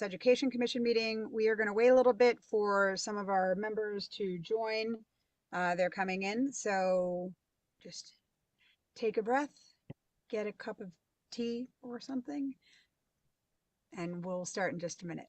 Education Commission meeting. We are going to wait a little bit for some of our members to join. They're coming in, so just take a breath, get a cup of tea or something, and we'll start in just a minute.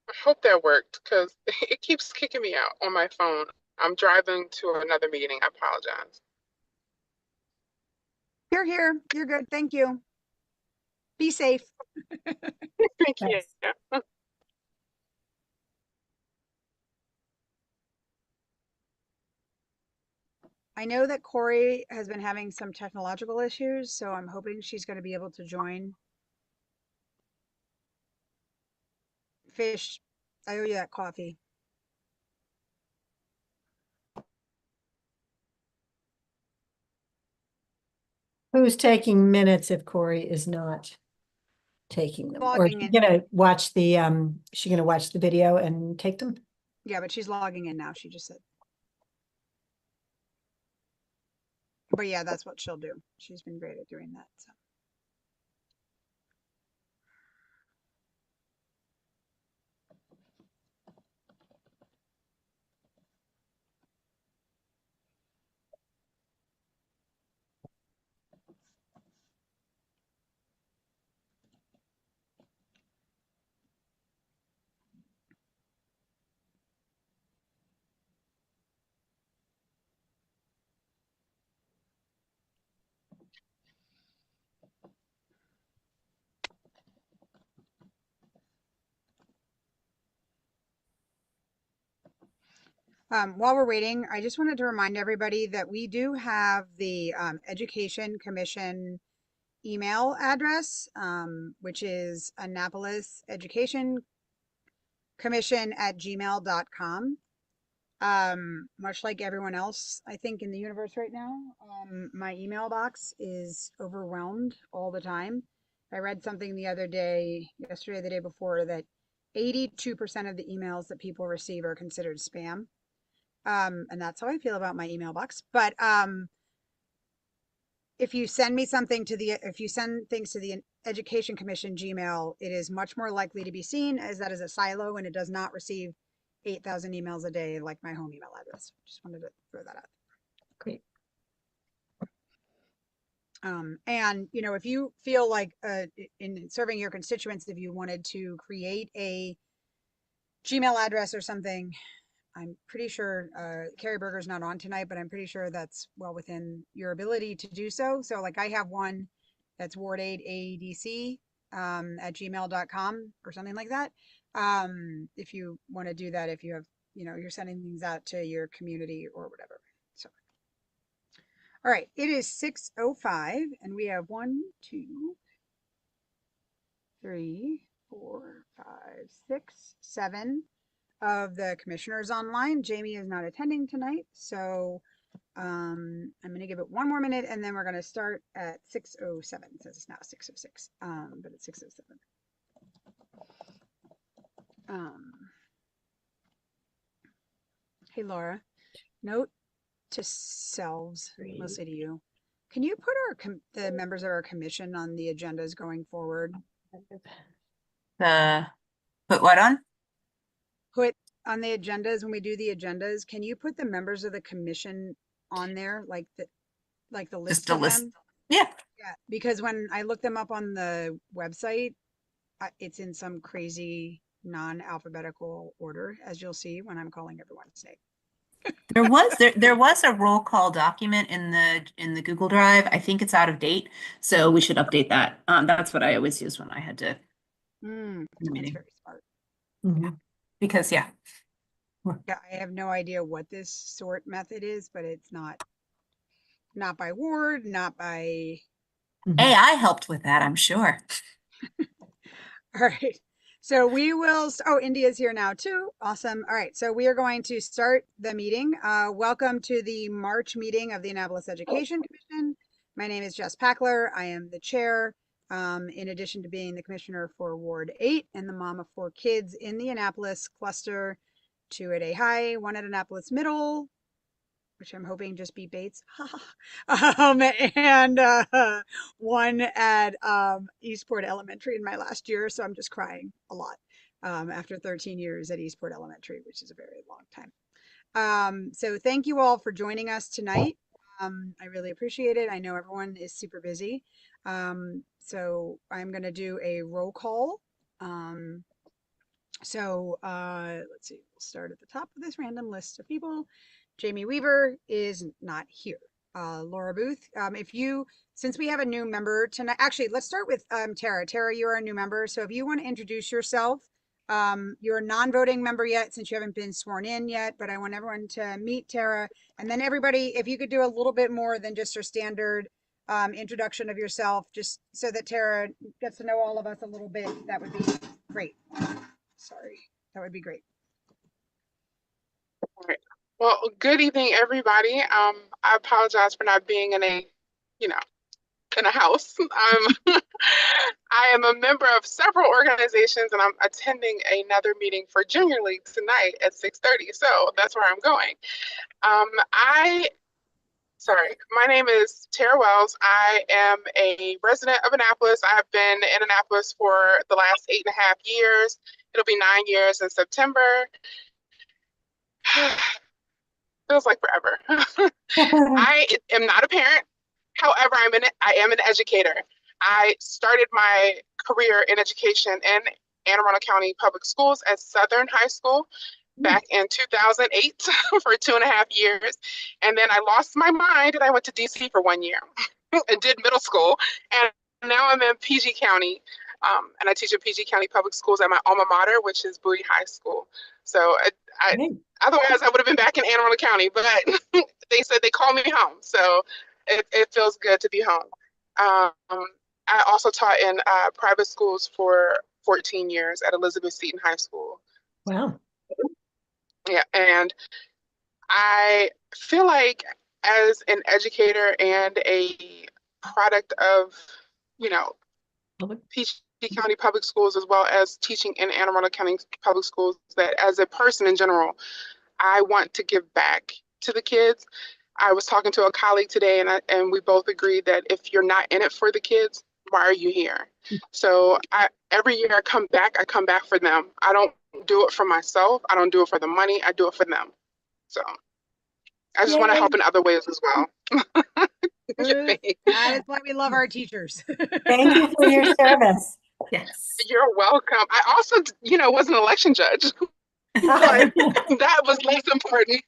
I hope that worked because it keeps kicking me out on my phone. I'm driving to another meeting. I apologize. You're here. You're good. Thank you. Be safe. Thank you. Thanks. I know that Corey has been having some technological issues, so I'm hoping she's going to be able to join. Fish, I owe you that coffee. Who's taking minutes if Corey is not taking them? Or is Logging she in. gonna watch the she gonna watch the video and take them? Yeah, but she's logging in now, she just said. But yeah, that's what she'll do. She's been great at doing that. So. While we're waiting, I just wanted to remind everybody that we do have the Education Commission email address, which is Annapolis Education Commission at gmail.com. Much like everyone else, I think, in the universe right now, my email box is overwhelmed all the time. I read something the other day, yesterday, the day before, that 82% of the emails that people receive are considered spam. And that's how I feel about my email box. But if you send me something to if you send things to the Education Commission Gmail, it is much more likely to be seen as that is a silo and it does not receive 8,000 emails a day like my home email address. Just wanted to throw that out. Great. And you know, if you feel like in serving your constituents, if you wanted to create a Gmail address or something, I'm pretty sure Carrie Berger's not on tonight, but I'm pretty sure that's well within your ability to do so. So like I have one that's ward8aedc at gmail.com or something like that. If you want to do that, if you have, you know, you're sending things out to your community or whatever. So, all right, it is 6:05 and we have 1, 2, 3, 4, 5, 6, 7 of the commissioners online. Jamie is not attending tonight, so I'm going to give it one more minute and then we're going to start at 6:07. It says it's now 6:06, but it's 6:07. Hey, Laura, note to selves, mostly to you. Can you put the members of our commission on the agendas going forward? Put what on? Put on the agendas when we do the agendas. Can you put the members of the commission on there, like the list Just a of list. them? Yeah. Yeah, because when I look them up on the website, it's in some crazy non-alphabetical order, as you'll see when I'm calling everyone's name. There was a roll call document in the Google Drive. I think it's out of date, so we should update that. That's what I always use when I had to That's very smart. Mhm. Because yeah. Yeah, I have no idea what this sort method is, but it's not by ward, not by. AI helped with that, I'm sure. All right. So we will, oh, India's here now too. Awesome. All right. So we are going to start the meeting. Welcome to the March meeting of the Annapolis Education Commission. My name is Jess Packler. I am the chair, in addition to being the commissioner for Ward 8 and the mom of 4 kids in the Annapolis cluster, 2 at A High, 1 at Annapolis Middle, which I'm hoping just be Bates, and 1 at Eastport Elementary in my last year. So I'm just crying a lot after 13 years at Eastport Elementary, which is a very long time. So thank you all for joining us tonight. I really appreciate it. I know everyone is super busy. So I'm going to do a roll call. Let's see, we'll start at the top of this random list of people. Jamie Weaver is not here. Laura Booth, since we have a new member tonight, actually, let's start with Tara. Tara, you are a new member. So if you want to introduce yourself, you're a non-voting member yet since you haven't been sworn in yet, but I want everyone to meet Tara. And then everybody, if you could do a little bit more than just your standard introduction of yourself, just so that Tara gets to know all of us a little bit, that would be great. Sorry, that would be great. All right. Well, good evening, everybody. I apologize for not being in a, in a house. I am a member of several organizations, and I'm attending another meeting for Junior League tonight at 6:30. So that's where I'm going. My name is Tara Wells. I am a resident of Annapolis. I have been in Annapolis for the last 8.5 years. It'll be 9 years in September. Feels like forever. I am not a parent. However, I am an educator. I started my career in education in Anne Arundel County Public Schools at Southern High School back in 2008 for 2.5 years. And then I lost my mind and I went to DC for 1 year and did middle school. And now I'm in PG County. And I teach in PG County Public Schools at my alma mater, which is Bowie High School. So otherwise I would have been back in Anne Arundel County, but they said they called me home. So it feels good to be home. I also taught in private schools for 14 years at Elizabeth Seton High School. Wow. Yeah, and I feel like as an educator and a product of, PG County Public Schools, as well as teaching in Anne Arundel County Public Schools, that as a person in general, I want to give back to the kids. I was talking to a colleague today, and we both agreed that if you're not in it for the kids, why are you here? So every year I come back for them. I don't do it for myself. I don't do it for the money. I do it for them. So I just want to help in other ways as well. That is why we love our teachers. Thank you for your service. Yes. You're welcome. I also, was an election judge. But that was less important.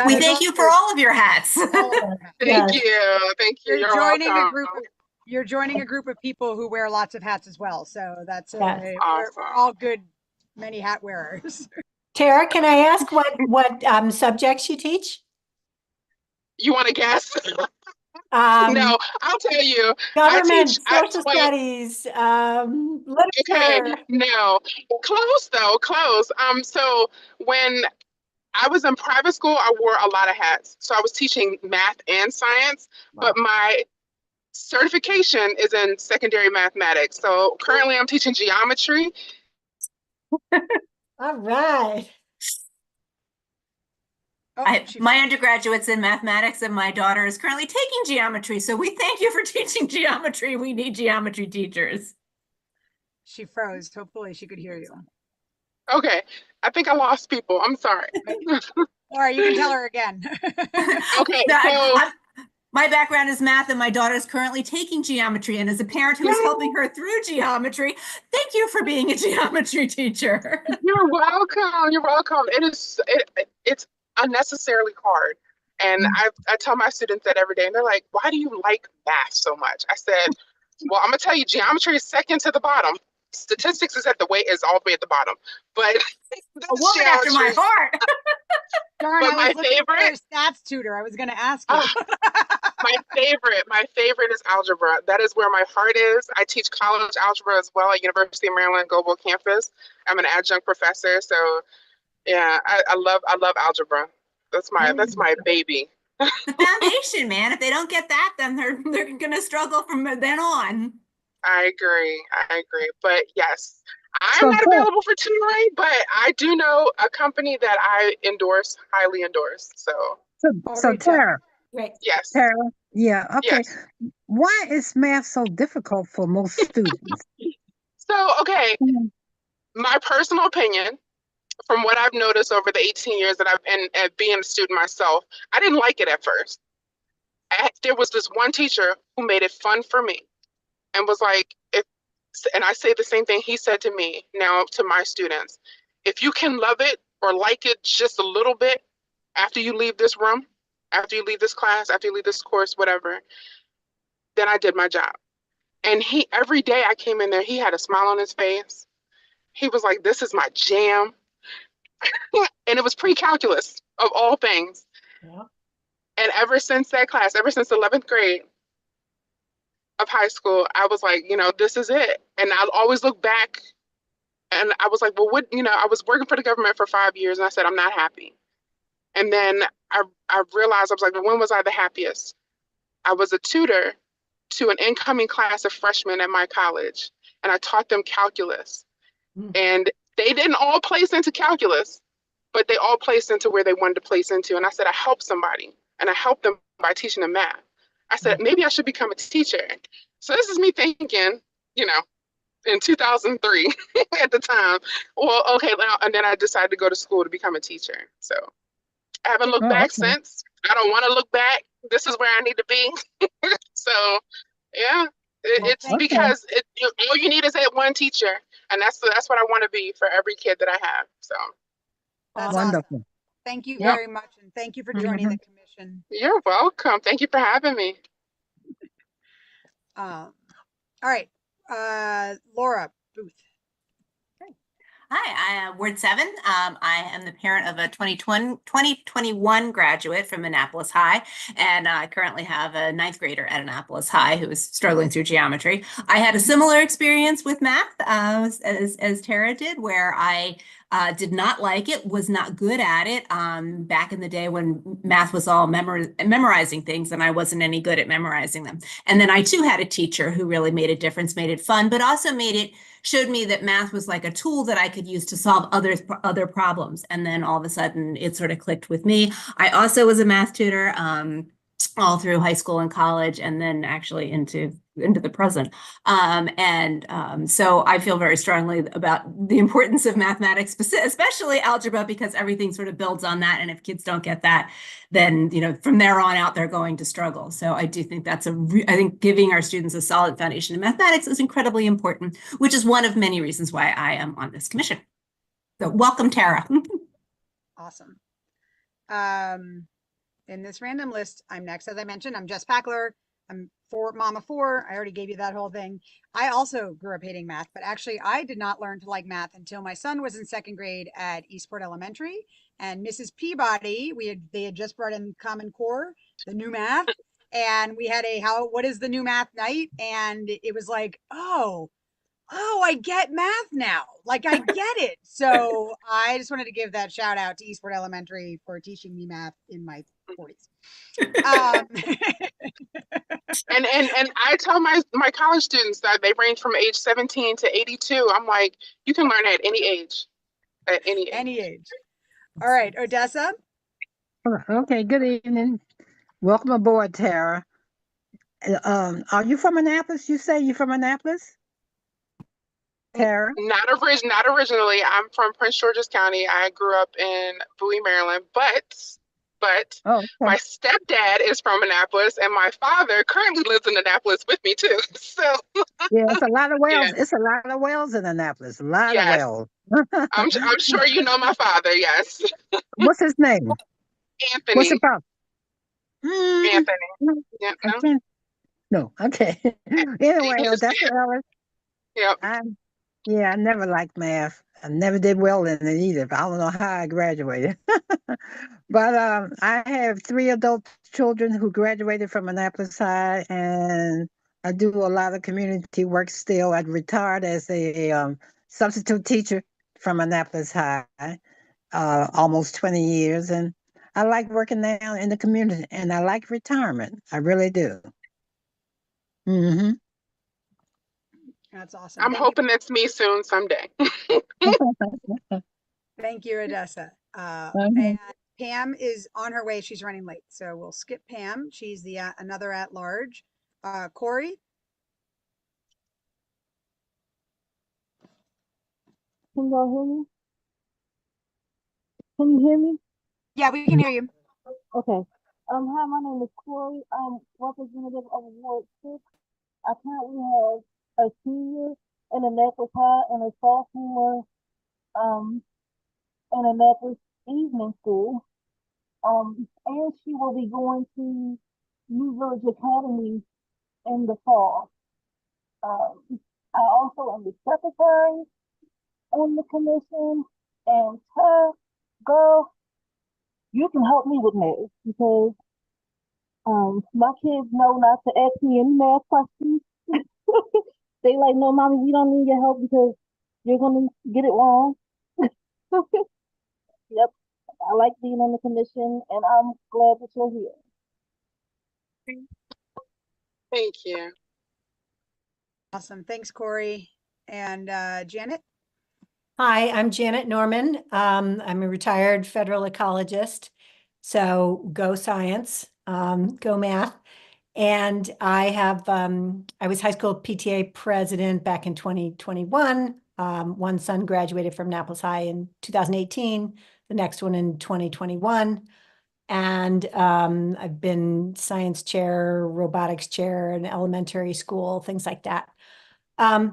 We thank you for all of your hats. Thank you. Thank you. You're joining a group. You're joining a group of people who wear lots of hats as well. So that's awesome. We're all good, many hat wearers. Tara, can I ask what subjects you teach? You want to guess? No, I'll tell you. Government, social studies, literature. Okay, no, close though, close. So when I was in private school, I wore a lot of hats. So I was teaching math and science, but my certification is in secondary mathematics. So currently I'm teaching geometry. All right. My undergraduate's in mathematics and my daughter is currently taking geometry. So we thank you for teaching geometry. We need geometry teachers. She froze. Hopefully she could hear you. Okay. I think I lost people. I'm sorry. All right, you can tell her again. Okay. My background is math and my daughter is currently taking geometry, and as a parent who is helping her through geometry, thank you for being a geometry teacher. You're welcome. You're welcome. It's unnecessarily hard. And I tell my students that every day, and they're like, why do you like math so much? I said, well, I'm gonna tell you, geometry is second to the bottom. Statistics is all the way at the bottom. But a woman after my heart. Darn, but I was looking for a stats tutor. I was gonna ask you. My favorite is algebra. That is where my heart is. I teach college algebra as well at University of Maryland Global Campus. I'm an adjunct professor, so yeah, I love algebra. That's my baby. The foundation, man. If they don't get that, then they're gonna struggle from then on. I agree. I agree. But yes, I'm So not Tara, available for tutoring, but I do know a company that I endorse, highly endorse. So so, All so right, Jeff. Tara, Right. yes, Tara, yeah, okay. yes. Why is math so difficult for most students? So, okay, Mm. my personal opinion, from what I've noticed over the 18 years that I've been being a student myself, I didn't like it at first. There was this one teacher who made it fun for me and was like, if, and I say the same thing he said to me now to my students. If you can love it or like it just a little bit after you leave this room, after you leave this class, after you leave this course, whatever, then I did my job. And he, every day I came in there, he had a smile on his face. He was like, this is my jam. And it was pre-calculus of all things. Yeah. And ever since that class, ever since 11th grade of high school, I was like, this is it. And I'll always look back and I was like, well, I was working for the government for 5 years and I said, I'm not happy. And then I realized, I was like, well, when was I the happiest? I was a tutor to an incoming class of freshmen at my college, and I taught them calculus. Mm. And they didn't all place into calculus, but they all placed into where they wanted to place into. And I said, I helped somebody, and I helped them by teaching them math. I said, maybe I should become a teacher. So this is me thinking, in 2003 at the time, well, okay, now, and then I decided to go to school to become a teacher. So I haven't looked Oh, back okay. since. I don't want to look back. This is where I need to be. So, yeah, Well, it's thank you. Okay. because all you need is that one teacher, and that's what I want to be for every kid that I have. So, That's Awesome. awesome. Wonderful. Thank you Yep. very much. And thank you for joining the commission. you're welcome. Thank you for having me. All right. Laura Booth. Hi, I am Ward 7. I am the parent of a 2021 graduate from Annapolis High, and I currently have a ninth grader at Annapolis High who is struggling through geometry. I had a similar experience with math as Tara did, where I did not like it, was not good at it back in the day when math was all memorizing things, and I wasn't any good at memorizing them. And then I too had a teacher who really made a difference, made it fun, but also showed me that math was like a tool that I could use to solve other problems. And then all of a sudden it sort of clicked with me. I also was a math tutor all through high school and college, and then actually into the present. So I feel very strongly about the importance of mathematics, especially algebra, because everything sort of builds on that. And if kids don't get that, then, from there on out, they're going to struggle. So I do think I think giving our students a solid foundation in mathematics is incredibly important, which is one of many reasons why I am on this commission. So welcome, Tara. Awesome. In this random list, I'm next. As I mentioned, I'm Jess Packler. I'm mom of four. I already gave you that whole thing. I also grew up hating math, but actually I did not learn to like math until my son was in second grade at Eastport Elementary. And Mrs. Peabody, they had just brought in Common Core, the new math. And we had what is the new math night? And it was like, oh, I get math now. Like I get it. So I just wanted to give that shout out to Eastport Elementary for teaching me math in my 40s. And I tell my college students that they range from age 17 to 82. I'm like, you can learn at any age. At any age. Any age. All right, Odessa. Okay, good evening. Welcome aboard, Tara. Are you from Annapolis? You say you're from Annapolis? Tara? Not originally. I'm from Prince George's County. I grew up in Bowie, Maryland, but Oh, okay. my stepdad is from Annapolis, and my father currently lives in Annapolis with me too. So Yeah, it's a lot of wells. Yeah. It's a lot of wells in Annapolis. A lot of Yes. wells. I'm sure you know my father. Yes, What's his name? Anthony. What's it about? Anthony. Yeah. I No. can't. No, okay. Anyway, He was- that's Alice. Yep. I never liked math. I never did well in it either. I don't know how I graduated. But I have 3 adult children who graduated from Annapolis High, and I do a lot of community work still. I retired as a substitute teacher from Annapolis High, almost 20 years, and I like working down in the community, and I like retirement. I really do. Hmm. That's awesome. I'm hoping that's me soon someday. Thank you, Odessa. Mhm. And Pam is on her way. She's running late, so we'll skip Pam. She's the another at large. Corey. Can y'all hear me? Can you hear me? Yeah, we can hear you. Okay. Hi, my name is Corey. I'm representative of Ward 6. I currently have a senior in Annapolis High and a sophomore um in Annapolis Evening School. And she will be going to New Village Academy in the fall. I also am the secretary on the commission, and girl, you can help me with math because my kids know not to ask me any math questions. They like, no, mommy, we don't need your help because you're gonna get it wrong. Yep, I like being on the commission, and I'm glad that you're here. Thank you. Awesome. Thanks, Corey. And Janet. Hi, I'm Janet Norman. I'm a retired federal ecologist. So go science, go math. And I was high school PTA president back in 2021. One son graduated from Annapolis High in 2018, the next one in 2021. And I've been science chair, robotics chair in elementary school, things like that.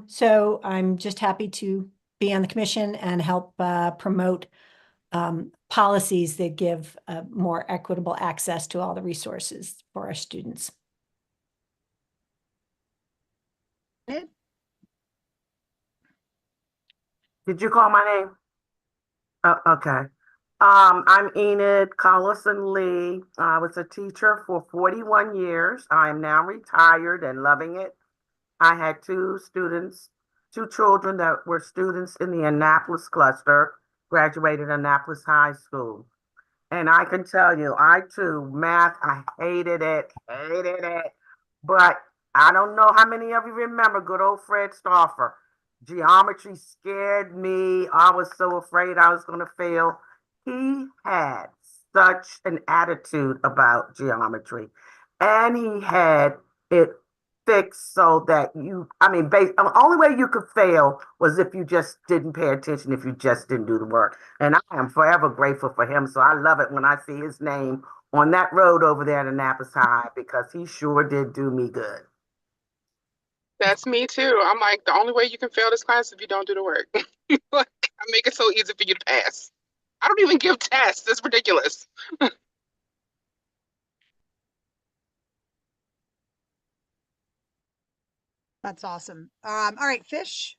So I'm just happy to be on the commission and help promote policies that give more equitable access to all the resources for our students. Janet? Did you call my name? Oh, okay. I'm Enid Collison Lee. I was a teacher for 41 years. I am now retired and loving it. I had two children that were students in the Annapolis cluster, graduated Annapolis High School. And I can tell you, math, I hated it. But I don't know how many of you remember good old Fred Stauffer. Geometry scared me. I was so afraid I was going to fail. He had such an attitude about geometry, and he had it fixed so that the only way you could fail was if you just didn't pay attention, if you just didn't do the work. And I am forever grateful for him. So I love it when I see his name on that road over there at Annapolis High, because he sure did do me good. That's me too. I'm like, the only way you can fail this class is if you don't do the work. Like, I make it so easy for you to pass. I don't even give tests. It's ridiculous. That's awesome. All right, Fish.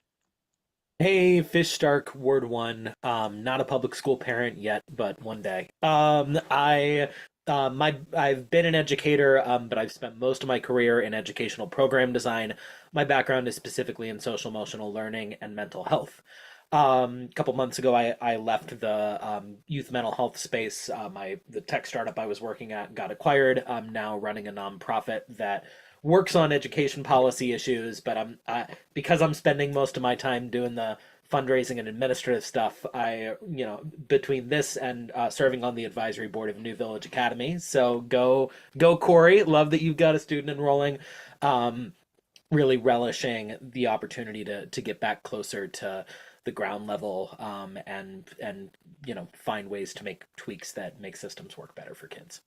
Hey, Fish Stark, Ward 1. Not a public school parent yet, but one day. I've been an educator, but I've spent most of my career in educational program design. My background is specifically in social emotional learning and mental health. A couple months ago, I left the youth mental health space. The tech startup I was working at got acquired. I'm now running a nonprofit that works on education policy issues, but because I'm spending most of my time doing the fundraising and administrative stuff, between this and serving on the advisory board of New Village Academy. So go Corey. Love that you've got a student enrolling. Really relishing the opportunity to get back closer to the ground level, and find ways to make tweaks that make systems work better for kids.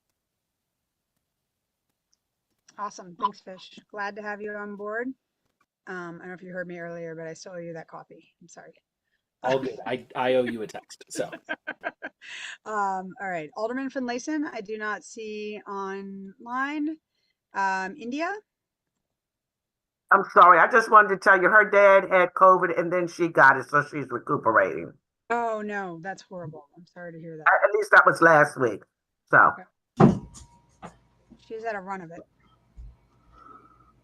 Awesome. Thanks, Fish. Glad to have you on board. I don't know if you heard me earlier, but I still owe you that coffee. I'm sorry. All good. I owe you a text. So All right. Alderman Finlayson, I do not see online. India. I'm sorry. I just wanted to tell you, her dad had COVID and then she got it, so she's recuperating. Oh no, that's horrible. I'm sorry to hear that. At least that was last week. So. Okay. She's had a run of it.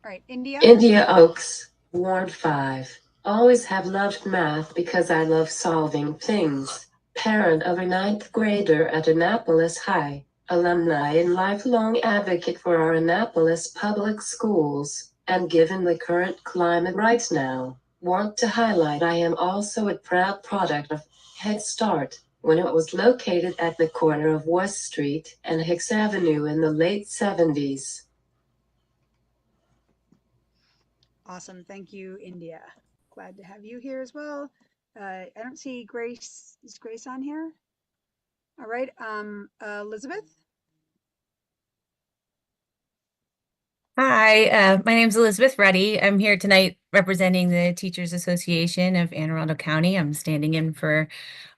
All right, India. India Oaks, Ward 5. Always have loved math because I love solving things. Parent of a 9th grader at Annapolis High. alumni and lifelong advocate for our Annapolis public schools, and given the current climate right now, want to highlight I am also a proud product of Head Start when it was located at the corner of West Street and Hicks Avenue in the late 70s. Awesome. Thank you, India. Glad to have you here as well. I don't see Grace. Is Grace on here? All right. Elizabeth? Hi, my name's Elizabeth Ruddy. I'm here tonight representing the Teachers Association of Anne Arundel County. I'm standing in for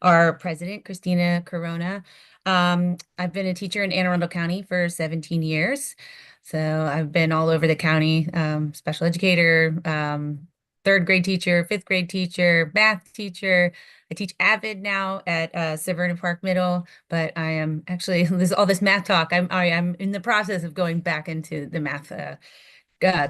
our president, Christina Corona. I've been a teacher in Anne Arundel County for 17 years. So I've been all over the county, special educator, third grade teacher, fifth grade teacher, math teacher. I teach AVID now at Severna Park Middle, but I am actually all this math talk. I'm in the process of going back into the math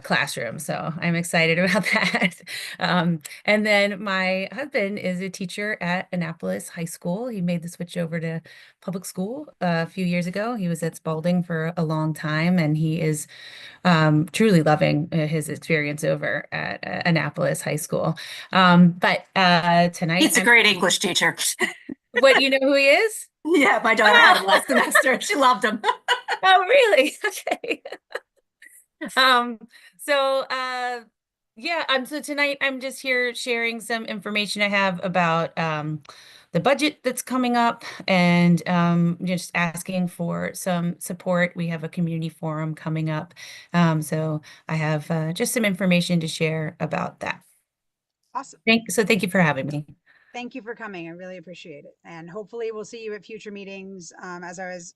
classroom, so I'm excited about that. And then my husband is a teacher at Annapolis High School. He made the switch over to public school a few years ago. He was at Spalding for a long time, and he is truly loving his experience over at Annapolis High School. But tonight, He's a great English teacher. What, you know who he is? Yeah, my daughter had him last semester. She loved him. Oh, really? Okay. So yeah, so tonight I'm just here sharing some information I have about the budget that's coming up, and just asking for some support. We have a community forum coming up. So I have just some information to share about that. Awesome. Thank you for having me. Thank you for coming. I really appreciate it. And hopefully we'll see you at future meetings. As I was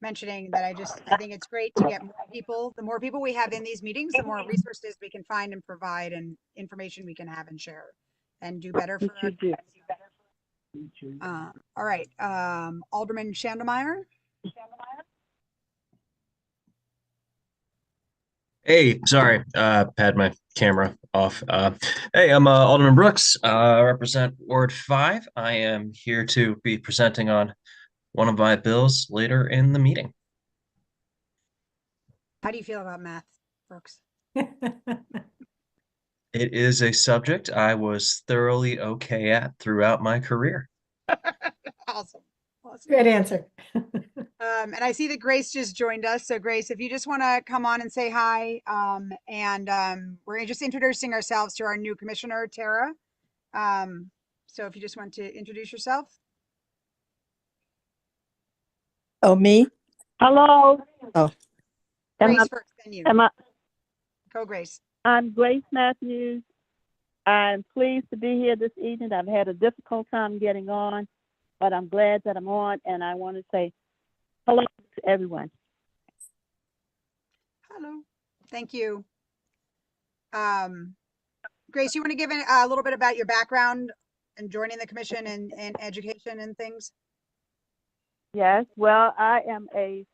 mentioning that I think it's great to get more people. The more people we have in these meetings, the more resources we can find and provide, and information we can have and share and do better for our all right. Alderman Schandelmeyer. Hey, sorry, had my camera off. Hey, I'm Alderman Brooks, represent Ward 5. I am here to be presenting on one of my bills later in the meeting. How do you feel about math, Brooks? It is a subject I was thoroughly okay at throughout my career. Awesome. Great answer. And I see that Grace just joined us. So Grace, if you just want to come on and say hi, we're just introducing ourselves to our new commissioner, Tara. So if you just want to introduce yourself. Oh, me? Hello. Oh. Grace first, then you. Go, Grace. I'm Grace Matthews. I'm pleased to be here this evening. I've had a difficult time getting on, but I'm glad that I'm on, and I want to say hello to everyone. Hello. Thank you. Grace, you want to give a little bit about your background and joining the commission and education and things? Yes, well, I am a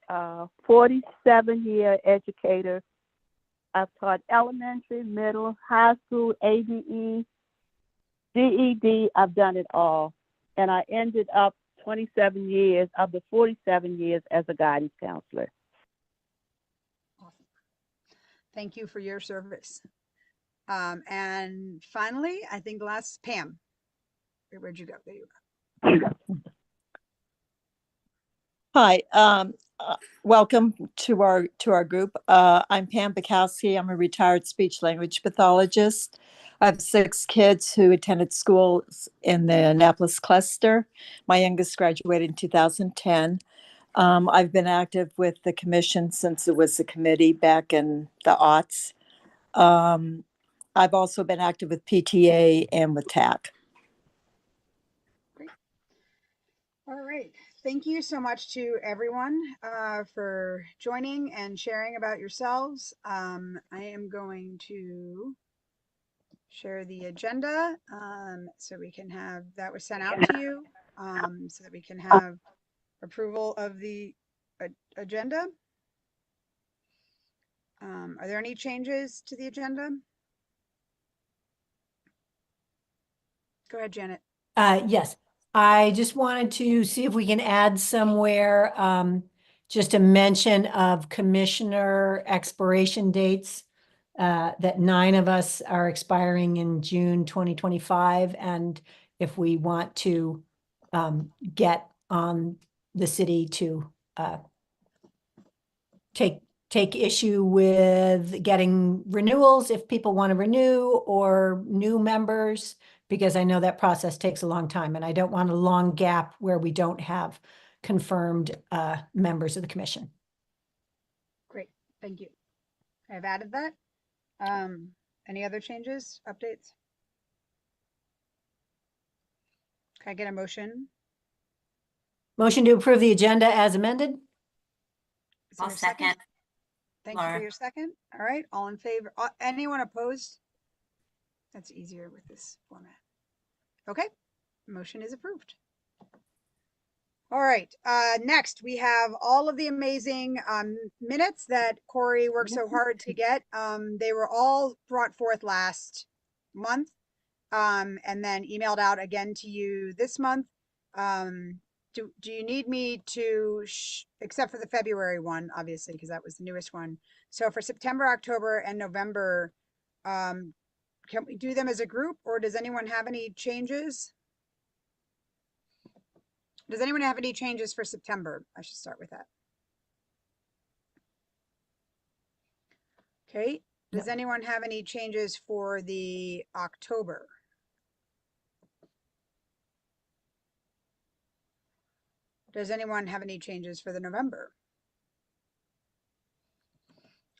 47-year educator. I've taught elementary, middle, high school, ABE, GED. I've done it all. And I ended up 27 years of the 47 years as a guidance counselor. Awesome. Thank you for your service. And finally, I think last, Pam. Where'd you go? There you go. Hi, welcome to our group. I'm Pam Bukowski. I'm a retired speech language pathologist. I have 6 kids who attended schools in the Annapolis cluster. My youngest graduated in 2010. I've been active with the commission since it was a committee back in the aughts. I've also been active with PTA and with TAC. Great. All right. Thank you so much to everyone for joining and sharing about yourselves. I am going to share the agenda so we can have that was sent out to you so that we can have approval of the agenda. Are there any changes to the agenda? Go ahead, Janet. Yes. I just wanted to see if we can add somewhere just a mention of commissioner expiration dates, that 9 of us are expiring in June 2025. And if we want to get on the city to take issue with getting renewals if people want to renew, or new members, because I know that process takes a long time and I don't want a long gap where we don't have confirmed members of the commission. Great, thank you. I've added that. Any other changes, updates? Can I get a motion? Motion to approve the agenda as amended? Is there I'll a second? second. Thank you for Laura. your second. All right, all in favor? Anyone opposed? That's easier with this format. Okay, motion is approved. All right, next we have all of the amazing minutes that Corey worked so hard to get. They were all brought forth last month and then emailed out again to you this month. Do you need me to, except for the February one, obviously, because that was the newest one. So for September, October, and November, can we do them as a group, or does anyone have any changes? Does anyone have any changes for September? I should start with that. Okay, does anyone have any changes for the October? Does anyone have any changes for the November?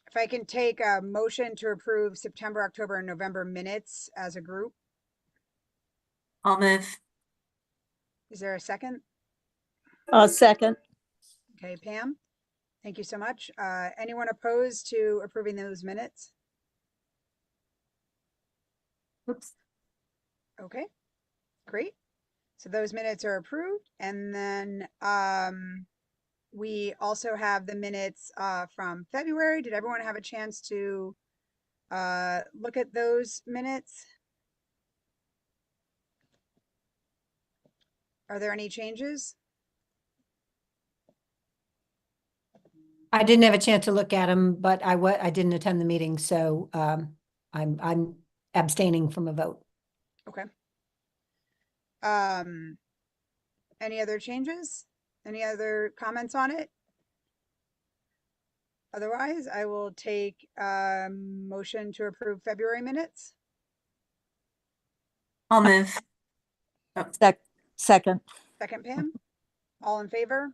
If I can take a motion to approve September, October, and November minutes as a group. I'll move. Is there a second? Second. Okay, Pam, thank you so much. Anyone opposed to approving those minutes? Oops. Okay, great. So those minutes are approved. And then we also have the minutes from February. Did everyone have a chance to look at those minutes? Are there any changes? I didn't have a chance to look at them, but I didn't attend the meeting, so I'm abstaining from a vote. Okay. Any other changes? Any other comments on it? Otherwise, I will take motion to approve February minutes. I'll move. Second. Second, Pam. All in favor?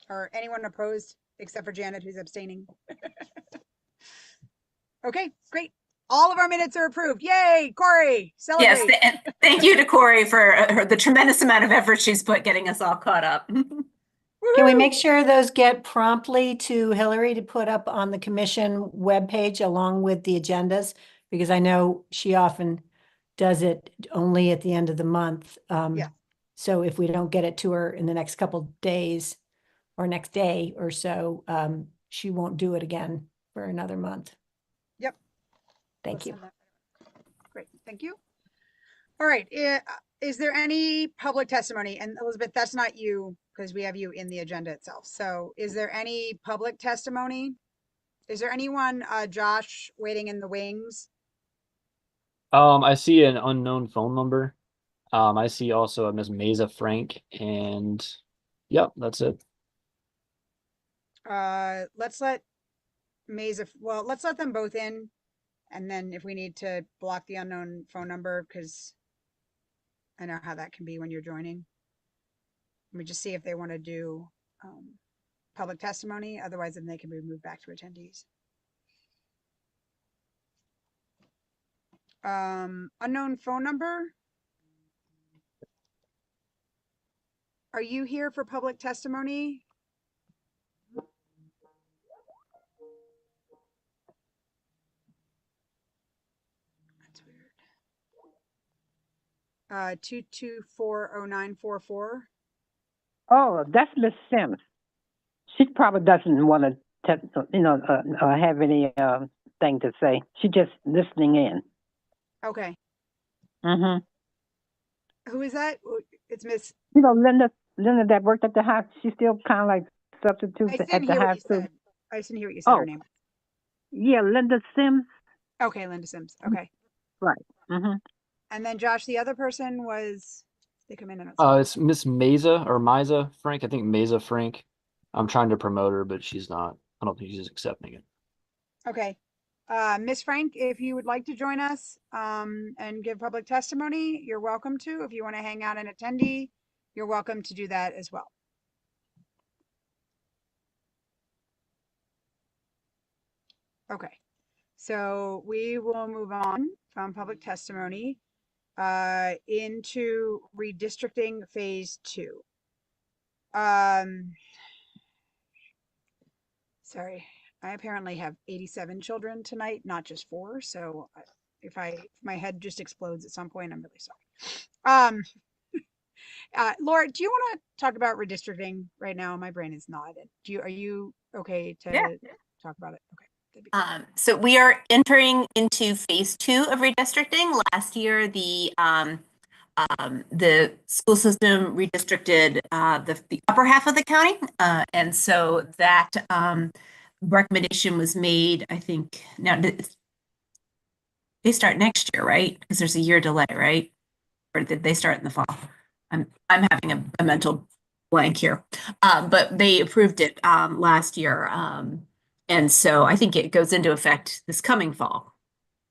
Or anyone opposed except for Janet, who's abstaining? Okay, great. All of our minutes are approved. Yay, Corey, celebrate. Yes, and thank you to Corey for the tremendous amount of effort she's put getting us all caught up. Can we make sure those get promptly to Hillary to put up on the commission webpage along with the agendas? Because I know she often does it only at the end of the month. Yeah. So if we don't get it to her in the next couple days or next day or so, she won't do it again for another month. Yep. Thank you. Great, thank you. All right, is there any public testimony? And Elizabeth, that's not you, because we have you in the agenda itself. So is there any public testimony? Is there anyone, Josh, waiting in the wings? I see an unknown phone number. I see also a Ms. Mesa Frank, and yep, that's it. Let's let Mesa, well, let's let them both in. And then if we need to block the unknown phone number, because I know how that can be when you're joining. Let me just see if they want to do public testimony. Otherwise, then they can be moved back to attendees. Unknown phone number. Are you here for public testimony? That's weird. 2240944. Oh, that's Miss Sims. She probably doesn't want to, have any thing to say. She's just listening in. Okay. Mm-hmm. Who is that? It's Miss. Linda that worked at the house. She's still kind of like substitute I at didn't the hear high what you school? said. I just didn't hear what you said her Oh, name. yeah, Linda Sims. Okay, Linda Sims. Okay. Right. Mm-hmm. And then Josh, the other person was, they come in and out. It's Miss Mesa or Misa Frank. I think Mesa Frank. I'm trying to promote her, but she's not. I don't think she's accepting it. Okay. Miss Frank, if you would like to join us and give public testimony, you're welcome to. If you want to hang out and attendee, you're welcome to do that as well. Okay. So we will move on from public testimony into redistricting phase 2. Sorry, I apparently have 87 children tonight, not just 4. So if my head just explodes at some point, I'm really sorry. Laura, do you want to talk about redistricting right now? My brain is not. Are you okay to talk about it? Okay. So we are entering into phase 2 of redistricting. Last year, the school system redistricted the upper half of the county, and so that recommendation was made. I think now they start next year, right? Because there's a year delay, right? Or did they start in the fall? I'm having a mental blank here, but they approved it last year. And so I think it goes into effect this coming fall,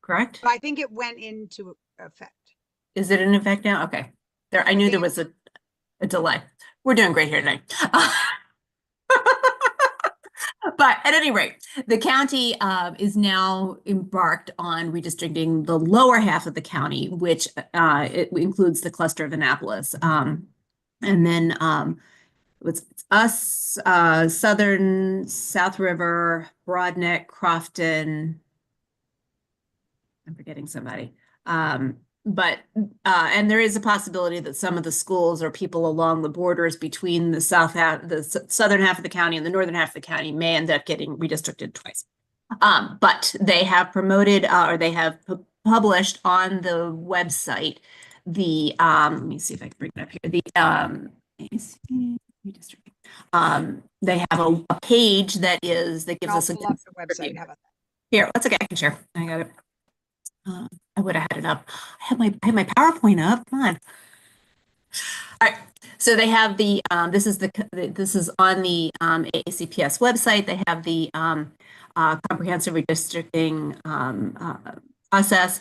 correct? I think it went into effect. Is it in effect now? Okay. I knew there was a delay. We're doing great here today. But at any rate, the county is now embarked on redistricting the lower half of the county, which it includes the cluster of Annapolis. And then it's us, Southern, South River, Broadneck, Crofton. I'm forgetting somebody. But and there is a possibility that some of the schools or people along the borders between the southern half of the county and the northern half of the county may end up getting redistricted twice. But they have promoted or they have published on the website the let me see if I can bring it up here. They have a page that gives us a pull up the website. How about that? Here, that's okay. I can share. I got it. I would have had it up. I had my PowerPoint up. Come on. All right. So they have the this is on the AACPS website. They have the comprehensive redistricting process,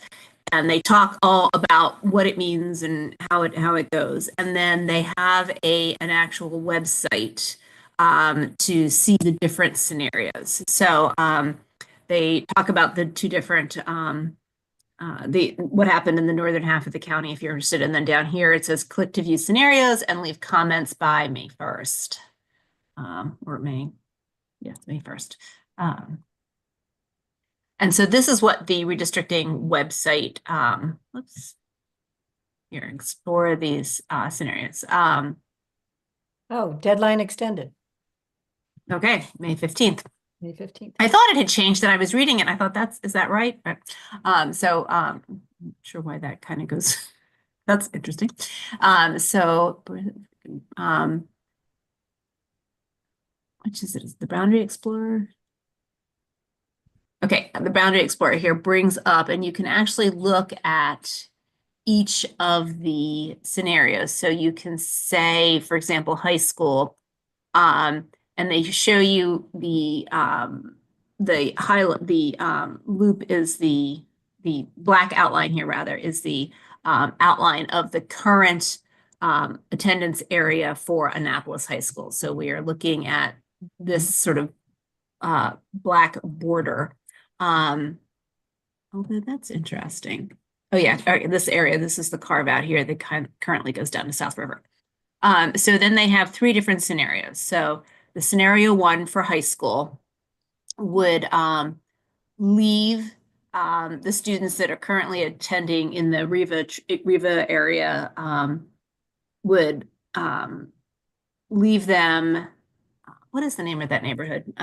and they talk all about what it means and how it goes. And then they have an actual website to see the different scenarios. So they talk about the two different what happened in the northern half of the county, if you're interested. And then down here, it says click to view scenarios and leave comments by May 1st. Or May 1st. And so this is what the redistricting website, here, explore these scenarios. Oh, deadline extended. Okay, May 15th. May 15th. I thought it had changed and I was reading it. And I thought is that right? I'm not sure why that kind of goes. That's interesting. Which is it? Is the Boundary Explorer? Okay, the Boundary Explorer here brings up, and you can actually look at each of the scenarios. So you can say, for example, high school, and they show you the loop is the black outline here rather is the outline of the current attendance area for Annapolis High School. So we are looking at this sort of black border. Although that's interesting. Oh yeah, this area, this is the carve out here that currently goes down to South River. So then they have 3 different scenarios. So the scenario 1 for high school would leave the students that are currently attending in the Riva area would leave them. What is the name of that neighborhood?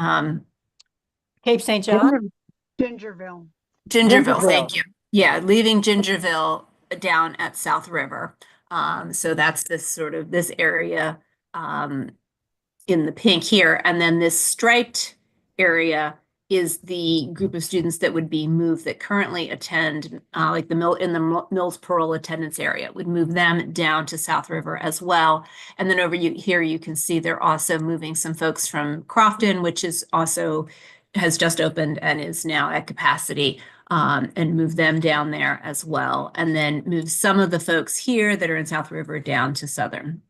Cape St. John? Gingerville. Gingerville, thank you. Yeah, leaving Gingerville down at South River. So that's this area in the pink here. And then this striped area is the group of students that would be moved that currently attend, like the Mills Parole attendance area, would move them down to South River as well. And then over here, you can see they're also moving some folks from Crofton, which is also has just opened and is now at capacity, and move them down there as well. And then move some of the folks here that are in South River down to Southern.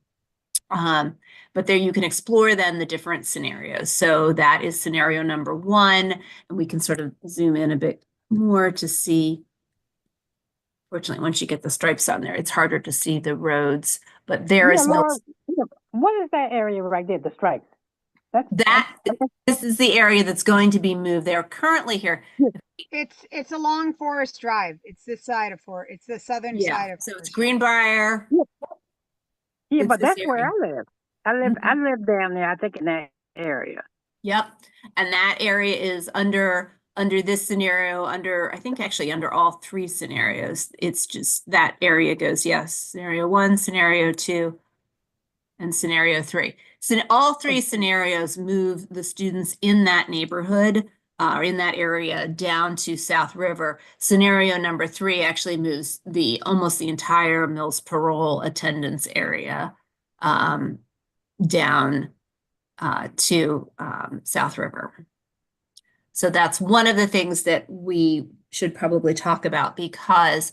But there you can explore then the different scenarios. So that is scenario number 1, and we can sort of zoom in a bit more to see. Fortunately, once you get the stripes on there, it's harder to see the roads, but there is Laura, what is that area right there, the stripes? This is the area that's going to be moved. They're currently here. It's along Forest Drive. It's this side of it's the southern side of so it's Forest Greenbrier. Yeah, It's but this that's where area. I live. I live down there, I think in that area. Yep. And that area is under this scenario, I think actually under all 3 scenarios. It's just that area goes, yes, scenario 1, scenario 2, and scenario 3. So all 3 scenarios move the students in that neighborhood or in that area down to South River. Scenario number 3 actually moves almost the entire Mills Parole attendance area down to South River. So that's one of the things that we should probably talk about, because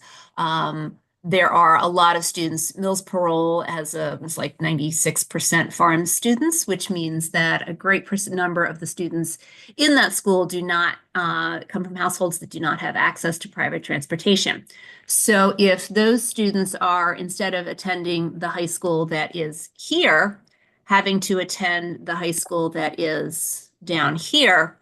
there are a lot of students. Mills Parole has it's like 96% farm students, which means that a great number of the students in that school do not come from households that do not have access to private transportation. So if those students are, instead of attending the high school that is here, having to attend the high school that is down here,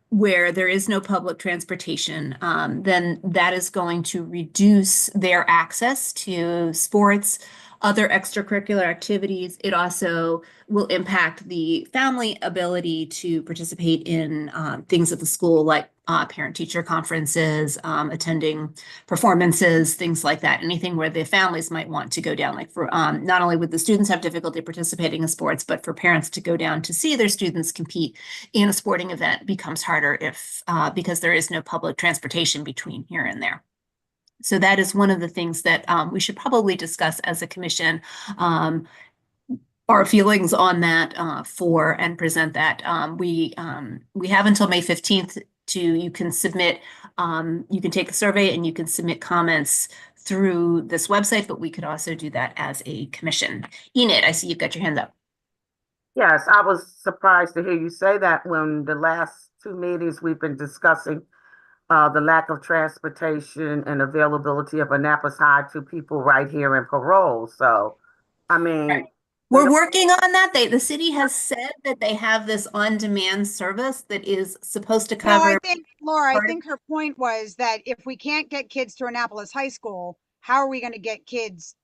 where there is no public transportation, then that is going to reduce their access to sports, other extracurricular activities. It also will impact the family ability to participate in things at the school, like parent-teacher conferences, attending performances, things like that. Anything where the families might want to go down, like for not only would the students have difficulty participating in sports, but for parents to go down to see their students compete in a sporting event becomes harder if because there is no public transportation between here and there. So that is one of the things that we should probably discuss as a commission, our feelings on that and present that. We have until May 15th you can submit, you can take the survey and you can submit comments through this website, but we could also do that as a commission. Enid, I see you've got your hand up. Yes, I was surprised to hear you say that when the last 2 meetings we've been discussing the lack of transportation and availability of Annapolis High to people right here in Parole. So, I mean, we're working on that. The city has said that they have this on-demand service that is supposed to cover. No, I think, Laura, I think her point was that if we can't get kids to Annapolis High School, how are we going to get kids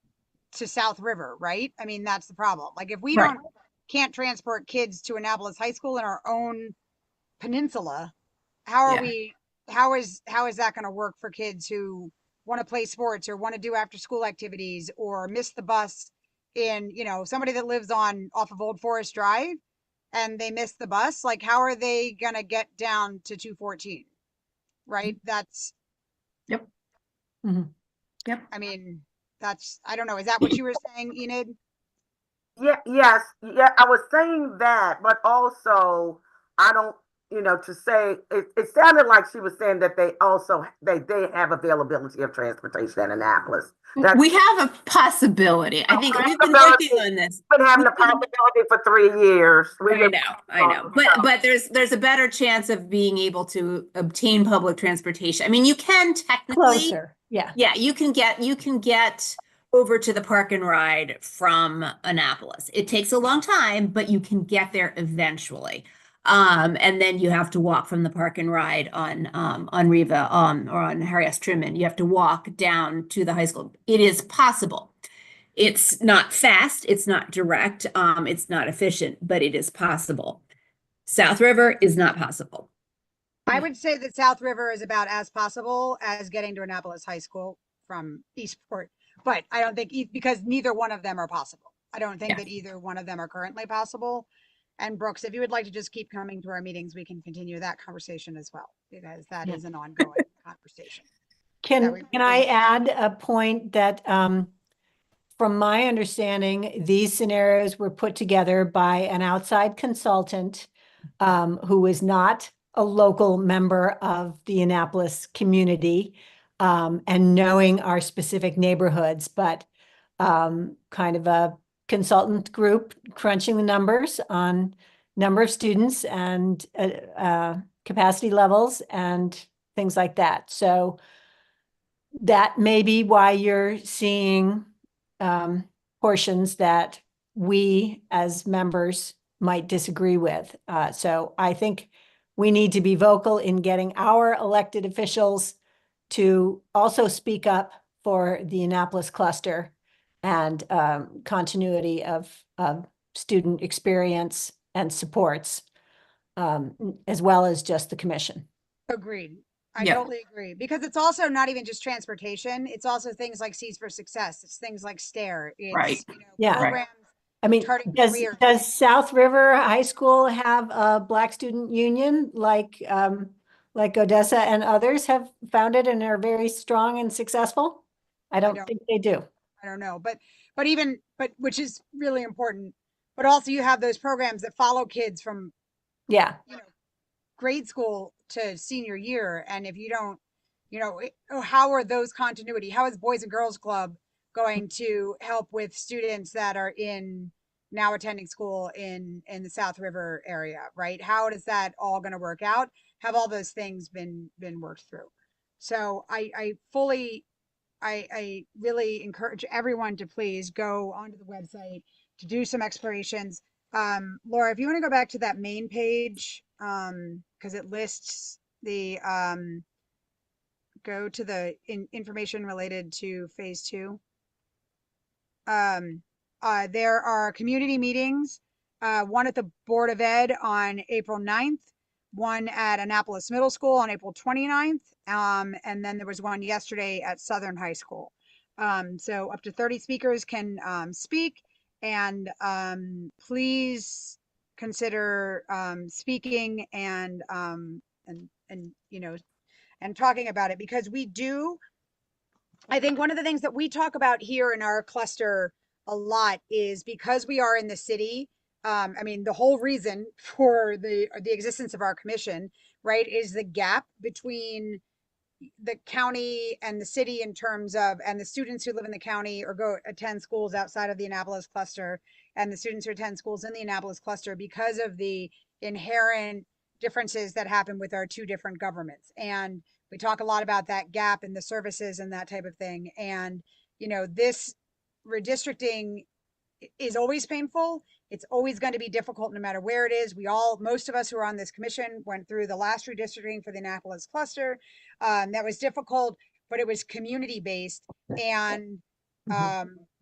to South River, right? I mean, that's the problem. Like if we can't transport kids to Annapolis High School in our own peninsula, how are we? How is that going to work for kids who want to play sports or want to do after school activities or miss the bus in, somebody that lives off of Old Forest Drive and they miss the bus? Like, how are they going to get down to 214? Right? That's. Yep. Mm-hmm. Yep. I mean, I don't know. Is that what you were saying, Enid? Yeah, yes. Yeah, I was saying that, but also I don't, to say it sounded like she was saying that they have availability of transportation in Annapolis. We have a possibility. I think we've been working on this. We've been having a possibility for 3 years. I know. But there's a better chance of being able to obtain public transportation. I mean, you can technically Closer. Yeah. Yeah, you can get over to the Park and Ride from Annapolis. It takes a long time, but you can get there eventually. And then you have to walk from the Park and Ride on Riva or on Harry S. Truman. You have to walk down to the high school. It is possible. It's not fast. It's not direct. It's not efficient, but it is possible. South River is not possible. I would say that South River is about as possible as getting to Annapolis High School from Eastport, but I don't think because neither one of them are possible. I don't think Yes. that either one of them are currently possible. And Brooks, if you would like to just keep coming to our meetings, we can continue that conversation as well, because that Yeah. is an ongoing conversation. Can I add a point that, from my understanding, these scenarios were put together by an outside consultant, who is not a local member of the Annapolis community, and knowing our specific neighborhoods, but, kind of a consultant group crunching the numbers on number of students and, capacity levels and things like that. So that may be why you're seeing, portions that we as members might disagree with. So I think we need to be vocal in getting our elected officials to also speak up for the Annapolis cluster and, continuity of student experience and supports, as well as just the commission. Agreed. I Yeah. totally agree, because it's also not even just transportation. It's also things like Seeds for Success. It's things like STAIR. Right. It's, you know, Yeah. Right. programs. I mean, charting does careers. South River High School have a Black student union like Odessa and others have founded and are very strong and successful? I don't don't- think they do. I don't know, but which is really important. But also you have those programs that follow kids from, Yeah, you know, grade school to senior year. And if you don't, you know, how are those continuity? How is Boys and Girls Club going to help with students that are now attending school in the South River area, right? How is that all going to work out? Have all those things been worked through? So I really encourage everyone to please go onto the website to do some explorations. Laura, if you want to go back to that main page, because it lists the, go to the information related to phase 2. There are community meetings, one at the Board of Ed on April 9th, one at Annapolis Middle School on April 29th, and then there was one yesterday at Southern High School. So up to 30 speakers can speak, and please consider speaking and you know, and talking about it, because I think one of the things that we talk about here in our cluster a lot is, because we are in the city. I mean, the whole reason for the existence of our commission, right, is the gap between the county and the city in terms of, and the students who live in the county or go attend schools outside of the Annapolis cluster, and the students who attend schools in the Annapolis cluster, because of the inherent differences that happen with our two different governments. And we talk a lot about that gap in the services and that type of thing. And, you know, this redistricting is always painful. It's always going to be difficult no matter where it is. Most of us who are on this commission went through the last redistricting for the Annapolis cluster. That was difficult, but it was community based. And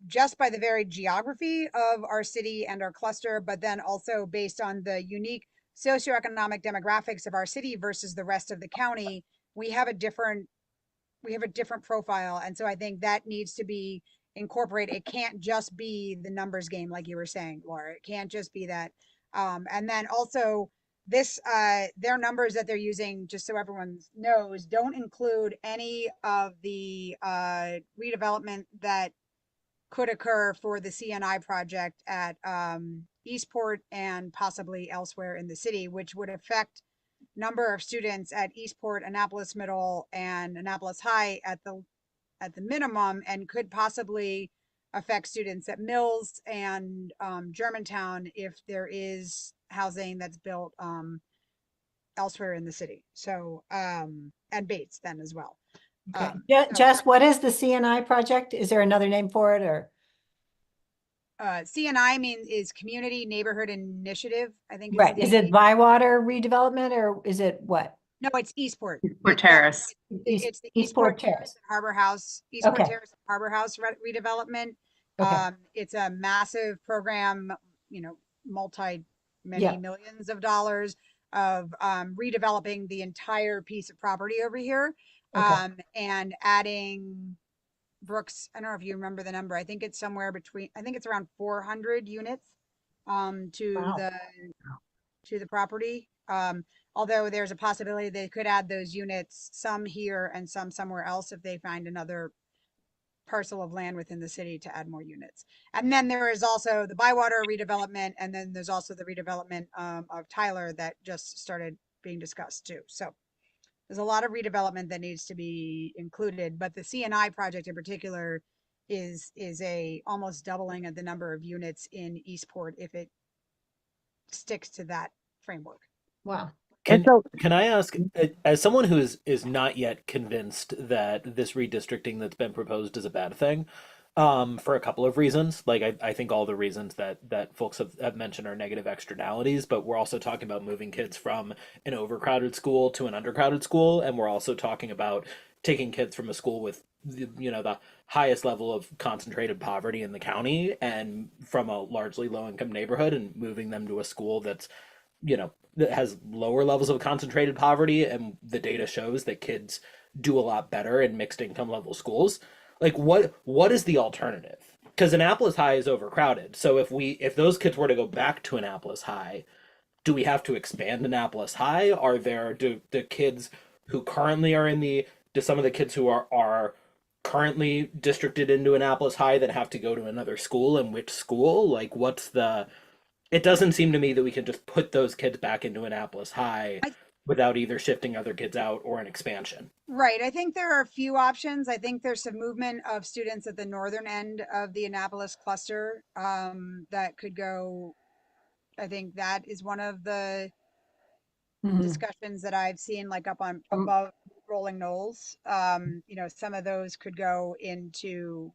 just by the very geography of our city and our cluster, but then also based on the unique socioeconomic demographics of our city versus the rest of the county, we have a different profile. And so I think that needs to be incorporated. It can't just be the numbers game, like you were saying, Laura. It can't just be that. And then also their numbers that they're using, just so everyone knows, don't include any of the redevelopment that could occur for the CNI project at Eastport and possibly elsewhere in the city, which would affect number of students at Eastport, Annapolis Middle, and Annapolis High at the minimum, and could possibly affect students at Mills and Germantown if there is housing that's built elsewhere in the city. So and Bates then as well. okay. Jess, what is the CNI project? Is there another name for it, or? CNI is Community Neighborhood Initiative, I think. Right. Is it Bywater redevelopment, or is it what? No, it's Eastport. Eastport Terrace. It's the Eastport Eastport Terrace. Terrace and Harbor House, Eastport Okay. Terrace and Harbor House redevelopment. Okay. It's a massive program, you know, many Yeah. millions of dollars of redeveloping the entire piece of property over here, Okay. and adding Brooks, I don't know if you remember the number. I think it's somewhere between, I think it's around 400 units to Wow. the property. Although there's a possibility they could add those units, some here and some somewhere else if they find another parcel of land within the city to add more units. And then there is also the Bywater redevelopment, and then there's also the redevelopment of Tyler that just started being discussed too. So there's a lot of redevelopment that needs to be included, but the CNI project in particular is a almost doubling of the number of units in Eastport if it sticks to that framework. Wow. And so, Can I ask, as someone who is not yet convinced that this redistricting that's been proposed is a bad thing, for a couple of reasons. Like I think all the reasons that folks have mentioned are negative externalities, but we're also talking about moving kids from an overcrowded school to an undercrowded school, and we're also talking about taking kids from a school with the highest level of concentrated poverty in the county and from a largely low income neighborhood and moving them to a school that's that has lower levels of concentrated poverty, and the data shows that kids do a lot better in mixed income level schools. Like what is the alternative? Because Annapolis High is overcrowded. So if those kids were to go back to Annapolis High, do we have to expand Annapolis High? Do the kids who currently are do some of the kids who are currently districted into Annapolis High that have to go to another school, and which school? Like it doesn't seem to me that we can just put those kids back into Annapolis High without either shifting other kids out or an expansion. Right. I think there are a few options. I think there's some movement of students at the northern end of the Annapolis cluster that could go. I think that is one of the discussions that I've seen, like up on above Rolling Knolls. Some of those could go into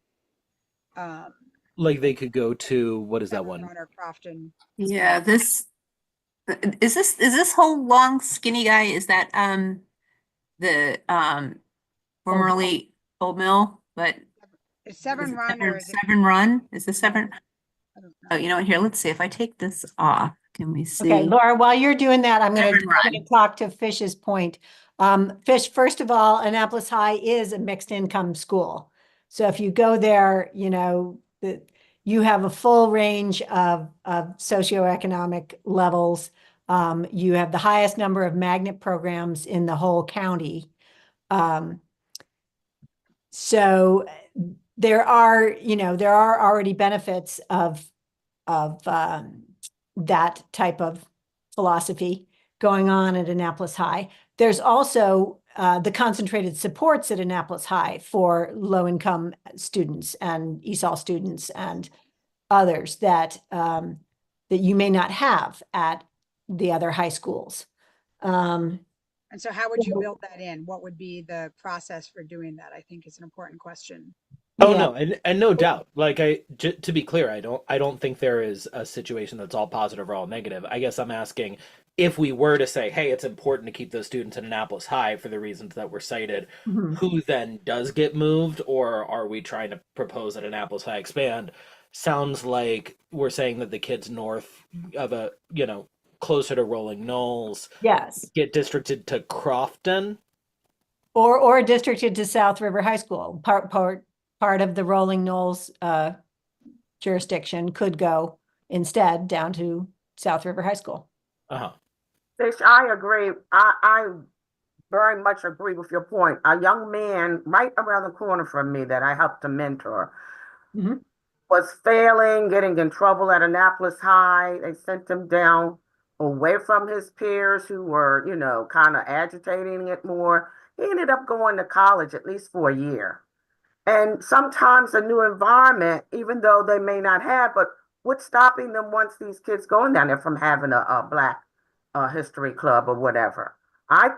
like they could go to, what is that one? Or Crofton. Yeah, is this whole long skinny guy, is that the formerly Old Mill, but Is Severn Run or is it Severn Run? Is the Severn? Oh, you know what, here, let's see if I take this off. Can we see? Okay, Laura, while you're doing that, I'm going Severn to talk to Fish's point. Fish, first of all, Annapolis High is a mixed income school. So if you go there, you have a full range of socioeconomic levels. You have the highest number of magnet programs in the whole county. So there are already benefits of that type of philosophy going on at Annapolis High. There's also the concentrated supports at Annapolis High for low-income students and ESOL students and others that you may not have at the other high schools. And so how would you build that in? What would be the process for doing that? I think is an important question. Oh no, and no doubt. Like to be clear, I don't think there is a situation that's all positive or all negative. I guess I'm asking, if we were to say, hey, it's important to keep those students in Annapolis High for the reasons that were cited, who then does get moved, or are we trying to propose that Annapolis High expand? Sounds like we're saying that the kids north of closer to Rolling Knolls, yes, get districted to Crofton, or districted to South River High School. Part of the Rolling Knolls jurisdiction could go instead down to South River High School. Fish, I agree. I very much agree with your point. A young man right around the corner from me that I helped to mentor was failing, getting in trouble at Annapolis High. They sent him down away from his peers who were, kind of agitating it more. He ended up going to college at least for a year. And sometimes a new environment, even though they may not have, but what's stopping them once these kids going down there from having a Black history club or whatever? And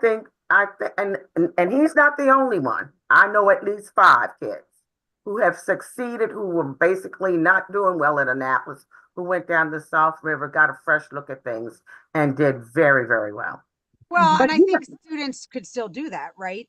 he's not the only one. I know at least 5 kids who have succeeded, who were basically not doing well at Annapolis, who went down to South River, got a fresh look at things, and did very, very well. Well, and I think students could still do that, right?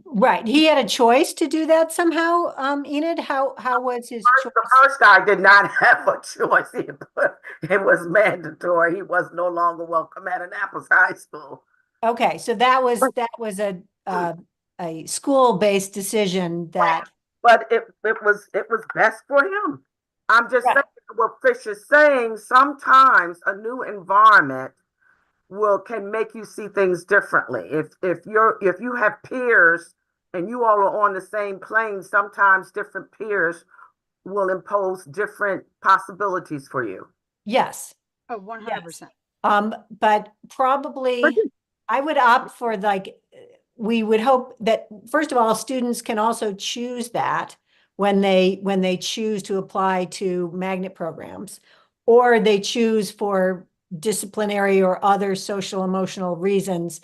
Right. He had a choice to do that somehow, Enid. How was his choice? The first guy did not have a choice. It was mandatory. He was no longer welcome at Annapolis High School. Okay, so that was a school-based decision that but it was best for him. I'm just Right. saying what Fish is saying. Sometimes a new environment can make you see things differently. If you have peers and you all are on the same plane, sometimes different peers will impose different possibilities for you. Yes. Oh, 100%. But probably I would opt for like, we would hope that, first of all, students can also choose that when they choose to apply to magnet programs, or they choose for disciplinary or other social emotional reasons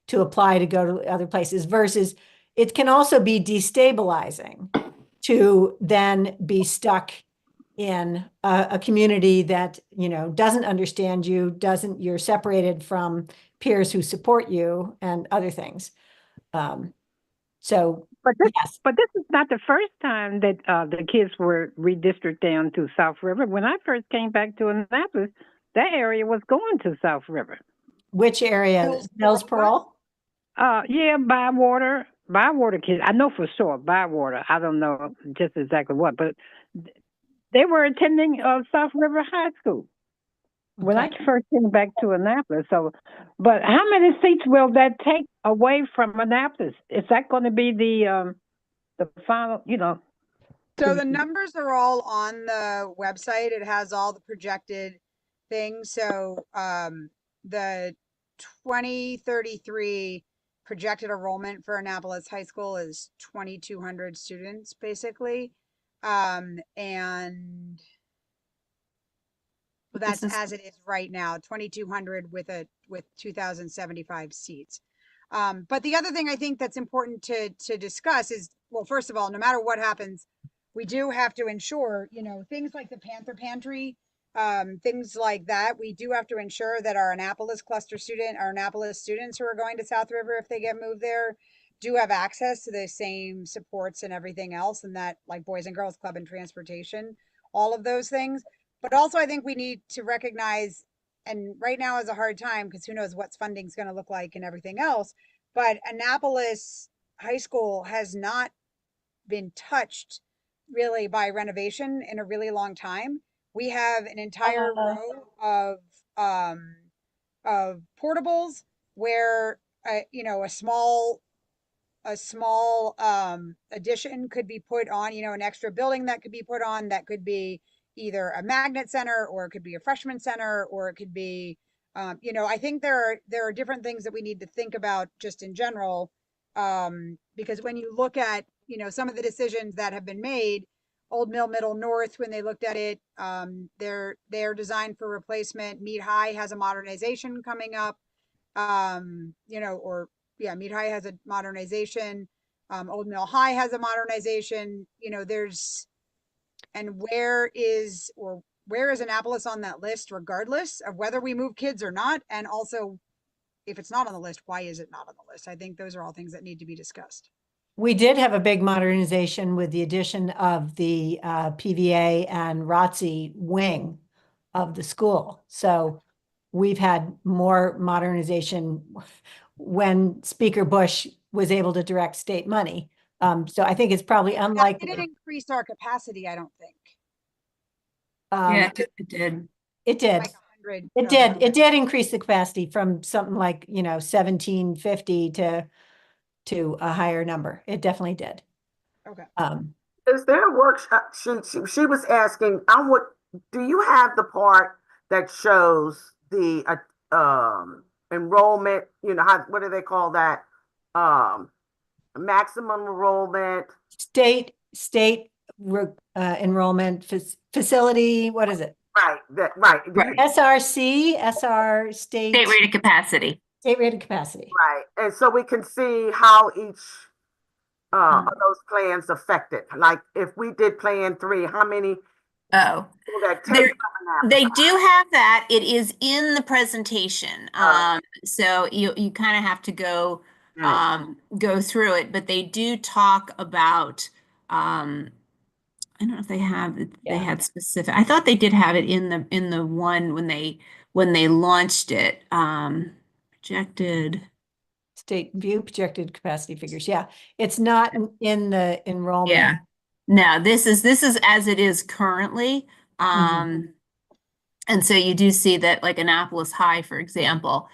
to apply to go to other places, versus it can also be destabilizing to then be stuck in a community that, you know, doesn't understand you, you're separated from peers who support you and other things. So, But this, yes, but this is not the first time that the kids were redistricted down to South River. When I first came back to Annapolis, that area was going to South River. which area? Mills Pearl? Yeah, Bywater kids. I know for sure Bywater. I don't know just exactly what, but they were attending South River High School when I first came back to Annapolis. So, but how many seats will that take away from Annapolis? Is that going to be the final? You know. So the numbers are all on the website. It has all the projected things. So the 2033 projected enrollment for Annapolis High School is 2,200 students, basically. And that's as it is right now, 2,200 with 2,075 seats. But the other thing I think that's important to discuss is, well, first of all, no matter what happens, we do have to ensure, you know, things like the Panther Pantry, things like that. We do have to ensure that our Annapolis students who are going to South River, if they get moved there, do have access to the same supports and everything else, and that, like Boys and Girls Club and transportation, all of those things. But also, I think we need to recognize, and right now is a hard time because who knows what funding's going to look like and everything else. But Annapolis High School has not been touched really by renovation in a really long time. We have an entire row of portables where you know, a small addition could be put on, you know, an extra building that could be put on, that could be either a magnet center, or it could be a freshman center, or it could be you know, I think there are different things that we need to think about just in general, because when you look at, you know, some of the decisions that have been made, Old Mill Middle North, when they looked at it, they're designed for replacement. Mead High has a modernization coming up, you know, or yeah, Mead High has a modernization. Old Mill High has a modernization. You know, and where is Annapolis on that list, regardless of whether we move kids or not? And also, if it's not on the list, why is it not on the list? I think those are all things that need to be discussed. We did have a big modernization with the addition of the PVA and ROTC wing of the school. So we've had more modernization when Speaker Bush was able to direct state money. So I think it's probably unlikely. It didn't increase our capacity, I don't think. Yeah, it did. It did. Like 100. It did. It did increase the capacity from something like, you know, 1,750 to a higher number. It definitely did. Okay. Is there a workshop? She was asking, do you have the part that shows the enrollment, you know, what do they call that? Maximum enrollment. State enrollment facility. What is it? Right. SRC, state Rated capacity. State rated capacity. Right. And so we can see how each of those plans affected. Like if we did plan 3, how many? Oh, they do have that. It is in the presentation. So you kind of have to go through it, but they do talk about I don't know if they have they had specific. I thought they did have it in the one when they launched it. Projected state view projected capacity figures. Yeah, it's not in the enrollment. Yeah. No, this is as it is currently. And so you do see that like Annapolis High, for example,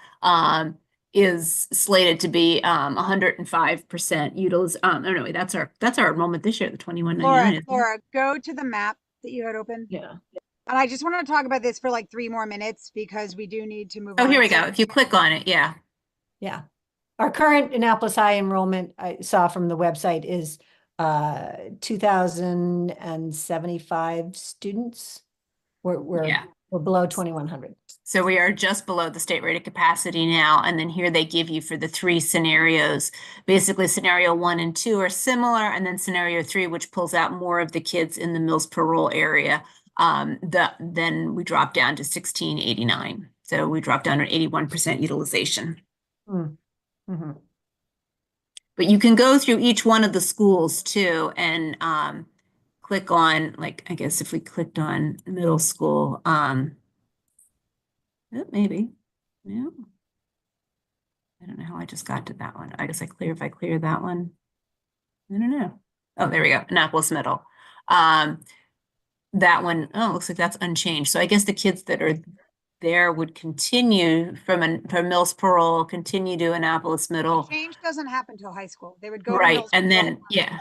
is slated to be 105% utilize. Oh no, wait, that's our enrollment this year, the 2199. Laura, go to the map that you had open. Yeah. And I just want to talk about this for like 3 more minutes because we do need to move Oh, on. here we go. If you click on it, yeah. Yeah. Our current Annapolis High enrollment I saw from the website is 2,075 students. We're below 2,100. So we are just below the state rated capacity now. And then here they give you for the 3 scenarios. Basically, scenario 1 and 2 are similar. And then scenario 3, which pulls out more of the kids in the Mills Parole area, then we drop down to 1689. So we drop down to 81% utilization. Mm-hmm. But you can go through each one of the schools too and click on, like, I guess if we clicked on middle school, maybe, no. I don't know how I just got to that one. I guess if I clear that one, I don't know. Oh, there we go, Annapolis Middle. That one, oh, looks like that's unchanged. So I guess the kids that are there would continue from Mills Parole, continue to Annapolis Middle. Change doesn't happen until high school. They would go to Right, Mills and Parole then, yeah.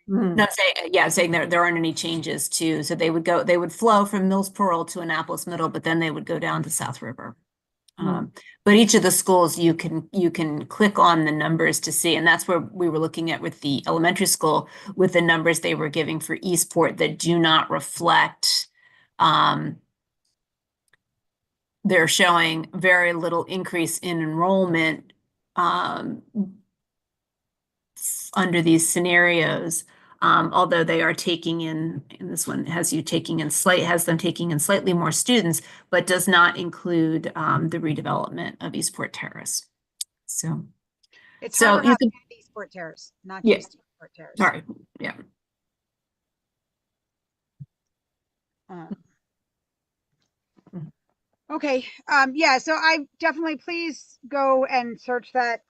Mm-hmm. No, saying there aren't any changes too. So they would flow from Mills Parole to Annapolis Middle, but then they would go down to South River. But each of the schools you can click on the numbers to see, and that's where we were looking at with the elementary school with the numbers they were giving for Eastport that do not reflect. They're showing very little increase in enrollment under these scenarios. Although they are taking in this one has them taking in slightly more students, but does not include the redevelopment of Eastport Terrace. So it's so Harvard you House can, and Eastport Terrace, not yeah. just Eastport Terrace. Sorry, yeah. Okay. Yeah, so I definitely please go and search that,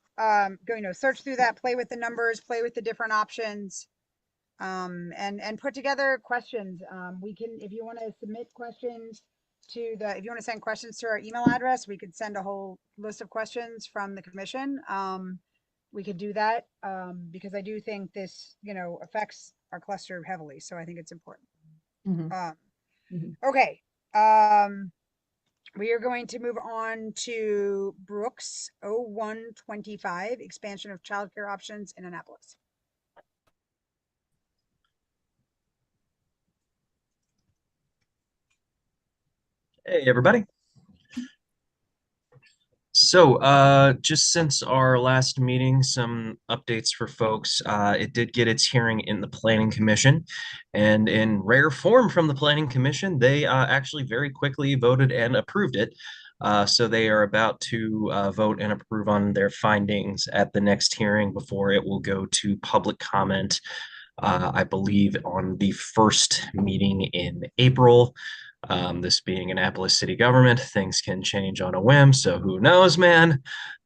search through that, play with the numbers, play with the different options, and put together questions. We can, if you want to submit questions if you want to send questions to our email address, we could send a whole list of questions from the commission. We could do that, because I do think this, affects our cluster heavily. So I think it's important. Okay. We are going to move on to Brooks 0125, expansion of childcare options in Annapolis. Hey, everybody. So, just since our last meeting, some updates for folks. It did get its hearing in the Planning Commission, and in rare form from the Planning Commission, they actually very quickly voted and approved it. So they are about to vote and approve on their findings at the next hearing before it will go to public comment, I believe, on the first meeting in April. This being Annapolis city government, things can change on a whim, so who knows, man?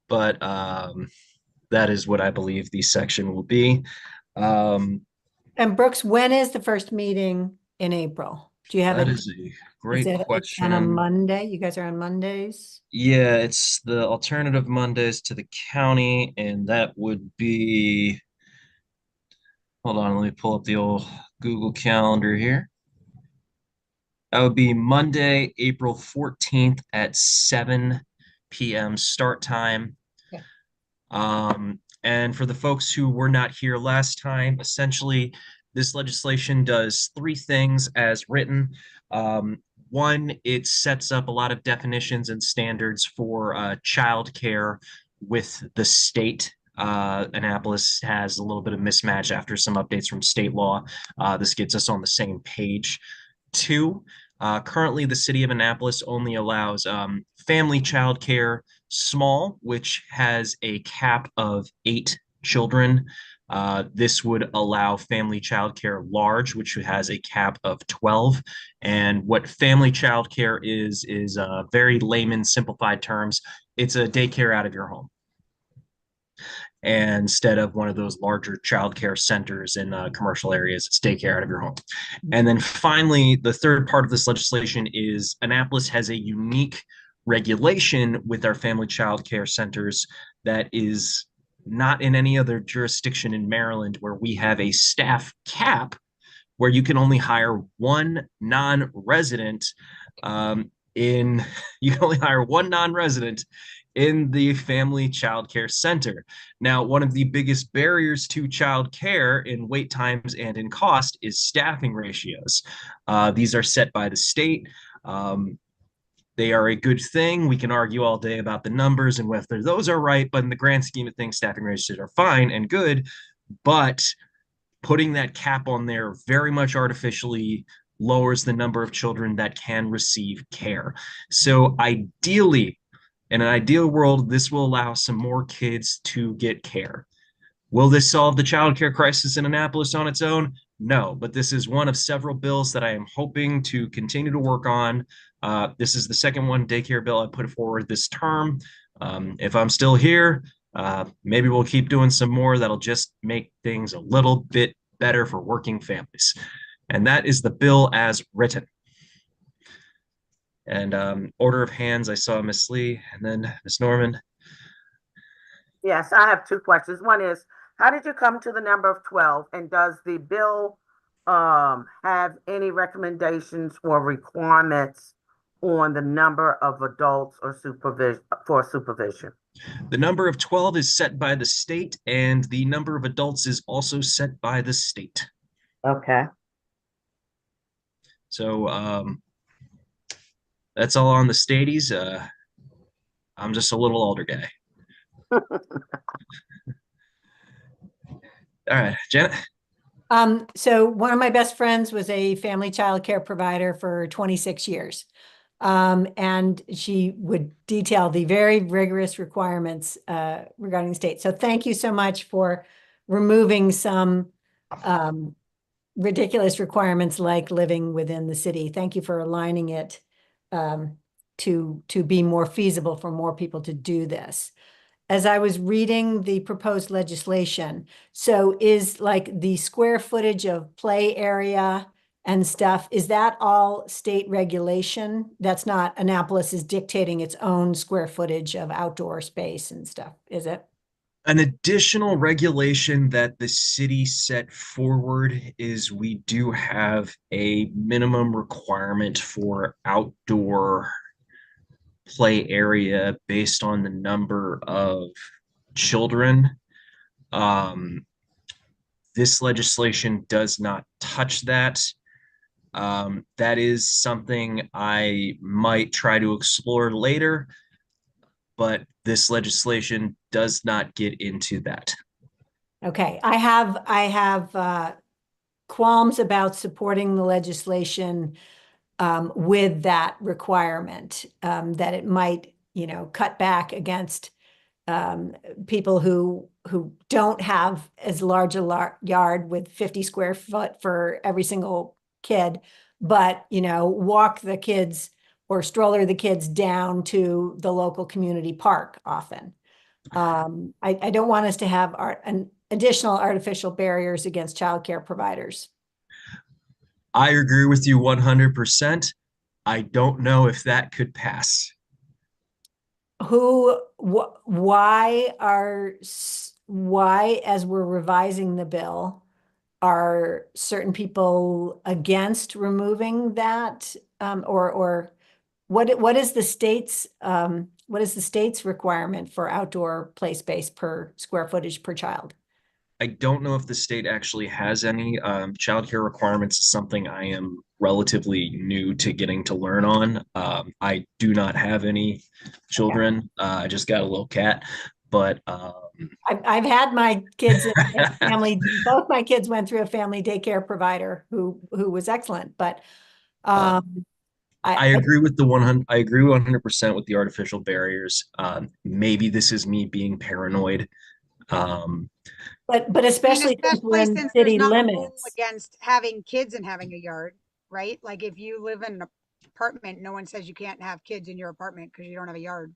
But that is what I believe the section will be. And Brooks, when is the first meeting in April? Do you have that it? is a great question. On a Monday? You guys are on Mondays? Yeah, it's the alternative Mondays to the county, and that would be, hold on, let me pull up the old Google Calendar here. That would be Monday, April 14th at 7 p.m. start time. Yeah. And for the folks who were not here last time, essentially, this legislation does 3 things as written. One, it sets up a lot of definitions and standards for childcare with the state. Annapolis has a little bit of mismatch after some updates from state law. This gets us on the same page. 2, currently the city of Annapolis only allows family childcare small, which has a cap of 8 children. This would allow family childcare large, which has a cap of 12. And what family childcare is very layman simplified terms. It's a daycare out of your home. instead of one of those larger childcare centers in commercial areas. It's daycare out of your home. And then finally, the third part of this legislation is Annapolis has a unique regulation with our family child care centers that is not in any other jurisdiction in Maryland, where we have a staff cap where you can only hire one non-resident you can only hire one non-resident in the family child care center. Now, one of the biggest barriers to child care in wait times and in cost is staffing ratios. These are set by the state. They are a good thing. We can argue all day about the numbers and whether those are right, but in the grand scheme of things, staffing ratios are fine and good. But putting that cap on there very much artificially lowers the number of children that can receive care. So ideally, in an ideal world, this will allow some more kids to get care. Will this solve the child care crisis in Annapolis on its own? No, but this is one of several bills that I am hoping to continue to work on. This is the second daycare bill I put forward this term. If I'm still here, maybe we'll keep doing some more that'll just make things a little bit better for working families. And that is the bill as written. And order of hands, I saw Miss Lee and then Miss Norman. Yes, I have two questions. One is, how did you come to the number of 12? And does the bill have any recommendations or requirements on the number of adults or supervision? The number of 12 is set by the state, and the number of adults is also set by the state. Okay. So that's all on the staties. I'm just a little older guy. All right, Janet. So one of my best friends was a family child care provider for 26 years. And she would detail the very rigorous requirements regarding the state. So thank you so much for removing some ridiculous requirements like living within the city. Thank you for aligning it to be more feasible for more people to do this. As I was reading the proposed legislation, so is like the square footage of play area and stuff, is that all state regulation? That's not Annapolis is dictating its own square footage of outdoor space and stuff, is it? An additional regulation that the city set forward is we do have a minimum requirement for outdoor play area based on the number of children. This legislation does not touch that. That is something I might try to explore later, but this legislation does not get into that. Okay, I have qualms about supporting the legislation with that requirement, that it might, cut back against people who don't have as large a yard with 50 square foot for every single kid, but, walk the kids or stroller the kids down to the local community park often. I don't want us to have an additional artificial barriers against childcare providers. I agree with you 100%. I don't know if that could pass. Why, as we're revising the bill, are certain people against removing that? Or what is the state's requirement for outdoor play space per square footage per child? I don't know if the state actually has any childcare requirements. Is something I am relatively new to getting to learn on. I do not have any children. I just got a little cat, but I've had my kids in a family. Both my kids went through a family daycare provider who was excellent. But I agree with the 100. I agree 100% with the artificial barriers. Maybe this is me being paranoid. But especially since we're in since city there's not a rule limits. against having kids and having a yard, right? Like if you live in an apartment, no one says you can't have kids in your apartment because you don't have a yard.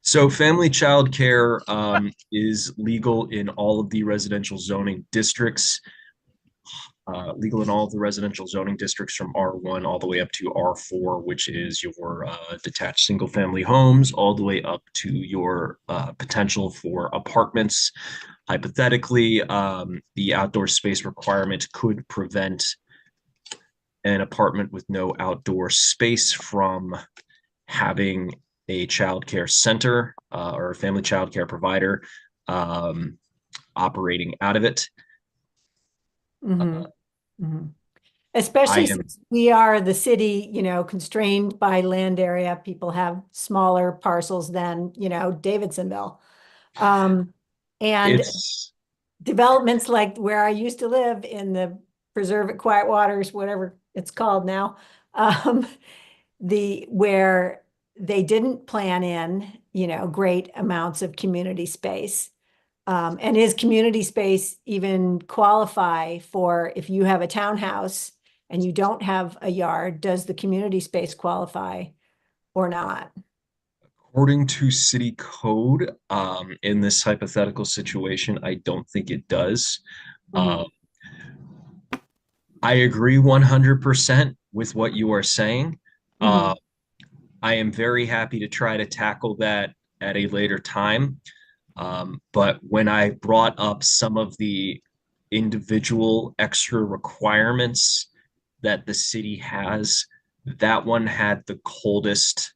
So family childcare is legal in all of the residential zoning districts. Legal in all of the residential zoning districts from R1 all the way up to R4, which is your detached single family homes, all the way up to your potential for apartments. Hypothetically, the outdoor space requirement could prevent an apartment with no outdoor space from having a childcare center or a family childcare provider operating out of it. Mhm. Mhm. I Especially am since we are the city, constrained by land area. People have smaller parcels than, Davidsonville. And it's developments like where I used to live in the Preserve at Quiet Waters, whatever it's called now, um, where they didn't plan in, great amounts of community space. And is community space even qualify for if you have a townhouse and you don't have a yard, does the community space qualify or not? according to city code, in this hypothetical situation, I don't think it does. Mhm. I agree 100% with what you are saying. Mhm. I am very happy to try to tackle that at a later time. But when I brought up some of the individual extra requirements that the city has, that one had the coldest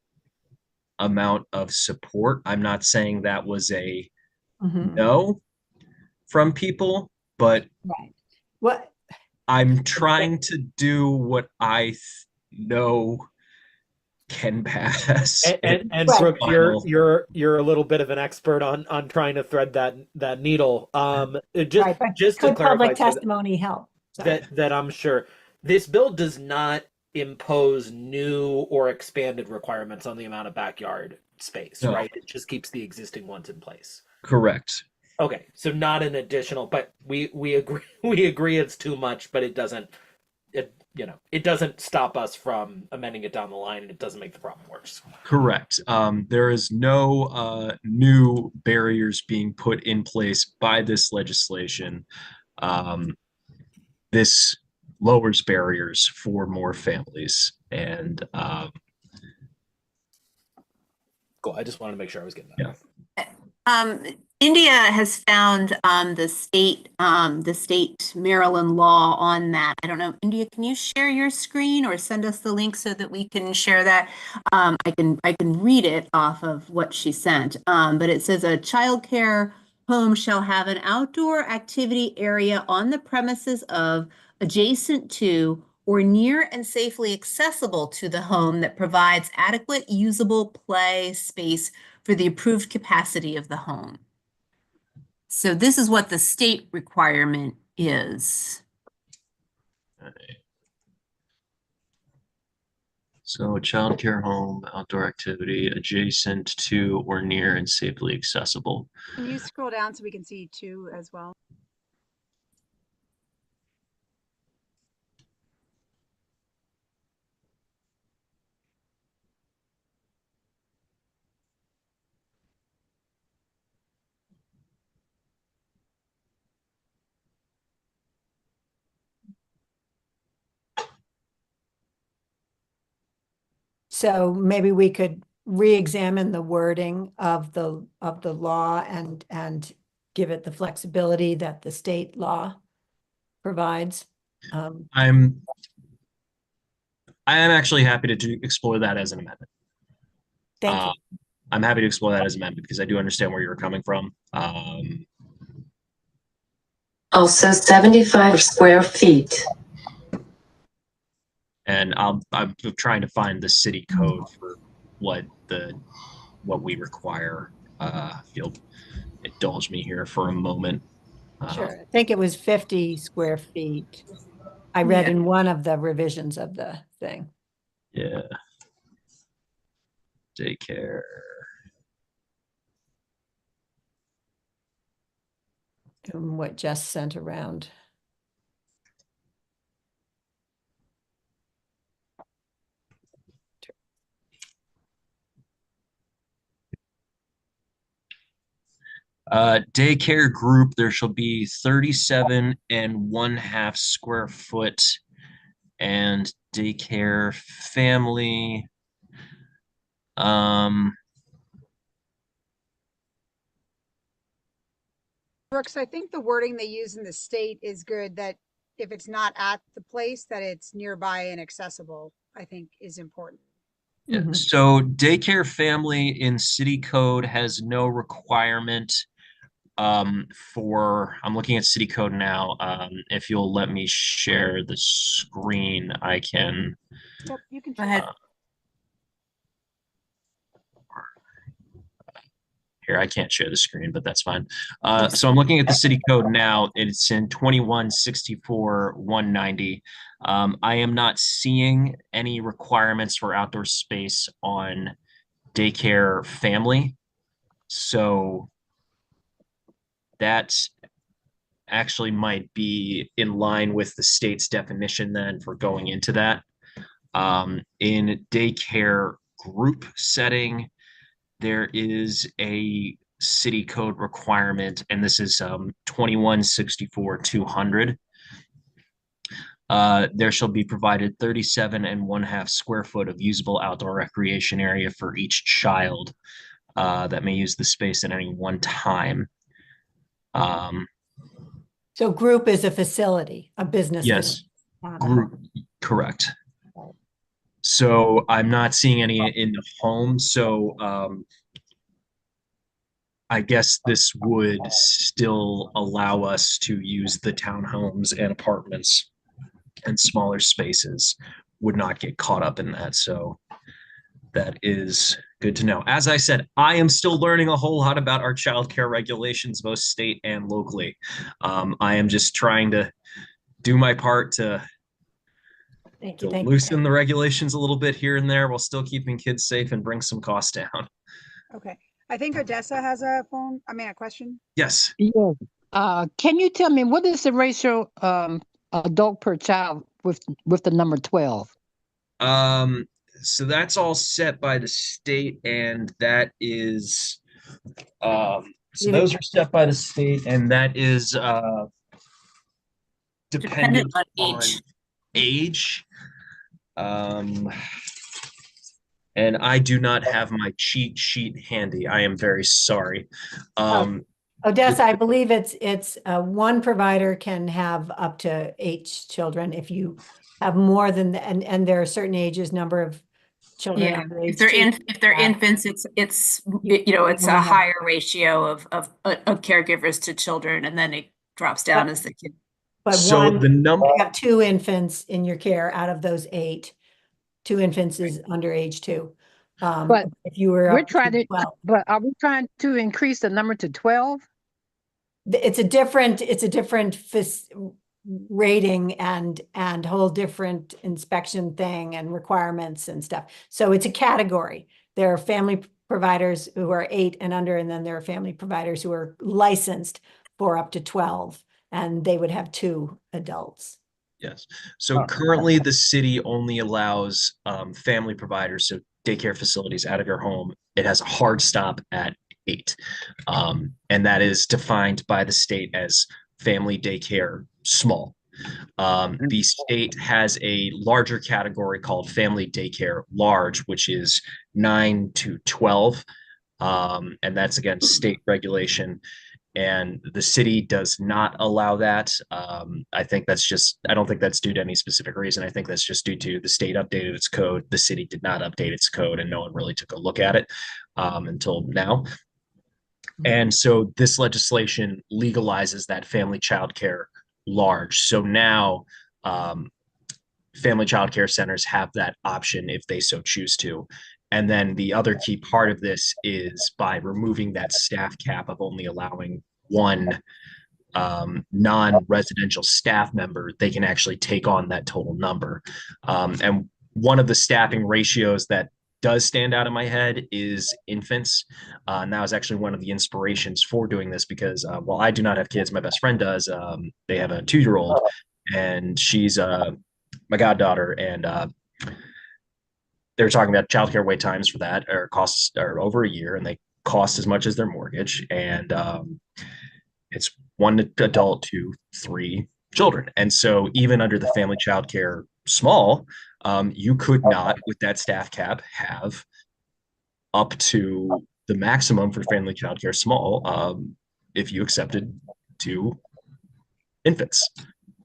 amount of support. I'm not saying that was a Mhm. no from people, but Right. What? I'm trying to do what I know can pass And Right. Brooke, you're final. you're a little bit of an expert on trying to thread that needle. Right. But Just to could clarify, public so testimony help? Sorry. that I'm sure this bill does not impose new or expanded requirements on the amount of backyard space, No, right? It just keeps the existing ones in place. correct. Okay, so not an additional, but we agree we agree it's too much, but it doesn't stop us from amending it down the line, and it doesn't make the problem worse. Correct. There is no new barriers being put in place by this legislation. Um, this lowers barriers for more families. And Cool. I just wanted to make sure I was getting that. yeah, Um, India has found the state Maryland law on that. I don't know, India, can you share your screen or send us the link so that we can share that? I can read it off of what she sent. But it says a childcare home shall have an outdoor activity area on the premises of, adjacent to, or near and safely accessible to the home that provides adequate usable play space for the approved capacity of the home. So this is what the state requirement is. so a child care home, outdoor activity adjacent to or near and safely accessible. Can you scroll down so we can see two as well? So maybe we could re-examine the wording of the law and give it the flexibility that the state law provides. I am actually happy to explore that as an amendment. Thank you. I'm happy to explore that as an amendment because I do understand where you're coming from. Also 75 square feet. And I'm trying to find the city code for what we require. If you'll indulge me here for a moment. Sure. I think it was 50 square feet. I read Yeah. in one of the revisions of the thing. Yeah. Daycare. What Jess sent around. Daycare group, there shall be 37.5 square foot, and daycare family. Brooks, I think the wording they use in the state is good, that if it's not at the place, that it's nearby and accessible, I think is important. Yeah, Mhm. so daycare family in city code has no requirement for, I'm looking at city code now. If you'll let me share the screen, I can. Yep, you can Go ahead. Here, I can't share the screen, but that's fine. So I'm looking at the city code now. It's in 2164-190. I am not seeing any requirements for outdoor space on daycare family. So that actually might be in line with the state's definition then for going into that. In daycare group setting, there is a city code requirement, and this is 2164-200. There shall be provided 37.5 square foot of usable outdoor recreation area for each child that may use the space at any one time. So group is a facility, a business. Yes, facility. group, correct. So I'm not seeing any in the home. So I guess this would still allow us to use the townhomes and apartments, and smaller spaces would not get caught up in that. So that is good to know. As I said, I am still learning a whole lot about our childcare regulations, both state and locally. I am just trying to do my part to Thank you. loosen the regulations a little bit here and there while still keeping kids safe and bring some costs down. Okay. I think Odessa has a question. Yes. Yes. Can you tell me what is the ratio adult per child with the number 12? So that's all set by the state, and that is so those are set by the state, and that is dependent on age. And I do not have my cheat sheet handy. I am very sorry. Odessa, I believe it's one provider can have up to 8 children. If you have more than and there are certain ages, number of children. Yeah, under if age they're 2. if they're infants, it's it's a higher ratio of caregivers to children, and then it drops down as the kid. But so the number, you have 2 infants in your care out of those 8. 2 infants is under age 2. But if you were we're up to trying to, 12. but are we trying to increase the number to 12? It's a different rating and whole different inspection thing and requirements and stuff. So it's a category. There are family providers who are 8 and under, and then there are family providers who are licensed for up to 12, and they would have 2 adults. Yes. So currently the city only allows family providers, so daycare facilities out of your home. It has a hard stop at 8. And that is defined by the state as family daycare small. The state has a larger category called family daycare large, which is 9 to 12. And that's against state regulation. And the city does not allow that. I think that's just, I don't think that's due to any specific reason. I think that's just due to the state updated its code. The city did not update its code, and no one really took a look at it until now. And so this legislation legalizes that family childcare large. So now family childcare centers have that option if they so choose to. And then the other key part of this is by removing that staff cap of only allowing 1 non-residential staff member, they can actually take on that total number. And one of the staffing ratios that does stand out in my head is infants. And that was actually one of the inspirations for doing this because while I do not have kids, my best friend does. They have a 2-year-old, and she's my goddaughter, and they're talking about childcare wait times for that, or costs are over a year, and they cost as much as their mortgage, and it's one adult to 3 children. And so even under the family child care small, you could not, with that staff cap, have up to the maximum for family child care small if you accepted 2 infants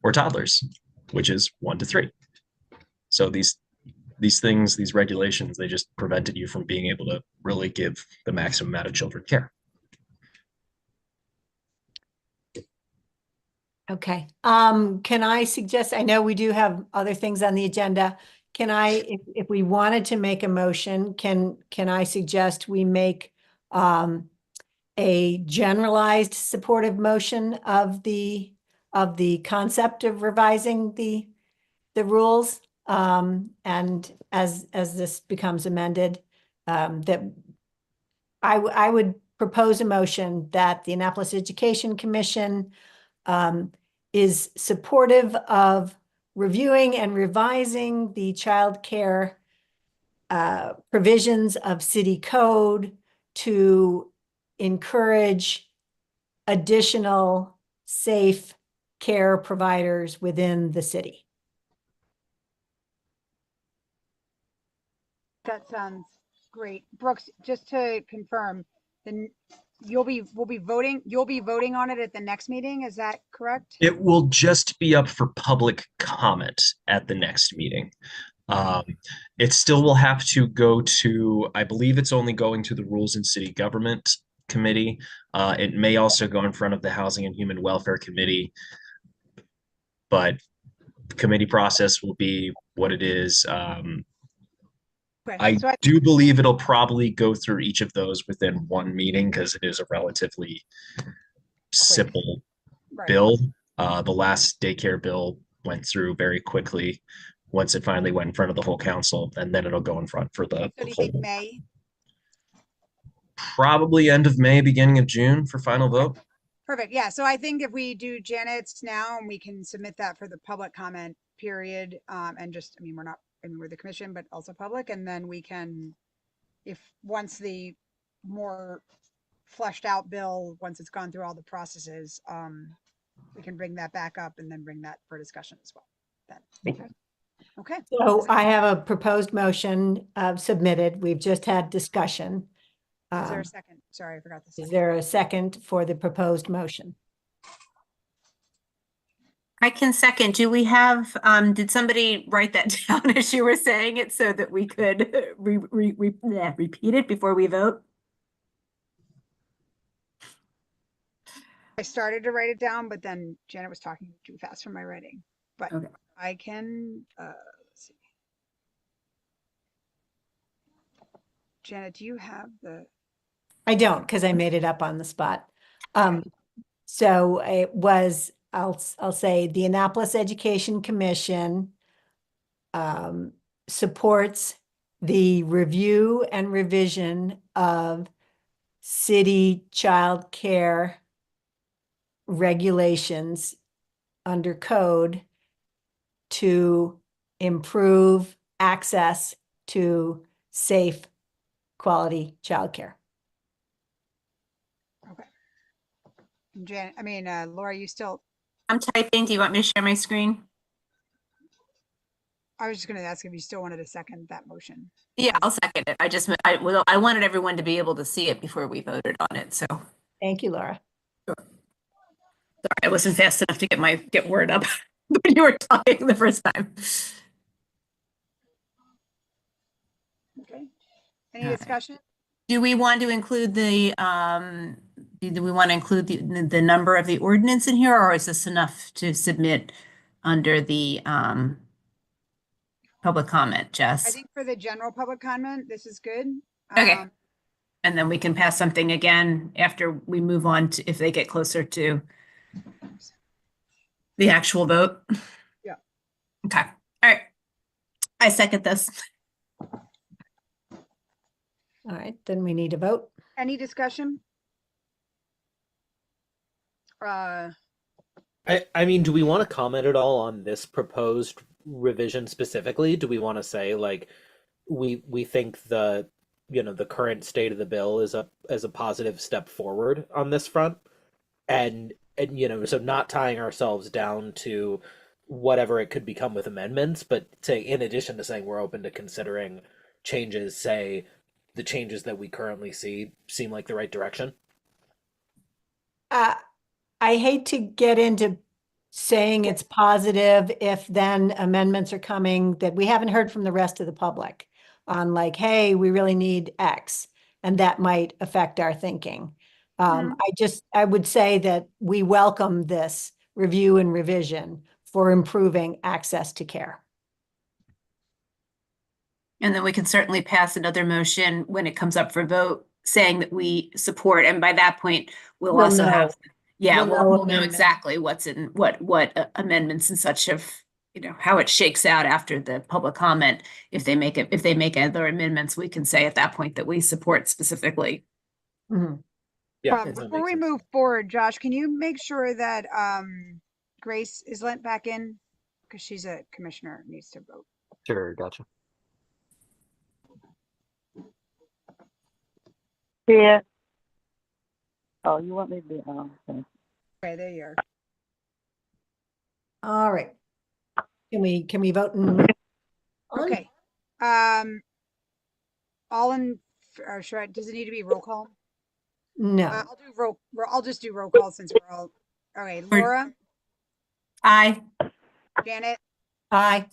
or toddlers, which is 1 to 3. So these things, these regulations, they just prevented you from being able to really give the maximum amount of children care. Okay. Can I suggest, I know we do have other things on the agenda. Can I, if we wanted to make a motion, can I suggest we make a generalized supportive motion of the concept of revising the rules? And as this becomes amended, that I would propose a motion that the Annapolis Education Commission is supportive of reviewing and revising the child care provisions of city code to encourage additional safe care providers within the city. That sounds great. Brooks, just to confirm, then you'll be voting on it at the next meeting, is that correct? It will just be up for public comment at the next meeting. It still will have to go to, I believe it's only going to the Rules and City Government Committee. It may also go in front of the Housing and Human Welfare Committee, but the committee process will be what it is. Okay, I so do believe it'll probably go through each of those within one meeting because it is a relatively simple right. bill. The last daycare bill went through very quickly once it finally went in front of the whole council, and then it'll go in front for the So do you whole, think May? probably end of May, beginning of June for final vote. Perfect. Yeah. So I think if we do Janet's now and we can submit that for the public comment period, and just, I mean, we're the commission, but also public. And then we can, if once the more fleshed out bill, once it's gone through all the processes, we can bring that back up and then bring that for discussion as well. Then. Okay. Okay. So I have a proposed motion submitted. We've just had discussion. Is there a second? Sorry, I forgot this. Is there a second for the proposed motion? I can second. Do we have, did somebody write that down as you were saying it so that we could repeat it before we vote? I started to write it down, but then Janet was talking too fast for my writing. But Okay. I can, let's see. Janet, do you have the? I don't, because I made it up on the spot. So it was, I'll say the Annapolis Education Commission supports the review and revision of city child care regulations under code to improve access to safe, quality childcare. Okay. Janet, I mean, Laura, you still? I'm typing. Do you want me to share my screen? I was just going to ask if you still wanted to second that motion. Yeah, I'll second it. I wanted everyone to be able to see it before we voted on it. So Thank you, Laura. sorry, I wasn't fast enough to get word up when you were talking the first time. Okay. Any discussion? Do we want to include the the number of the ordinance in here, or is this enough to submit under the public comment, Jess? I think for the general public comment, this is good. Okay. And then we can pass something again after we move on to, if they get closer to the actual vote. Yeah. Okay. All right. I second this. All right, then we need a vote. Any discussion? I mean, do we want to comment at all on this proposed revision specifically? Do we want to say like we think the the current state of the bill is a positive step forward on this front, and so not tying ourselves down to whatever it could become with amendments, but say in addition to saying we're open to considering changes, say the changes that we currently see seem like the right direction. I hate to get into saying it's positive if then amendments are coming that we haven't heard from the rest of the public on, like, hey, we really need X, and that might affect our thinking. I would say that we welcome this review and revision for improving access to care. And then we can certainly pass another motion when it comes up for vote, saying that we support, and by that point, we'll also know. have, We'll know we'll know amendments. exactly what's in what amendments and such of, how it shakes out after the public comment. If they make other amendments, we can say at that point that we support specifically. Mhm. Yeah, that Before makes we sense. move forward, Josh, can you make sure that Grace is let back in? Because she's a commissioner, needs to vote. Sure, gotcha. Yeah. Oh, you want me to be on? Okay. Okay, there you are. All right. Can we vote and Okay. All in, or does it need to be roll call? No. I'll just do roll call since we're all, okay, Laura, Aye. Janet, Aye.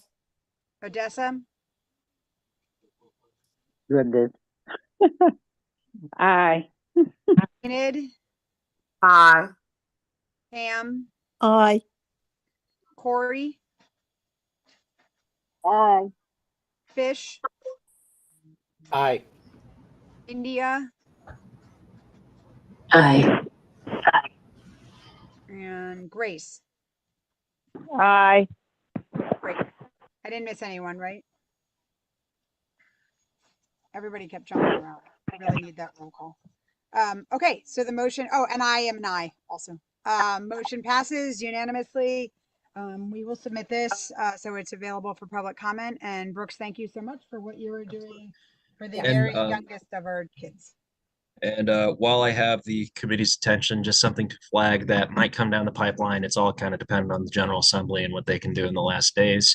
Odessa, Goodness. Aye. Enid, Aye. Pam, Aye. Corey, Aye. Fish, Aye. India, Aye. and Grace. Aye. Great. I didn't miss anyone, right? Everybody kept jumping around. I really need that roll call. Okay, so the motion, and I am an aye also. Motion passes unanimously. We will submit this so it's available for public comment. And Brooks, thank you so much for what you are doing for the And, very youngest of our kids. And while I have the committee's attention, just something to flag that might come down the pipeline. It's all kind of dependent on the General Assembly and what they can do in the last days.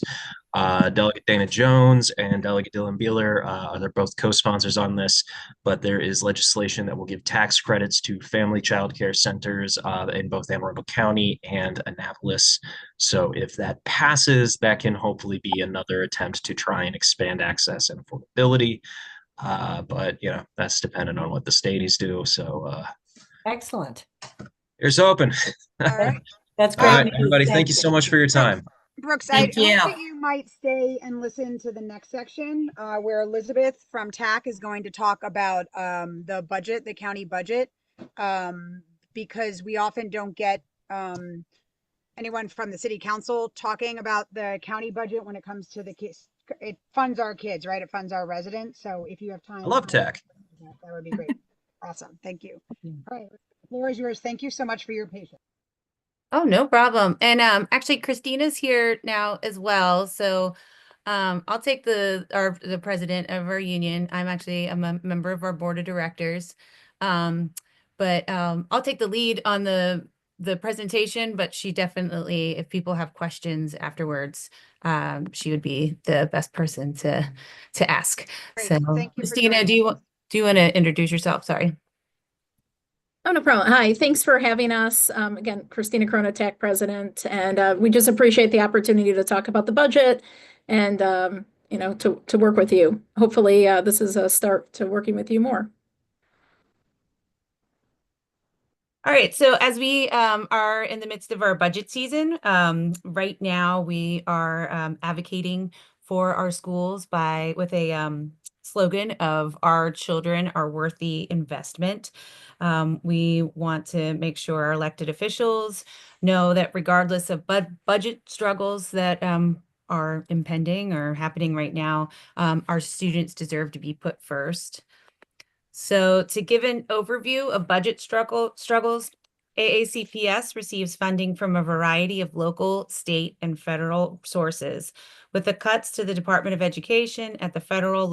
Delegate Dana Jones and Delegate Dylan Beeler, they're both co-sponsors on this, but there is legislation that will give tax credits to family child care centers in both Anne Arundel County and Annapolis. So if that passes, that can hopefully be another attempt to try and expand access and affordability. But that's dependent on what the states do. So Excellent. here's open. All right. That's All great. right, news. everybody. Thank you so much for your time. Brooks, Thank I you. hope that you might stay and listen to the next section where Elizabeth from TAC is going to talk about the budget, the county budget, because we often don't get anyone from the city council talking about the county budget when it comes to the kids. It funds our kids, right? It funds our residents. So if you have time, I love tech. that would be great. Awesome. Thank you. All right. The floor is yours. Thank you so much for your patience. Oh, no problem. And actually Christina's here now as well. So I'll take the president of our union. I'm a member of our board of directors. But I'll take the lead on the presentation, but she definitely, if people have questions afterwards, she would be the best person to ask. Great. So Thank you for Christina, joining do you want to introduce yourself? Sorry. Oh, no problem. Hi, thanks for having us. Again, Christina Corona, TAC president, and we just appreciate the opportunity to talk about the budget and, to work with you. Hopefully, this is a start to working with you more. All right, so as we are in the midst of our budget season, right now we are advocating for our schools with a slogan of "Our children are worth the investment." We want to make sure our elected officials know that regardless of budget struggles that are impending or happening right now, our students deserve to be put first. So to give an overview of budget struggles, AACPS receives funding from a variety of local, state, and federal sources, with the cuts to the Department of Education at the federal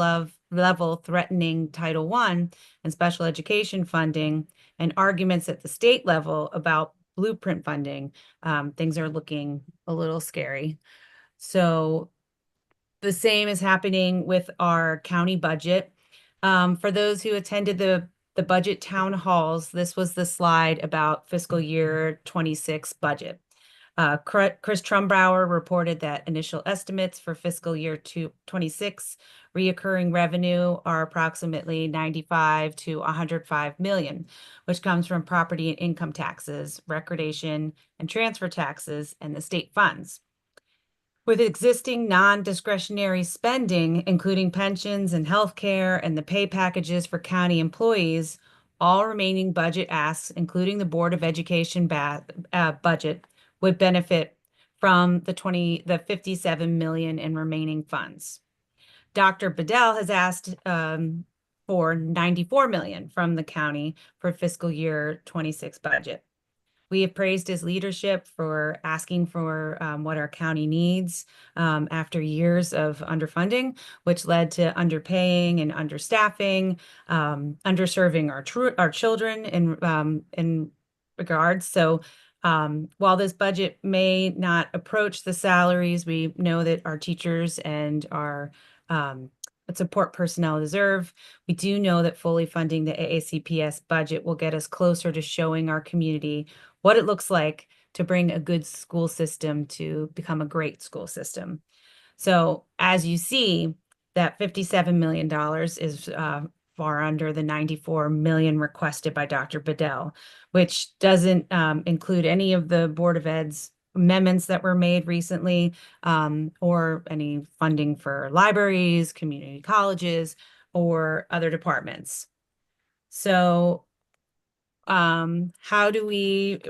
level threatening Title I and special education funding, and arguments at the state level about blueprint funding. Things are looking a little scary. So the same is happening with our county budget. For those who attended the budget town halls, this was the slide about fiscal year 26 budget. Chris Trumbauer reported that initial estimates for fiscal year 26 reoccurring revenue are approximately 95 to 105 million, which comes from property and income taxes, recordation and transfer taxes, and the state funds. With existing non-discretionary spending, including pensions and healthcare and the pay packages for county employees, all remaining budget asks, including the Board of Education budget, would benefit from the 57 million in remaining funds. Dr. Bedell has asked for 94 million from the county for fiscal year 26 budget. We have praised his leadership for asking for what our county needs after years of underfunding, which led to underpaying and understaffing, underserving our children in regards. So while this budget may not approach the salaries we know that our teachers and our support personnel deserve, we do know that fully funding the AACPS budget will get us closer to showing our community what it looks like to bring a good school system to become a great school system. So as you see, that $57 million is far under the 94 million requested by Dr. Bedell, which doesn't include any of the Board of Ed's amendments that were made recently, or any funding for libraries, community colleges, or other departments. So how do we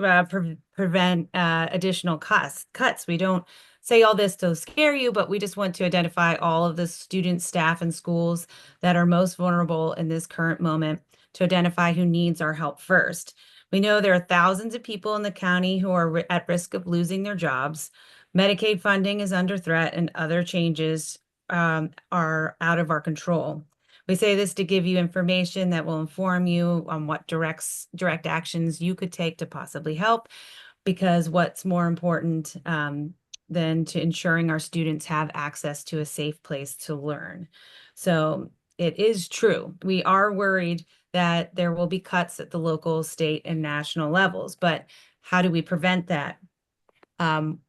prevent additional cuts? We don't say all this to scare you, but we just want to identify all of the students, staff, and schools that are most vulnerable in this current moment to identify who needs our help first. We know there are thousands of people in the county who are at risk of losing their jobs. Medicaid funding is under threat, and other changes are out of our control. We say this to give you information that will inform you on what direct actions you could take to possibly help, because what's more important than to ensuring our students have access to a safe place to learn. So it is true. We are worried that there will be cuts at the local, state, and national levels, but how do we prevent that?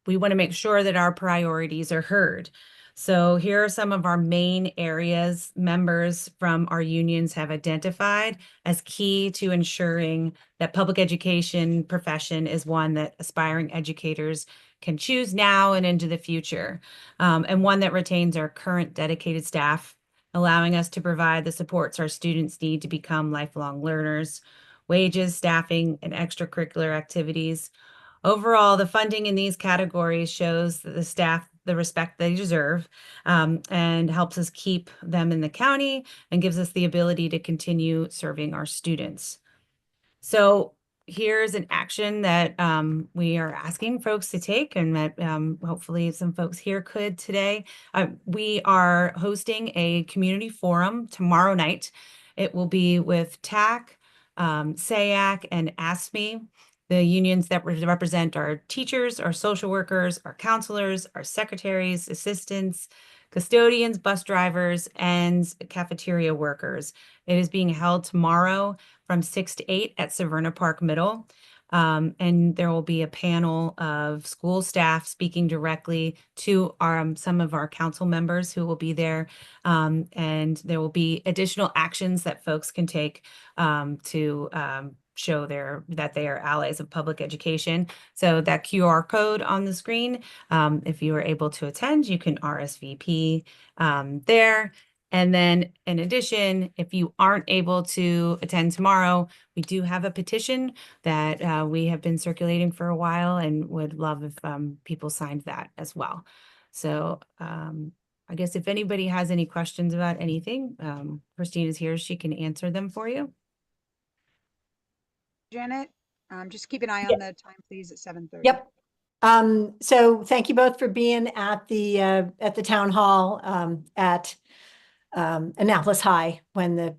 We want to make sure that our priorities are heard. So here are some of our main areas members from our unions have identified as key to ensuring that public education profession is one that aspiring educators can choose now and into the future, and one that retains our current dedicated staff, allowing us to provide the supports our students need to become lifelong learners, wages, staffing, and extracurricular activities. Overall, the funding in these categories shows that the staff the respect they deserve, and helps us keep them in the county and gives us the ability to continue serving our students. So here's an action that we are asking folks to take, and that hopefully some folks here could today. We are hosting a community forum tomorrow night. It will be with TAC, SAAC, and ASME, the unions that represent our teachers, our social workers, our counselors, our secretaries, assistants, custodians, bus drivers, and cafeteria workers. It is being held tomorrow from 6 to 8 at Severna Park Middle. And there will be a panel of school staff speaking directly to some of our council members who will be there. And there will be additional actions that folks can take to show that they are allies of public education. So that QR code on the screen, if you are able to attend, you can RSVP there. And then in addition, if you aren't able to attend tomorrow, we do have a petition that we have been circulating for a while and would love if people signed that as well. So I guess if anybody has any questions about anything, Christine is here. She can answer them for you. Janet, Just keep an eye Yeah. on the time, please, at 7:30. Yep. So thank you both for being at the town hall, at, Annapolis High when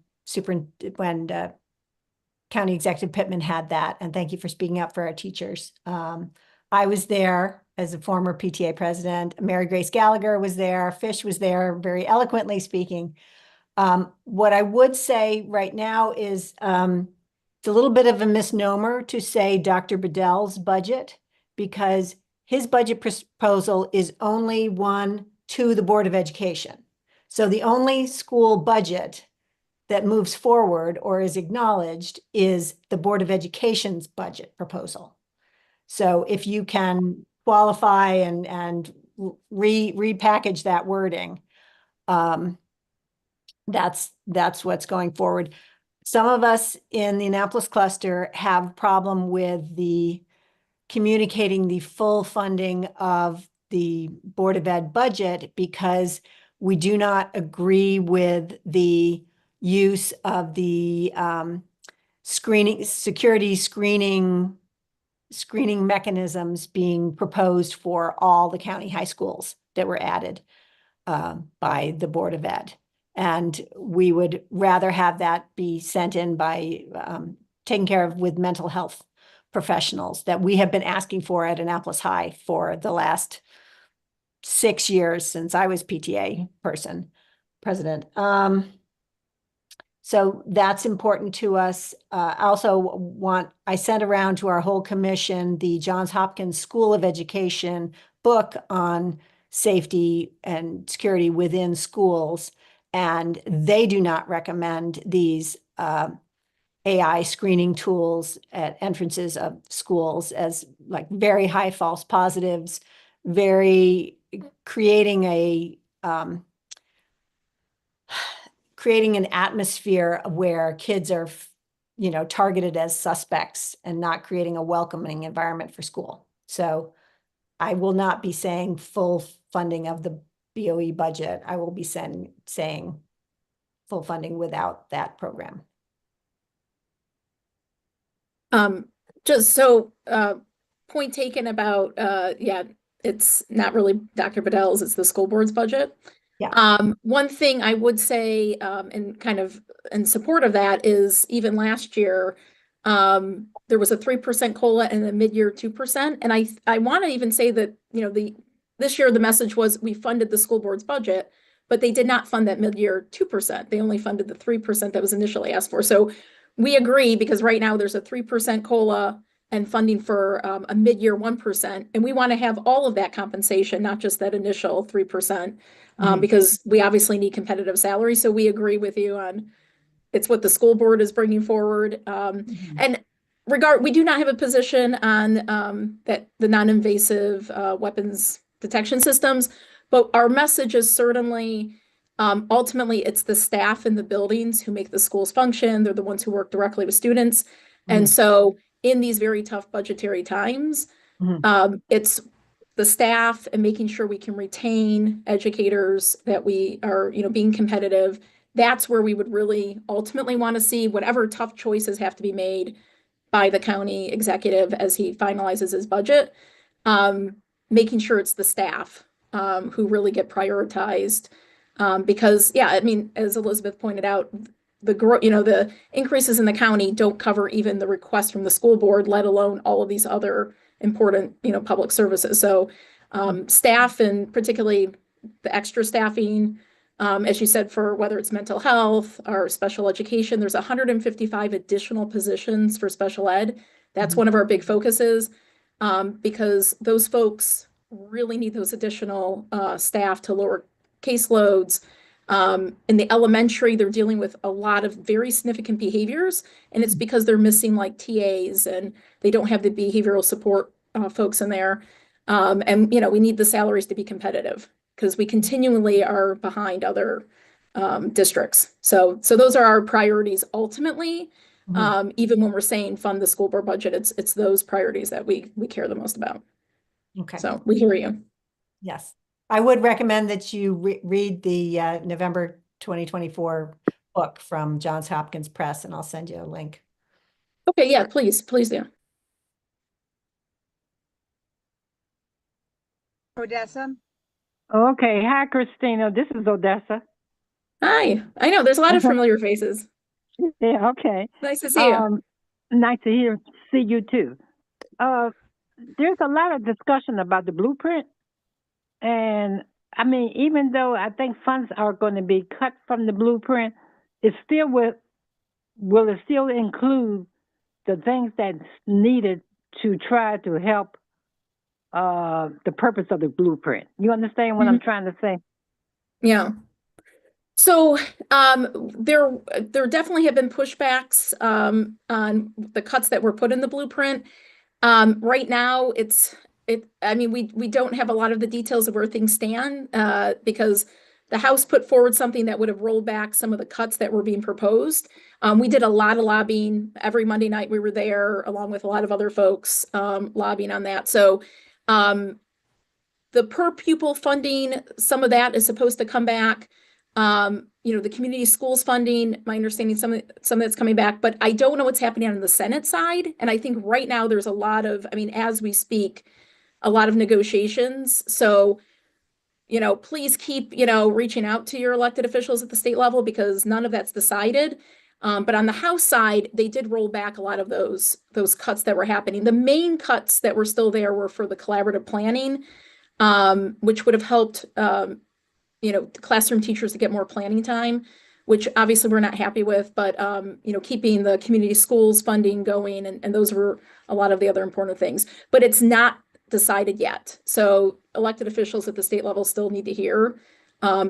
County Executive Pittman had that, and thank you for speaking up for our teachers. I was there as a former PTA president. Mary Grace Gallagher was there. Fish was there, very eloquently speaking. What I would say right now is, it's a little bit of a misnomer to say Dr. Bedell's budget, because his budget proposal is only one to the Board of Education. So the only school budget that moves forward or is acknowledged is the Board of Education's budget proposal. So if you can qualify and repackage that wording, that's what's going forward. Some of us in the Annapolis cluster have a problem with the communicating the full funding of the Board of Ed budget, because we do not agree with the use of the security screening mechanisms being proposed for all the county high schools that were added by the Board of Ed. And we would rather have that be sent in by taken care of with mental health professionals that we have been asking for at Annapolis High for the last 6 years since I was PTA president. So that's important to us. I sent around to our whole commission the Johns Hopkins School of Education book on safety and security within schools. And they do not recommend these AI screening tools at entrances of schools as like very high false positives, creating an atmosphere where kids are, targeted as suspects and not creating a welcoming environment for school. So I will not be saying full funding of the BOE budget. I will be saying full funding without that program. Just so, point taken about, it's not really Dr. Bedell's, it's the school board's budget. Yeah. One thing I would say, and kind of in support of that is even last year, there was a 3% COLA and a mid-year 2%. And I want to even say that, this year the message was we funded the school board's budget, but they did not fund that mid-year 2%. They only funded the 3% that was initially asked for. So we agree, because right now there's a 3% COLA and funding for a mid-year 1%. And we want to have all of that compensation, not just that initial 3%, because we obviously need competitive salary. So we agree with you on it's what the school board is bringing forward. And we do not have a position on that the non-invasive weapons detection systems, but our message is certainly ultimately it's the staff in the buildings who make the schools function. They're the ones who work directly with students. And so in these very tough budgetary times, it's the staff and making sure we can retain educators, that we are, being competitive. That's where we would really ultimately want to see whatever tough choices have to be made by the county executive as he finalizes his budget, making sure it's the staff who really get prioritized. Because, as Elizabeth pointed out, the increases in the county don't cover even the request from the school board, let alone all of these other important, public services. So staff, and particularly the extra staffing, as you said, for whether it's mental health or special education, there's 155 additional positions for special ed. That's one of our big focuses, because those folks really need those additional staff to lower caseloads. In the elementary, they're dealing with a lot of very significant behaviors, and it's because they're missing like TAs and they don't have the behavioral support folks in there. And we need the salaries to be competitive because we continually are behind other districts. So those are our priorities ultimately. Even when we're saying fund the school board budget, it's those priorities that we care the most about. Okay. So we hear you. Yes. I would recommend that you read the November 2024 book from Johns Hopkins Press, and I'll send you a link. Okay, yeah, please do. Odessa? Okay. Hi, Christina. This is Odessa. Hi. I know there's a lot of familiar faces. Yeah, okay. Nice to see you. Nice to see you too. There's a lot of discussion about the blueprint. And I mean, even though I think funds are going to be cut from the blueprint, it still will it still include the things that's needed to try to help the purpose of the blueprint? You understand what I'm trying to say? Yeah. So there definitely have been pushbacks on the cuts that were put in the blueprint. Right now, I mean, we don't have a lot of the details of where things stand because the House put forward something that would have rolled back some of the cuts that were being proposed. We did a lot of lobbying every Monday night. We were there along with a lot of other folks lobbying on that. So the per pupil funding, some of that is supposed to come back. The community schools funding, my understanding, some of that's coming back, but I don't know what's happening on the Senate side. And I think right now there's a lot of, I mean, as we speak, a lot of negotiations. So, please keep, reaching out to your elected officials at the state level because none of that's decided. But on the House side, they did roll back a lot of those cuts that were happening. The main cuts that were still there were for the collaborative planning, which would have helped classroom teachers to get more planning time, which obviously we're not happy with, but keeping the community schools funding going, and those were a lot of the other important things. But it's not decided yet. So elected officials at the state level still need to hear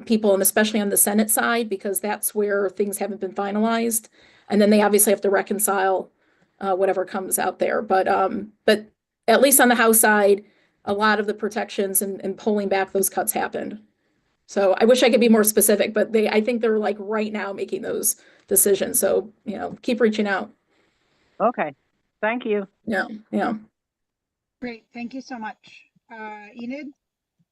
people, and especially on the Senate side, because that's where things haven't been finalized. And then they obviously have to reconcile whatever comes out there. But at least on the House side, a lot of the protections and pulling back those cuts happened. So I wish I could be more specific, but I think they're like right now making those decisions. So, keep reaching out. Okay. Thank you. Yeah. Yeah. Great. Thank you so much. Enid?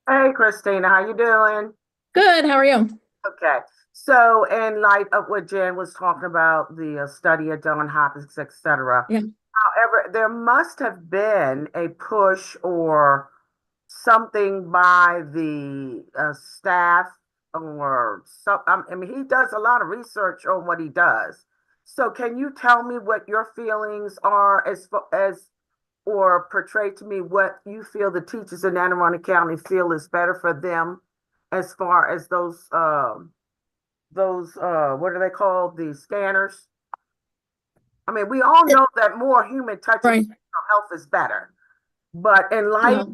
Hey, Christina, how you doing? Good. How are you? Okay. So in light of what Jen was talking about, the study at Johns Hopkins, et cetera. Yeah. However, there must have been a push or something by the staff or some, I mean, he does a lot of research on what he does. So can you tell me what your feelings are or portray to me what you feel the teachers in Anne Arundel County feel is better for them as far as those what are they called? The scanners. I mean, we all know that more human touch in mental health is better. But in light of,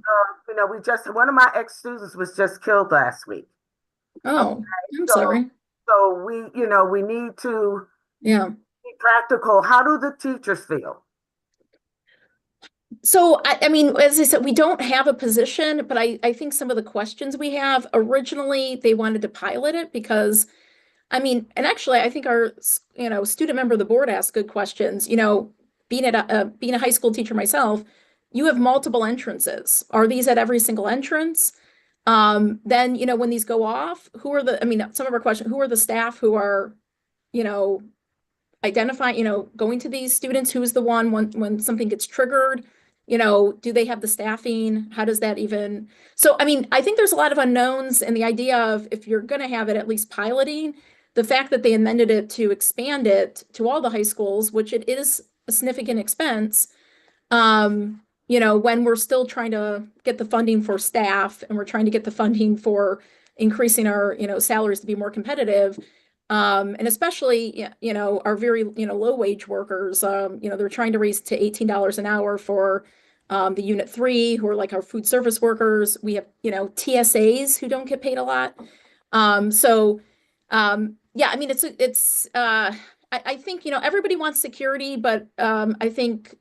one of my ex-students was just killed last week. Oh, okay. I'm sorry. So we need to be practical. How do the teachers feel? So, I mean, as I said, we don't have a position, but I think some of the questions we have, originally they wanted to pilot it because, I mean, and actually I think our, student member of the board asked good questions. Being a high school teacher myself, you have multiple entrances. Are these at every single entrance? Then, when these go off, some of our questions, who are the staff who are, identifying, going to these students? Who's the one when something gets triggered? Do they have the staffing? How does that even? So, I mean, I think there's a lot of unknowns, and the idea of if you're going to have it at least piloting, the fact that they amended it to expand it to all the high schools, which it is a significant expense, when we're still trying to get the funding for staff and we're trying to get the funding for increasing our, salaries to be more competitive. And especially, our very, low wage workers, they're trying to raise to $18 an hour for the Unit 3, who are like our food service workers. We have, TSAs who don't get paid a lot. Yeah, I mean, I think, everybody wants security, but I think,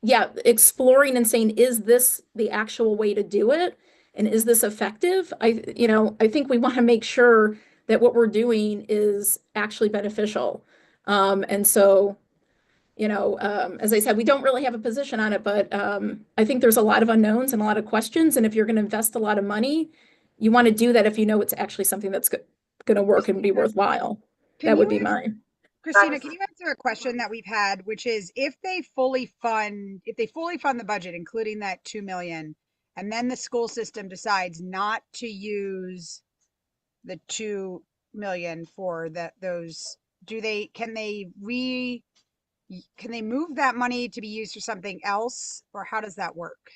exploring and saying, is this the actual way to do it? And is this effective? I think we want to make sure that what we're doing is actually beneficial. And so, as I said, we don't really have a position on it, but I think there's a lot of unknowns and a lot of questions. And if you're going to invest a lot of money, you want to do that if you know it's actually something that's going to work and be worthwhile. That would be mine. Christina, can you answer a question that we've had, which is if they fully fund the budget, including that $2 million, and then the school system decides not to use the 2 million for those, can they move that money to be used for something else, or how does that work?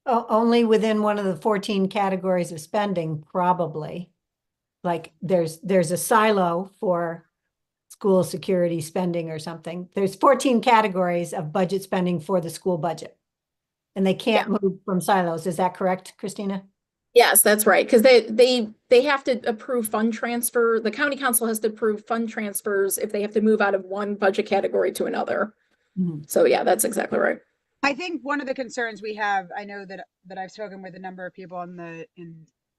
Only within one of the 14 categories of spending, probably. Like there's a silo for school security spending or something. There's 14 categories of budget spending for the school budget. And they can't move from silos. Is that correct, Christina? Yes, that's right. Because they have to approve fund transfer. The county council has to approve fund transfers if they have to move out of one budget category to another. So yeah, that's exactly right. I think one of the concerns we have, I know that I've spoken with a number of people in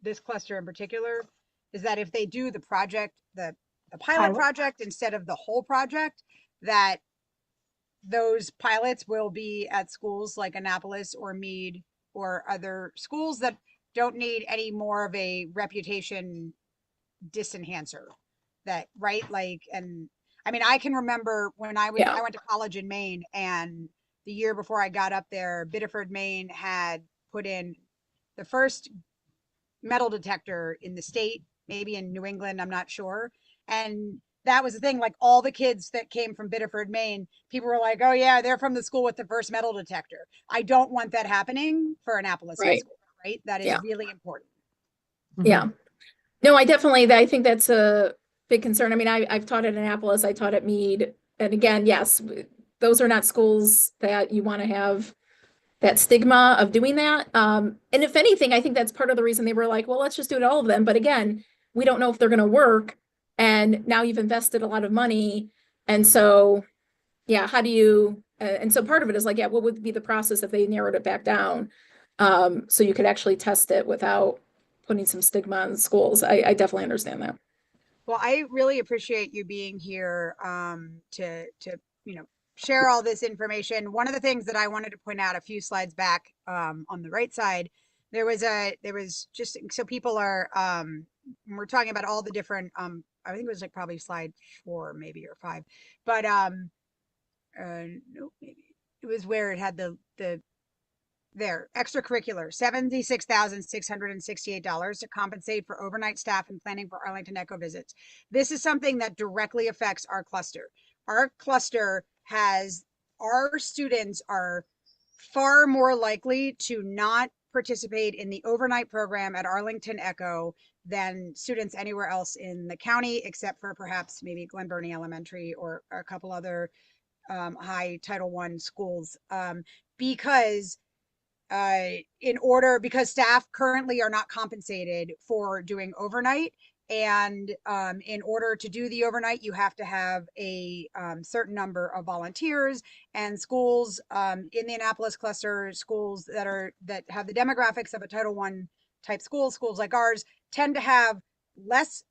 this cluster in particular, is that if they do the project, the pilot project instead of the whole project, that those pilots will be at schools like Annapolis or Meade or other schools that don't need any more of a reputation disenhancer. That, right? Like, and I mean, I can remember when I went to college in Maine, and the year before I got up there, Biddeford, Maine had put in the first metal detector in the state, maybe in New England, I'm not sure. And that was the thing, like all the kids that came from Biddeford, Maine, people were like, oh yeah, they're from the school with the first metal detector. I don't want that happening for Annapolis High School, right? That is really important. Yeah. No, I think that's a big concern. I mean, I've taught at Annapolis, I taught at Meade. And again, yes, those are not schools that you want to have that stigma of doing that. And if anything, I think that's part of the reason they were like, well, let's just do it all of them. But again, we don't know if they're going to work. And now you've invested a lot of money. And so, yeah, how do you, and so part of it is like, yeah, what would be the process if they narrowed it back down? So you could actually test it without putting some stigma on schools. I definitely understand that. Well, I really appreciate you being here to share all this information. One of the things that I wanted to point out a few slides back on the right side, there was just so people are we're talking about all the different I think it was like probably slide 4 maybe or 5, but no, maybe it was where it had the extracurricular $76,668 to compensate for overnight staff and planning for Arlington Echo visits. This is something that directly affects our cluster. Our cluster our students are far more likely to not participate in the overnight program at Arlington Echo than students anywhere else in the county, except for perhaps maybe Glen Burnie Elementary or a couple other high Title I schools, because staff currently are not compensated for doing overnight. And in order to do the overnight, you have to have a certain number of volunteers, and schools in the Annapolis cluster, schools that have the demographics of a Title I type school, schools like ours, tend to have less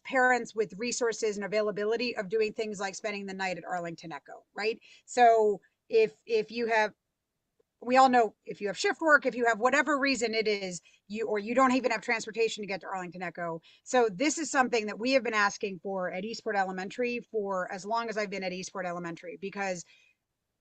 parents with resources and availability of doing things like spending the night at Arlington Echo, right? So if you have, we all know if you have shift work, if you have whatever reason it is, you don't even have transportation to get to Arlington Echo. So this is something that we have been asking for at Eastport Elementary for as long as I've been at Eastport Elementary, because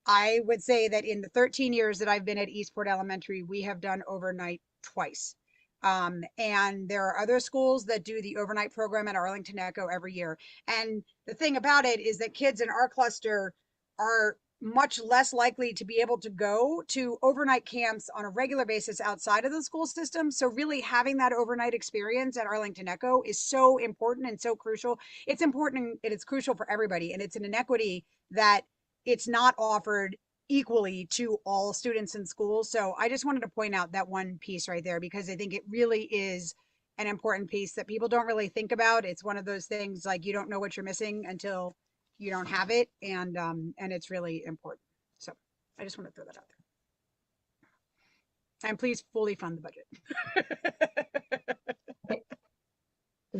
I would say that in the 13 years that I've been at Eastport Elementary, we have done overnight twice. And there are other schools that do the overnight program at Arlington Echo every year. And the thing about it is that kids in our cluster are much less likely to be able to go to overnight camps on a regular basis outside of the school system. So really having that overnight experience at Arlington Echo is so important and so crucial. It's important and it's crucial for everybody. And it's an inequity that it's not offered equally to all students in schools. So I just wanted to point out that one piece right there, because I think it really is an important piece that people don't really think about. It's one of those things like you don't know what you're missing until you don't have it, and it's really important. So I just want to throw that out there. And please fully fund the budget.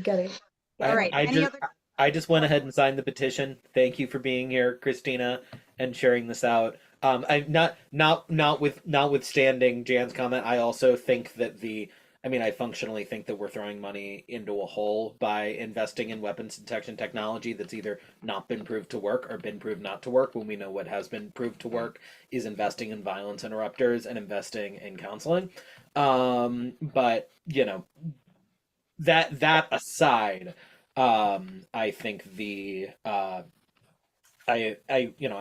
Got it. All right. I just went ahead and signed the petition. Thank you for being here, Christina, and sharing this out. I'm notwithstanding Jan's comment, I also think that the I mean, I functionally think that we're throwing money into a hole by investing in weapons detection technology that's either not been proved to work or been proved not to work, when we know what has been proved to work is investing in violence interrupters and investing in counseling. But you know, that aside, I think I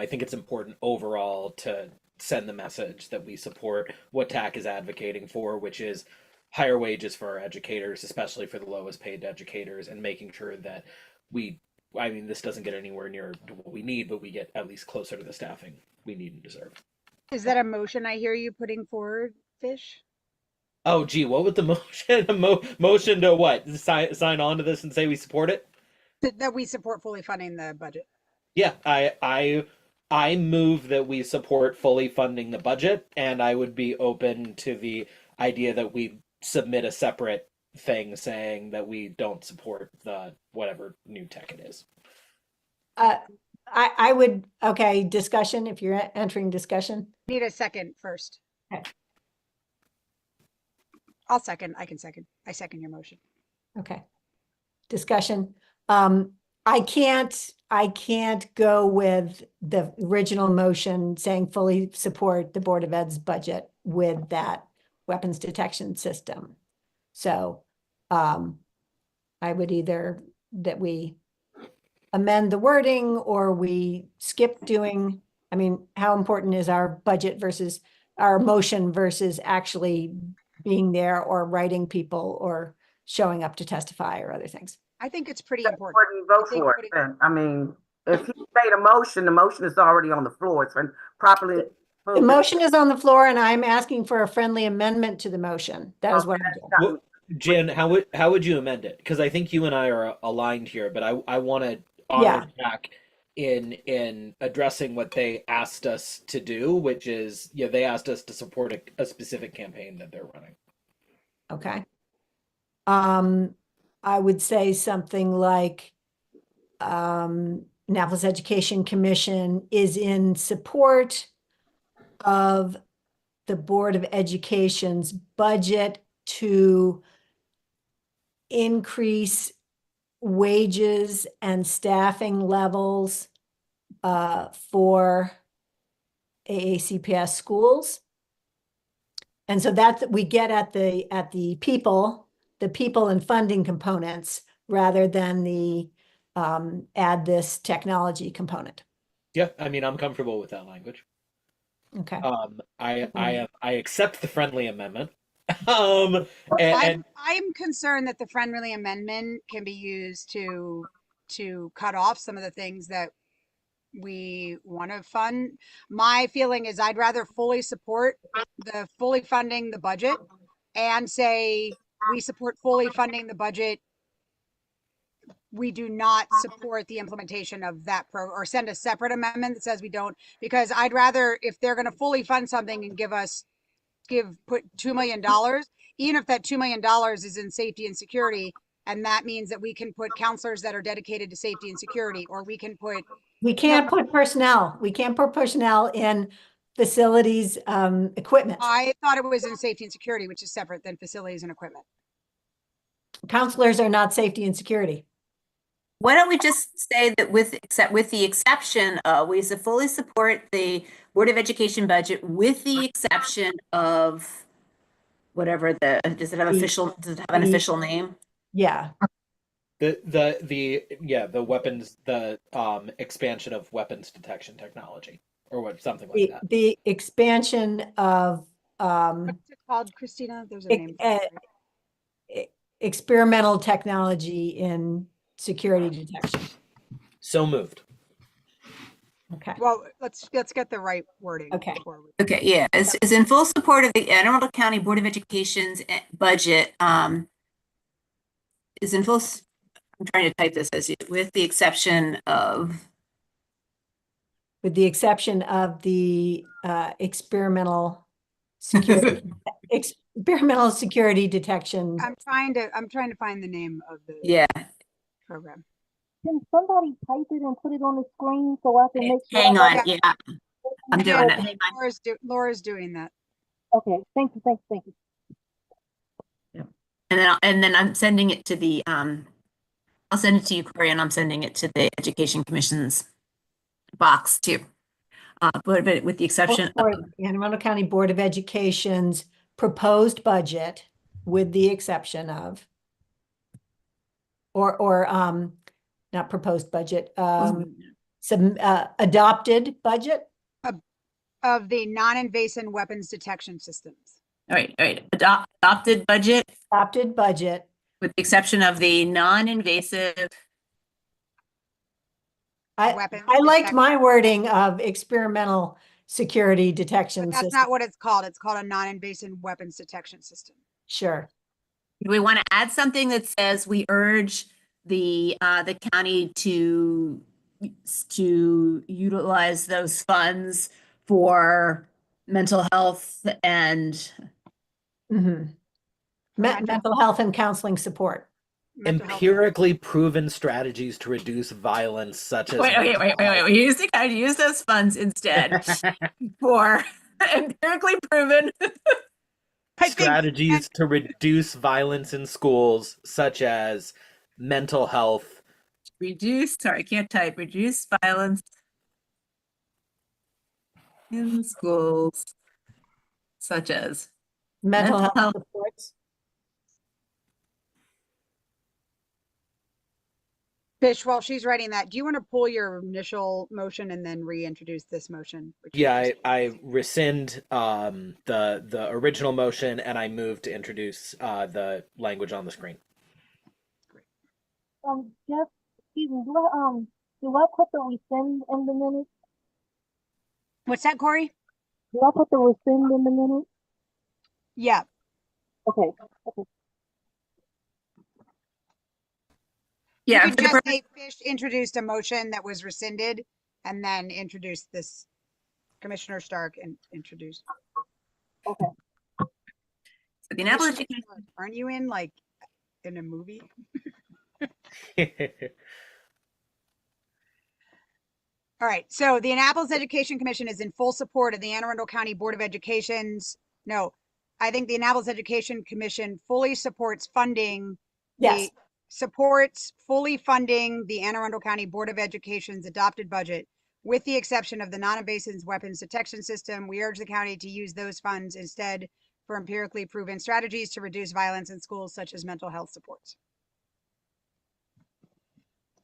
think it's important overall to send the message that we support what TAC is advocating for, which is higher wages for our educators, especially for the lowest paid educators, and making sure that I mean, this doesn't get anywhere near what we need, but we get at least closer to the staffing we need and deserve. Is that a motion I hear you putting forward, Fish? Oh, gee, what would the motion? Motion to what? Sign on to this and say we support it? That we support fully funding the budget. Yeah, I move that we support fully funding the budget, and I would be open to the idea that we submit a separate thing saying that we don't support the whatever new tech it is. I would, okay, discussion, if you're entering discussion. Need a second first. Okay. I'll second. I can second. I second your motion. Okay. Discussion. I can't go with the original motion saying fully support the Board of Ed's budget with that weapons detection system. So, I would either that we amend the wording or we skip doing, I mean, how important is our budget versus our motion versus actually being there or writing people or showing up to testify or other things? I think it's pretty That's important. important you vote for it then. I mean, if you made a motion, the motion is already on the floor. It's been properly. The motion is on the floor and I'm asking for a friendly amendment to the motion. That is what I'm doing. Well, Jen, how would you amend it? Because I think you and I are aligned here, but I want to honor back in addressing what they asked us to do, which is, they asked us to support a specific campaign that they're running. Okay. I would say something like, Annapolis Education Commission is in support of the Board of Education's budget to increase wages and staffing levels for AACPS schools. And so that we get at the people and funding components rather than the add this technology component. Yeah, I mean, I'm comfortable with that language. Okay. I accept the friendly amendment. I'm concerned that the friendly amendment can be used to cut off some of the things that we want to fund. My feeling is I'd rather fully support the fully funding the budget and say we support fully funding the budget. We do not support the implementation of that or send a separate amendment that says we don't, because I'd rather, if they're going to fully fund something and put $2 million, even if that $2 million is in safety and security, and that means that we can put counselors that are dedicated to safety and security, or we can't put personnel. We can't put personnel in facilities, equipment. I thought it was in safety and security, which is separate than facilities and equipment. Counselors are not safety and security. Why don't we just say that with the exception of, we fully support the Board of Education budget with the exception of whatever does it have an official name? Yeah. The weapons, the expansion of weapons detection technology or something like that. The expansion of What's it called, Christina? There's a name. Experimental technology in security detection. So moved. Okay. Well, let's get the right wording. Okay. Okay. Yeah. Is in full support of the Anne Arundel County Board of Education's budget. Is in full. I'm trying to type this with the exception of. With the exception of the experimental security experimental security detection. I'm trying to find the name of the program. Can somebody type it and put it on the screen so I can make sure? Hang on, I'm doing it. Laura's doing that. Okay, thank you. Yeah. And then I'm sending it to the I'll send it to you, Corey, and I'm sending it to the Education Commission's box too. But with the exception For of, the Anne Arundel County Board of Education's proposed budget, with the exception of, not proposed budget, some adopted budget. Of the non-invasive weapons detection systems. all right, adopted budget Adopted budget. with the exception of the non-invasive. Weapons I liked detection. my wording of experimental security detection But that's system. not what it's called. It's called a non-invasive weapons detection system. Sure. Do we want to add something that says we urge the county to utilize those funds for mental health and Mental health and counseling support. Empirically proven strategies to reduce violence, such as wait. We use the county to use those funds instead for empirically proven strategies to reduce violence in schools, such as mental health. Reduce violence in schools, such as Mental health supports. Fish, while she's writing that, do you want to pull your initial motion and then reintroduce this motion? Yeah, I rescind the original motion, and I move to introduce the language on the screen. Jeff, excuse me, do I put the rescind in the minutes? What's that, Corey? Do I put the rescind in the minutes? Yeah. Okay. You Yeah, could just say Fish introduced a motion that was rescinded and then introduced this. Commissioner Stark and introduced. Okay. So the Annapolis Aren't you in like in a movie? All right, so the Annapolis Education Commission is in full support of the Anne Arundel County Board of Education's. No, I think the Annapolis Education Commission fully supports funding. Yes. Supports fully funding the Anne Arundel County Board of Education's adopted budget, with the exception of the non-invasive weapons detection system. We urge the county to use those funds instead for empirically proven strategies to reduce violence in schools, such as mental health supports.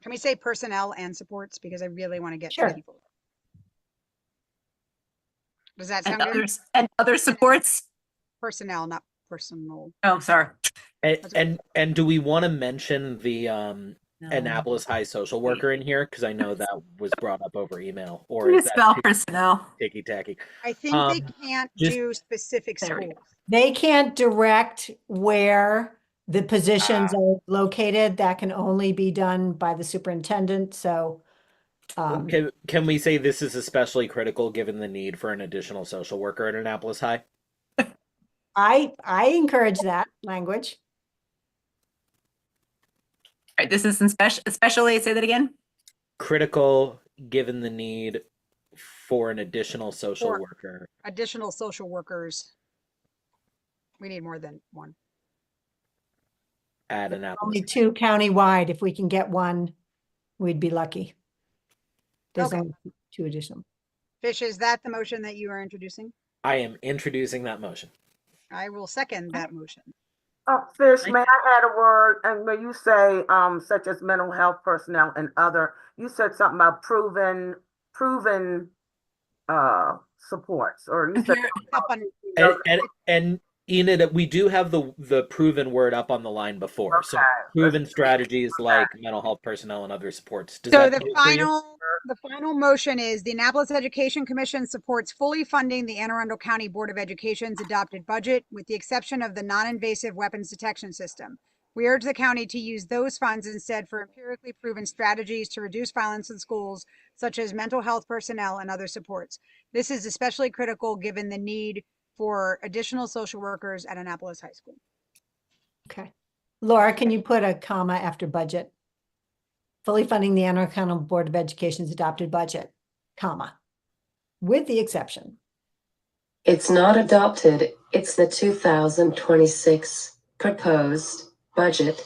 Can we say personnel and supports? Because I really want to get to people. Does that sound good? And other supports? Personnel, not personal. Oh, sorry. And do we want to mention the Annapolis High social worker in here? Because I know that was brought up over email. Or is that spell personnel? Ticky tacky. I think they can't do specific schools. They can't direct where the positions are located. That can only be done by the superintendent. So can we say this is especially critical given the need for an additional social worker at Annapolis High? I encourage that language. All right, this is especially, say that again. Critical given the need for an additional social worker. Additional social workers. We need more than one. At Annapolis. Only 2 countywide. If we can get one, we'd be lucky. There's only 2 additional. Fish, is that the motion that you are introducing? I am introducing that motion. I will second that motion. Fish, may I add a word? And when you say such as mental health personnel and other, you said something about proven supports, or you said and Enid, we do have the proven word up on the line before. So proven strategies like mental health personnel and other supports. So the final motion is the Annapolis Education Commission supports fully funding the Anne Arundel County Board of Education's adopted budget, with the exception of the non-invasive weapons detection system. We urge the county to use those funds instead for empirically proven strategies to reduce violence in schools, such as mental health personnel and other supports. This is especially critical given the need for additional social workers at Annapolis High School. Okay. Laura, can you put a comma after budget? Fully funding the Anne Arundel County Board of Education's adopted budget, comma, with the exception. It's not adopted, it's the 2026 proposed budget.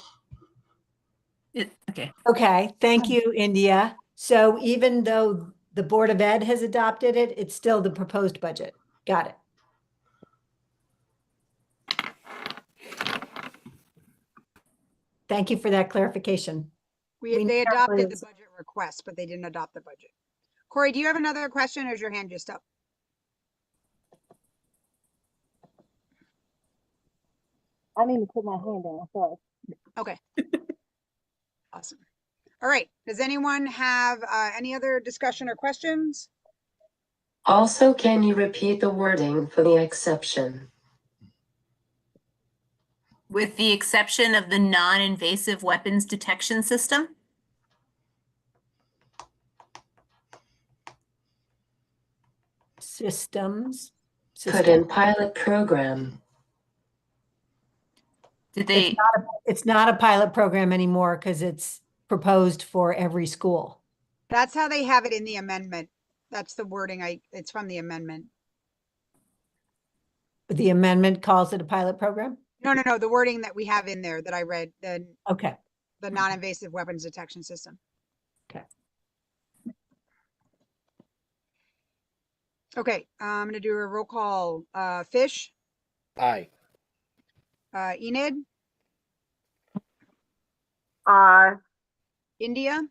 Okay. Okay, thank you, India. So even though the Board of Ed has adopted it, it's still the proposed budget. Got it. Thank you for that clarification. We They need our adopted the plans. budget request, but they didn't adopt the budget. Corey, do you have another question or is your hand just up? I need to put my hand down, sorry. Okay. Awesome. All right. Does anyone have any other discussion or questions? Also, can you repeat the wording for the exception? With the exception of the non-invasive weapons detection system? Systems. Put in pilot program. Did they? It's not a pilot program anymore because it's proposed for every school. That's how they have it in the amendment. That's the wording. It's from the amendment. The amendment calls it a pilot program? No. The wording that we have in there that I read, Okay. the non-invasive weapons detection system. Okay. Okay, I'm gonna do a roll call. Fish, Aye. Enid, Aye. India,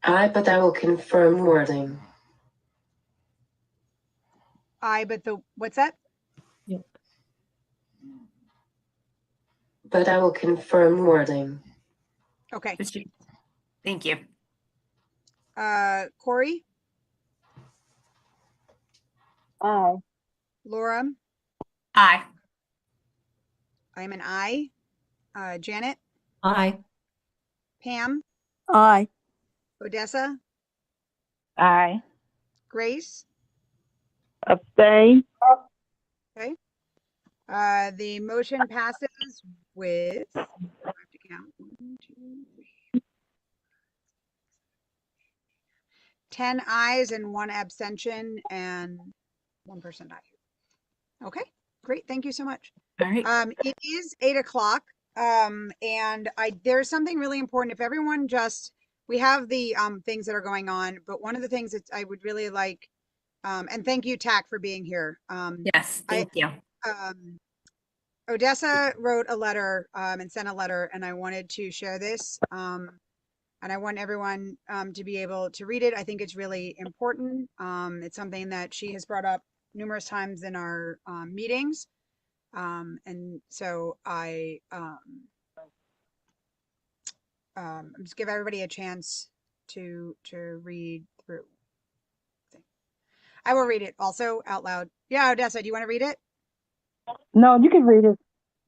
Aye, but I will confirm wording. but what's that? But I will confirm wording. Okay. Thank you. Corey, Aye. Laura, Aye. I'm an aye. Janet, Aye. Pam, Aye. Odessa, Aye. Grace. Abstain. Okay. The motion passes with, I have to count, 1, 2, 3, 10 ayes and 1 abstention and 1 person died. Okay, great. Thank you so much. All right. It is 8 o'clock. And there's something really important. If everyone we have the things that are going on, but one of the things that I would really like, and thank you, TAC, for being here. Yes, thank you. Odessa wrote a letter and sent a letter, and I wanted to share this. And I want everyone to be able to read it. I think it's really important. It's something that she has brought up numerous times in our meetings. And so I just give everybody a chance to read through. I will read it also out loud. Yeah, Odessa, do you want to read it? No, you can read it.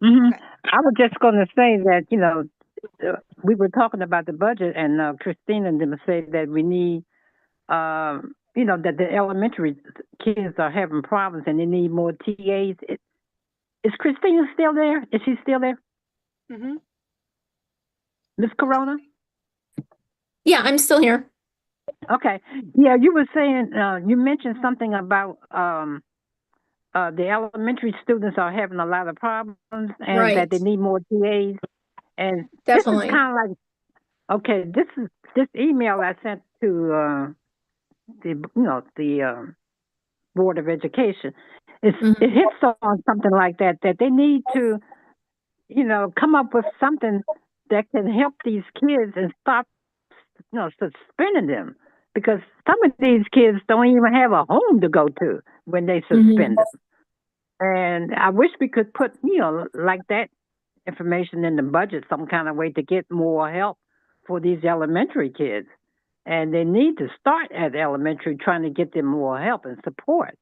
Mm-hmm. Okay. I was just going to say that, we were talking about the budget, and Christina and them said that we need, that the elementary kids are having problems and they need more TAs. Is Christina still there? Is she still there? Mm-hmm. Miss Corona? Yeah, I'm still here. Okay. Yeah, you were saying, you mentioned something about the elementary students are having a lot of problems and that they need more TAs. And definitely, this is kind of like, okay, this email I sent to the Board of Education. It hits on something like that they need to, come up with something that can help these kids and stop, suspending them. Because some of these kids don't even have a home to go to when they suspend them. And I wish we could put, like that information in the budget, some kind of way to get more help for these elementary kids. And they need to start at elementary trying to get them more help and support.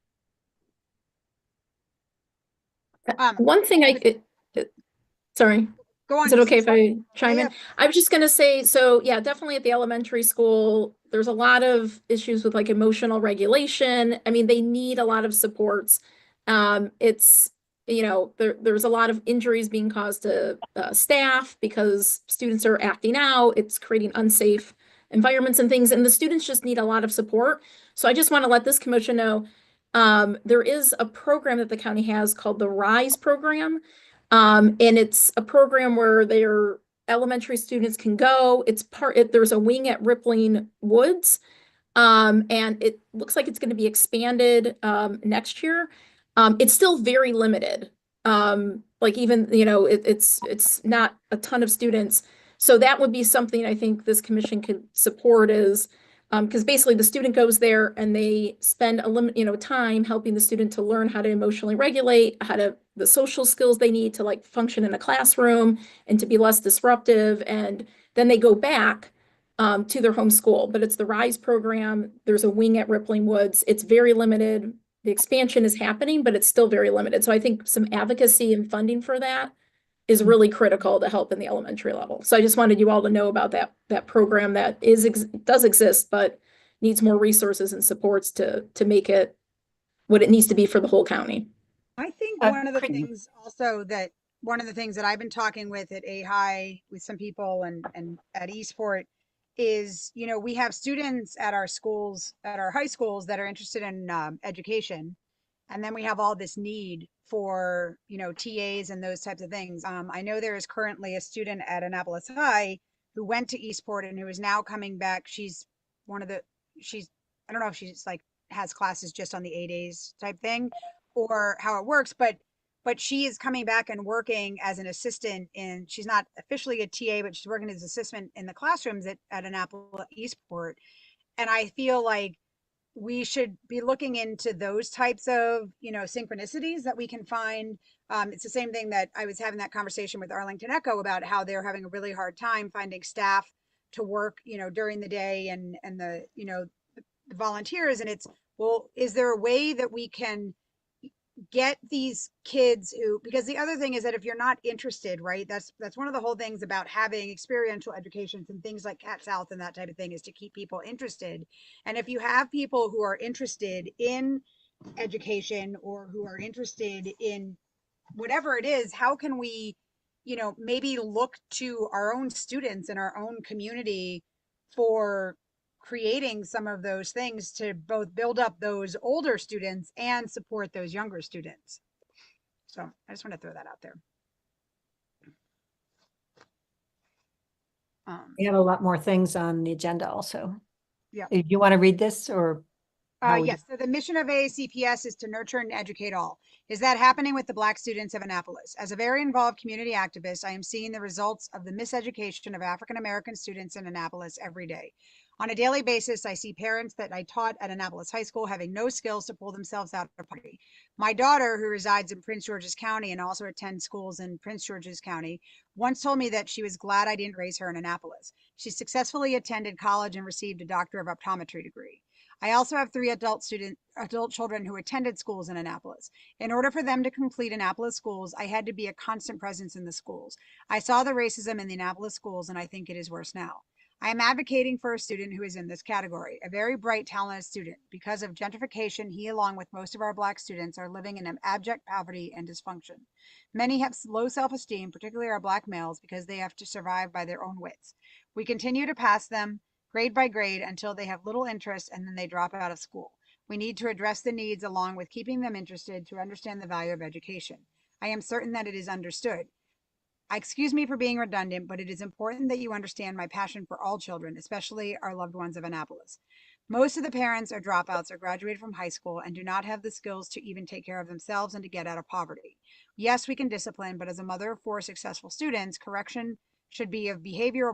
One thing sorry. Go on. Is it okay if I chime in? I was just going to say, so yeah, definitely at the elementary school, there's a lot of issues with like emotional regulation. I mean, they need a lot of supports. It's there's a lot of injuries being caused to staff because students are acting out. It's creating unsafe environments and things, and the students just need a lot of support. So I just want to let this commission know there is a program that the county has called the RISE program. And it's a program where their elementary students can go. There's a wing at Rippling Woods. And it looks like it's going to be expanded next year. It's still very limited. Like even, it's not a ton of students. So that would be something I think this commission could support is because basically the student goes there and they spend time helping the student to learn how to emotionally regulate, the social skills they need to like function in a classroom and to be less disruptive. And then they go back to their home school, but it's the RISE program. There's a wing at Rippling Woods. It's very limited. The expansion is happening, but it's still very limited. So I think some advocacy and funding for that is really critical to help in the elementary level. So I just wanted you all to know about that program that does exist, but needs more resources and supports to make it what it needs to be for the whole county. I think one of the things that I've been talking with at AHI with some people and at Eastport is, we have students at our schools, at our high schools that are interested in education. And then we have all this need for, TAs and those types of things. I know there is currently a student at Annapolis High who went to Eastport and who is now coming back. I don't know if she's like has classes just on the A-days type thing or how it works, but she is coming back and working as an assistant she's not officially a TA, but she's working as an assistant in the classrooms at Annapolis Eastport. And I feel like we should be looking into those types of, synchronicities that we can find. It's the same thing that I was having that conversation with Arlington Echo about how they're having a really hard time finding staff to work, during the day and the, the volunteers. And is there a way that we can get these kids because the other thing is that if you're not interested, right, that's one of the whole things about having experiential educations and things like Cat South and that type of thing is to keep people interested. And if you have people who are interested in education or who are interested in whatever it is, how can we, maybe look to our own students in our own community for creating some of those things to both build up those older students and support those younger students. So I just want to throw that out there. We have a lot more things on the agenda also. Yeah. Do you want to read this or? Yes. So the mission of AACPS is to nurture and educate all. Is that happening with the Black students of Annapolis? As a very involved community activist, I am seeing the results of the miseducation of African-American students in Annapolis every day. On a daily basis, I see parents that I taught at Annapolis High School having no skills to pull themselves out of poverty. My daughter, who resides in Prince George's County and also attends schools in Prince George's County, once told me that she was glad I didn't raise her in Annapolis. She successfully attended college and received a Doctor of Optometry degree. I also have 3 adult children who attended schools in Annapolis. In order for them to complete Annapolis schools, I had to be a constant presence in the schools. I saw the racism in the Annapolis schools, and I think it is worse now. I am advocating for a student who is in this category, a very bright, talented student. Because of gentrification, he, along with most of our Black students, are living in abject poverty and dysfunction. Many have low self-esteem, particularly our Black males, because they have to survive by their own wits. We continue to pass them grade by grade until they have little interest and then they drop out of school. We need to address the needs along with keeping them interested to understand the value of education. I am certain that it is understood. Excuse me for being redundant, but it is important that you understand my passion for all children, especially our loved ones of Annapolis. Most of the parents are dropouts or graduated from high school and do not have the skills to even take care of themselves and to get out of poverty. Yes, we can discipline, but as a mother of 4 successful students, correction of behavioral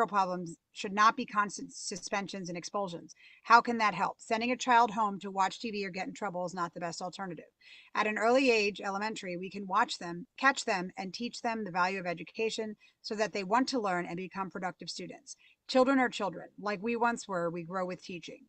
problems should not be constant suspensions and expulsions. How can that help? Sending a child home to watch TV or get in trouble is not the best alternative. At an early age, elementary, we can catch them, and teach them the value of education so that they want to learn and become productive students. Children are children. Like we once were, we grow with teaching.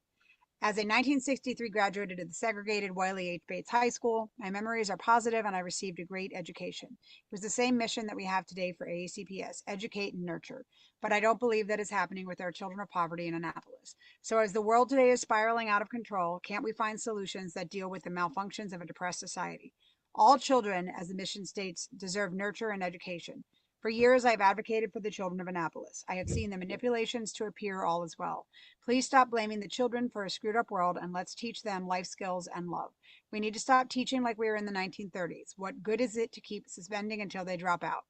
As a 1963 graduate of the segregated Wiley H. Bates High School, my memories are positive and I received a great education. It was the same mission that we have today for AACPS, educate and nurture. But I don't believe that is happening with our children of poverty in Annapolis. So as the world today is spiraling out of control, can't we find solutions that deal with the malfunctions of a depressed society? All children, as the mission states, deserve nurture and education. For years, I've advocated for the children of Annapolis. I have seen the manipulations to appear all as well. Please stop blaming the children for a screwed up world and let's teach them life skills and love. We need to stop teaching like we were in the 1930s. What good is it to keep suspending until they drop out?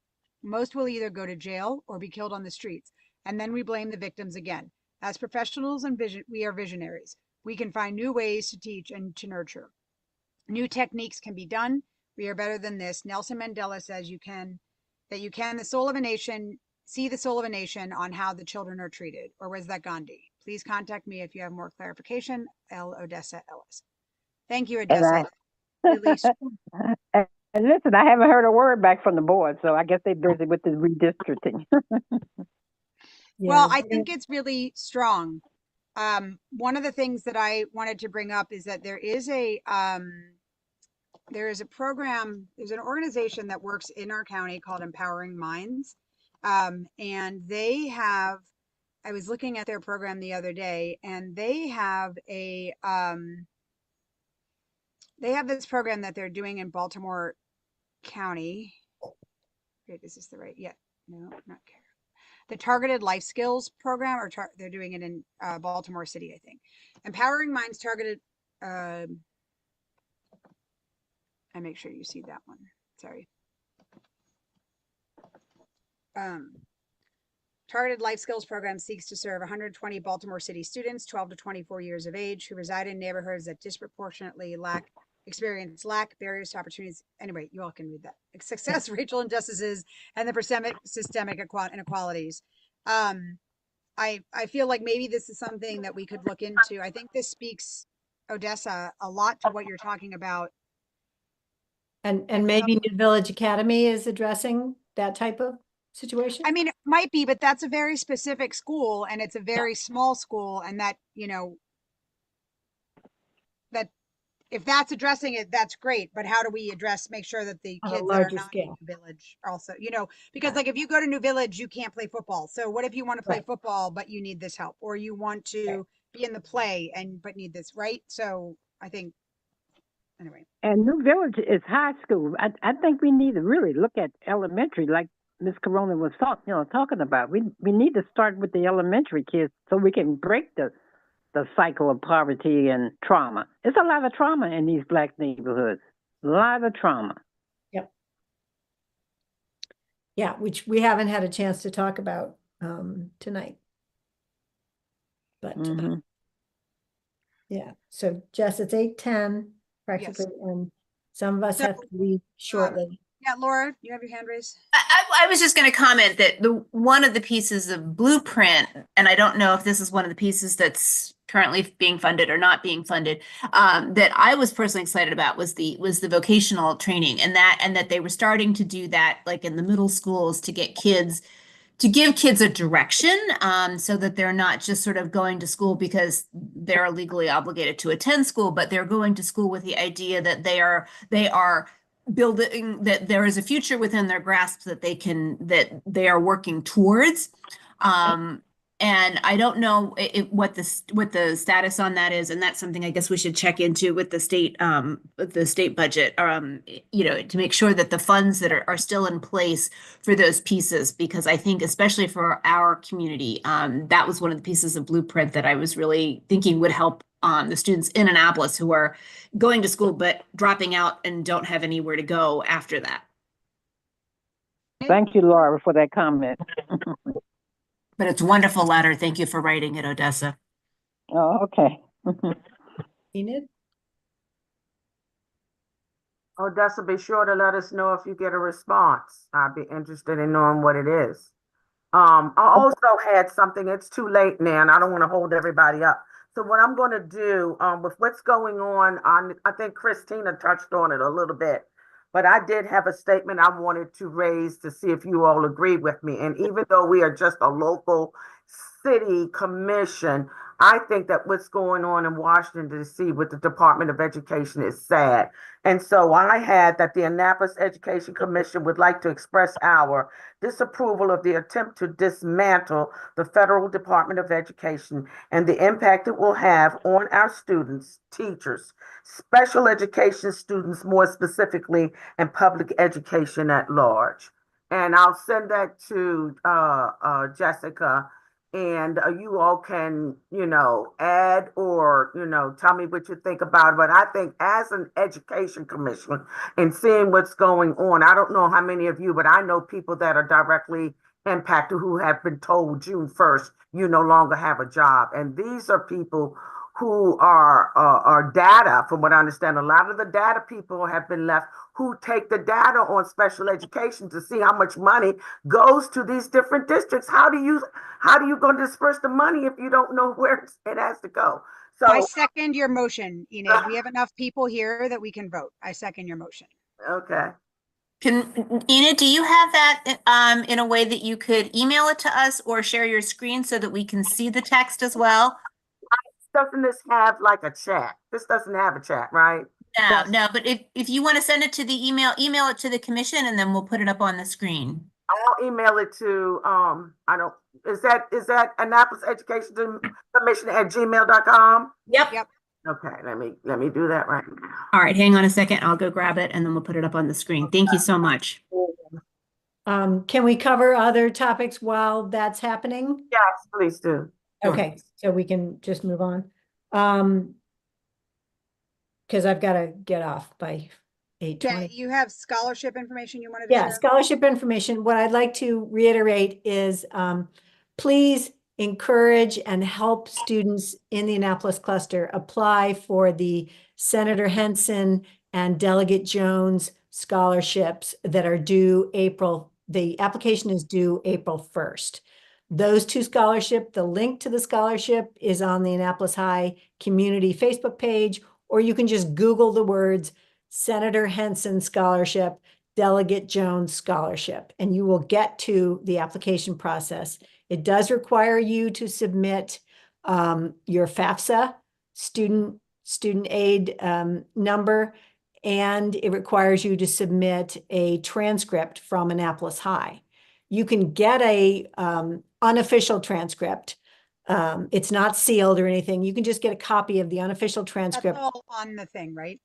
Most will either go to jail or be killed on the streets, and then we blame the victims again. As professionals and we are visionaries. We can find new ways to teach and to nurture. New techniques can be done. We are better than this. Nelson Mandela says you can the soul of a nation, see the soul of a nation on how the children are treated. Or was that Gandhi? Please contact me if you have more clarification. L. Odessa Ellis. Thank you, Odessa. And listen, I haven't heard a word back from the board, so I guess they're busy with the redistricting. Well, I think it's really strong. One of the things that I wanted to bring up is that there is a program, there's an organization that works in our county called Empowering Minds. And they have, I was looking at their program the other day, and they have this program that they're doing in Baltimore County. Wait, is this the right? Yeah, no, not care. The Targeted Life Skills Program, or they're doing it in Baltimore City, I think. Empowering Minds Targeted, I make sure you see that one. Sorry. Targeted Life Skills Program seeks to serve 120 Baltimore City students, 12 to 24 years of age, who reside in neighborhoods that disproportionately experience barriers to opportunities. Anyway, you all can read that. Success, racial injustices, and the systemic inequalities. I feel like maybe this is something that we could look into. I think this speaks, Odessa, a lot to what you're talking about. And maybe New Village Academy is addressing that type of situation? I mean, it might be, but that's a very specific school and it's a very small school, and that, that if that's addressing it, that's great. But how do we make sure that the kids that are not in New Village also, because like if you go to New Village, you can't play football. So what if you want to play football, but you need this help, or you want to be in the play but need this, right? So I think, anyway. And New Village is high school. I think we need to really look at elementary, like Ms. Corona was talking about. We need to start with the elementary kids so we can break the cycle of poverty and trauma. It's a lot of trauma in these Black neighborhoods. A lot of trauma. Yep. Yeah, which we haven't had a chance to talk about tonight. But yeah, so Jess, it's 8:10 practically, and some of us have to leave shortly. Yeah, Laura, you have your hand raised. I was just going to comment that one of the pieces of Blueprint, and I don't know if this is one of the pieces that's currently being funded or not being funded, that I was personally excited about was the vocational training, and that they were starting to do that like in the middle schools to give kids a direction, so that they're not just sort of going to school because they're legally obligated to attend school, but they're going to school with the idea that they are building, that there is a future within their grasp that they are working towards. And I don't know what the status on that is, and that's something I guess we should check into with the state budget, to make sure that the funds that are still in place for those pieces, because I think especially for our community, that was one of the pieces of Blueprint that I was really thinking would help the students in Annapolis who are going to school but dropping out and don't have anywhere to go after that. Thank you, Laura, for that comment. But it's a wonderful letter. Thank you for writing it, Odessa. Oh, okay. Enid? Odessa, be sure to let us know if you get a response. I'd be interested in knowing what it is. I also had something, it's too late now, and I don't want to hold everybody up. So what I'm going to do with what's going on, I think Christina touched on it a little bit, but I did have a statement I wanted to raise to see if you all agree with me. And even though we are just a local city commission, I think that what's going on in Washington, D.C. with the Department of Education is sad. And so I had that the Annapolis Education Commission would like to express our disapproval of the attempt to dismantle the Federal Department of Education and the impact it will have on our students, teachers, special education students more specifically, and public education at large. And I'll send that to Jessica, and you all can, add or, tell me what you think about it. But I think as an education commission and seeing what's going on, I don't know how many of you, but I know people that are directly impacted who have been told June 1st, you no longer have a job. And these are people who are data, from what I understand. A lot of the data people have been left, who take the data on special education to see how much money goes to these different districts. How do you going to disperse the money if you don't know where it has to go? So I second your motion, Enid. We have enough people here that we can vote. I second your motion. Okay. Enid, do you have that in a way that you could email it to us or share your screen so that we can see the text as well? Doesn't this have like a chat? This doesn't have a chat, right? No, but if you want to send it to the email it to the commission and then we'll put it up on the screen. I'll email it to is that Annapolis Education Commission at gmail.com? Yep. Okay, let me do that right now. All right, hang on a second. I'll go grab it and then we'll put it up on the screen. Thank you so much. Can we cover other topics while that's happening? Yes, please do. Okay, so we can just move on. Because I've got to get off by 8:20. Yeah, you have scholarship information you wanted to Yeah, share? scholarship information. What I'd like to reiterate is please encourage and help students in the Annapolis cluster apply for the Senator Henson and Delegate Jones scholarships that are due April. The application is due April 1st. Those two scholarships, the link to the scholarship is on the Annapolis High Community Facebook page, or you can just Google the words Senator Henson Scholarship, Delegate Jones Scholarship, and you will get to the application process. It does require you to submit your FAFSA, student aid number, and it requires you to submit a transcript from Annapolis High. You can get a unofficial transcript. It's not sealed or anything. You can just get a copy of the unofficial transcript. That's all on the thing, right?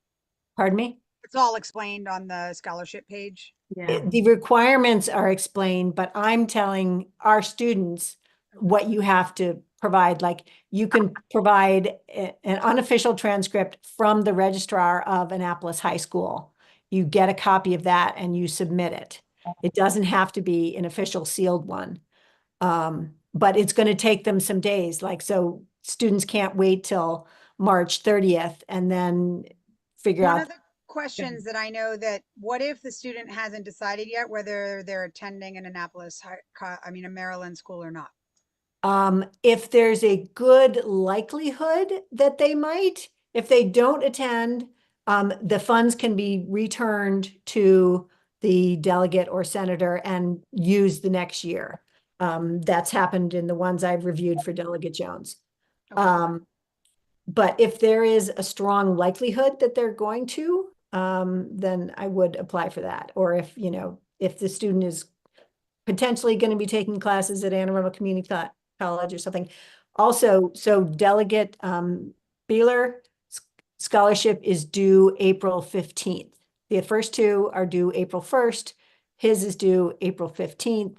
Pardon me? It's all explained on the scholarship page. The requirements are explained, but I'm telling our students what you have to provide. Like you can provide an unofficial transcript from the registrar of Annapolis High School. You get a copy of that and you submit it. It doesn't have to be an official sealed one. But it's going to take them some days. Like, so students can't wait till March 30th and then figure out. One of the questions that I know that, what if the student hasn't decided yet whether they're attending an a Maryland school or not? If there's a good likelihood that they might, if they don't attend, the funds can be returned to the delegate or senator and used the next year. That's happened in the ones I've reviewed for Delegate Jones. Okay. But if there is a strong likelihood that they're going to, then I would apply for that. Or if the student is potentially going to be taking classes at Anne Arundel Community College or something. Also, so Delegate Beeler scholarship is due April 15th. The first two are due April 1st. His is due April 15th,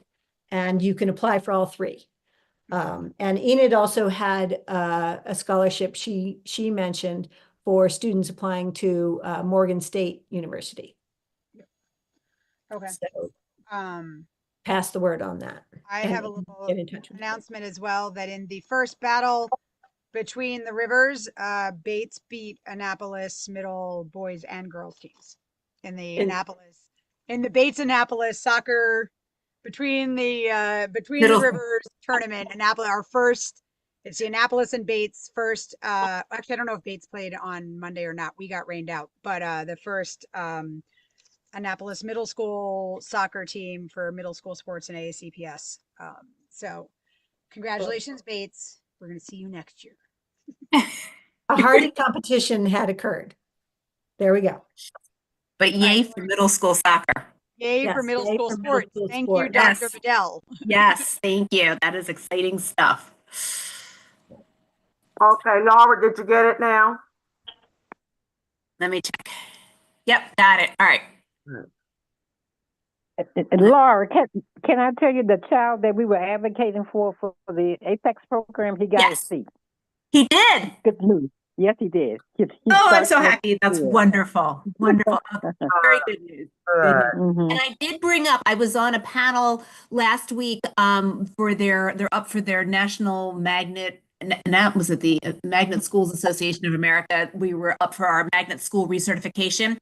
and you can apply for all three. And Enid also had a scholarship she mentioned for students applying to Morgan State University. Okay. So, Um, pass the word on that. I and have a little get in touch with me. announcement as well that in the first battle between the rivers, Bates beat Annapolis middle boys and girls teams in the Bates Annapolis soccer between the rivers tournament. Annapolis, it's the Annapolis and Bates first. Actually, I don't know if Bates played on Monday or not. We got rained out, but the first Annapolis middle school soccer team for middle school sports and AACPS. So congratulations, Bates. we're going to see you next year. A hardy competition had occurred. There we go. But yay for middle school soccer. Yay Yes, for middle yay school for middle sports. school Thank you, sports. Dr. Yes. Bedell. Yes, thank you. That is exciting stuff. Okay, Laura, did you get it now? Let me check. Yep, got it. All right. And Laura, can I tell you the child that we were advocating for the Apex program? He got a Yes. seat. He did. Good news. Yes, he did. He Oh, I'm started so next happy. That's year. wonderful. Wonderful. Very good news. Good news. Mhm. And I did bring up, I was on a panel last week for they're up for their national magnet, and that was at the Magnet Schools Association of America. We were up for our magnet school recertification,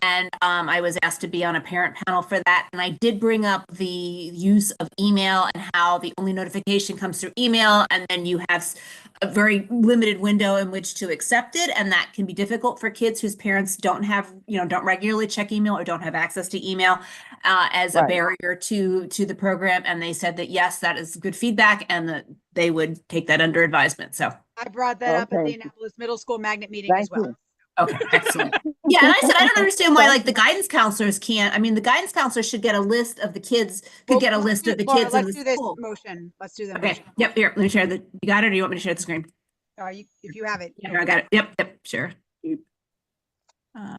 and I was asked to be on a parent panel for that. And I did bring up the use of email and how the only notification comes through email, and then you have a very limited window in which to accept it, and that can be difficult for kids whose parents don't have, don't regularly check email or don't have access to email as a Right. barrier to the program. And they said that yes, that is good feedback, and that they would take that under advisement. So I brought that up at the Okay. Annapolis Middle School Magnet meeting as Thank well. you. okay, excellent. Yeah, and I said I don't understand why Thank like the guidance counselors can't. I mean, the guidance counselors should get a list of the kids, could Well, get a let's list do- of the Laura, kids in let's the do this school. motion. Let's do the Okay, motion. yep, here, let me share the, you got it, or do you want me to share the screen? If you have it. Yeah, I got it. Yep, sure. Uh,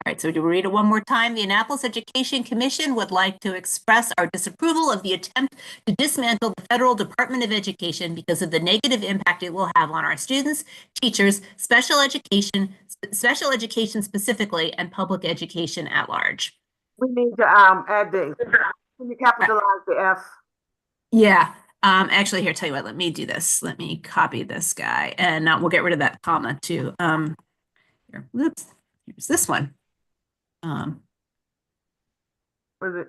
All right, so to read it one more time, the Annapolis Education Commission would like to express our disapproval of the attempt to dismantle the Federal Department of Education because of the negative impact it will have on our students, teachers, special education specifically, and public education at large. We need to add the, can you capitalize the F? Yeah. Actually, here, tell you what, let me do this. Let me copy this guy, and we'll get rid of that comma too. Here, whoops, here's this one. Was it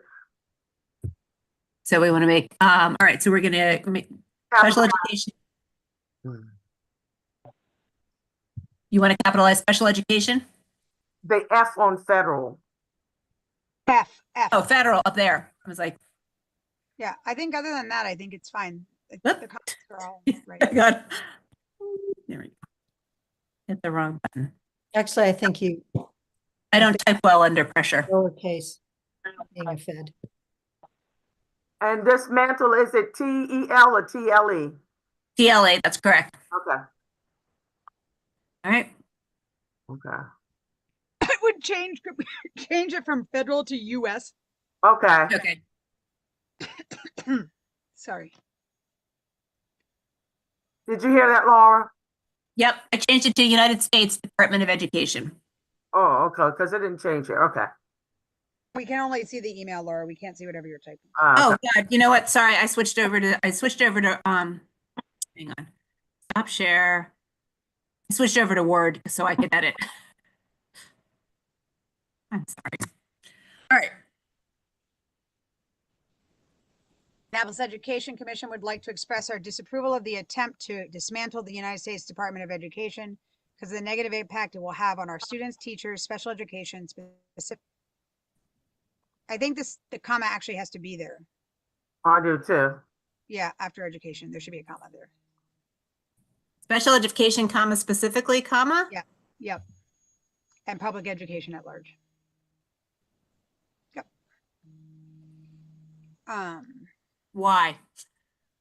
So we want to make, all right, so we're going to make special capitalize? education. You want to capitalize special education? The F on federal. F. Oh, federal up there. I was like, Yeah, I think other than that, I think it's fine. The Whoop. comments are all right. I got, there we go. Hit the wrong button. Actually, I think you I don't type well under pressure. lowercase being a Fed. And dismantle, is it T-E-L or T-L-E? TLA, that's correct. Okay, All right. okay, I would change it from federal to US. okay. Okay. Sorry. Did you hear that, Laura? Yep, I changed it to United States Department of Education. Oh, okay, because it didn't change it, okay. We can only see the email, Laura. We can't see whatever you're typing. Oh God, you know what? Sorry, I switched over to hang on. Stop share. I switched over to Word so I could edit. I'm sorry. All right. Annapolis Education Commission would like to express our disapproval of the attempt to dismantle the United States Department of Education because of the negative impact it will have on our students, teachers, special education specific. I think the comma actually has to be there. I do too. Yeah, after education, there should be a comma there. Special education, comma, specifically, comma? Yeah, yep. And public education at large. Yep. Why?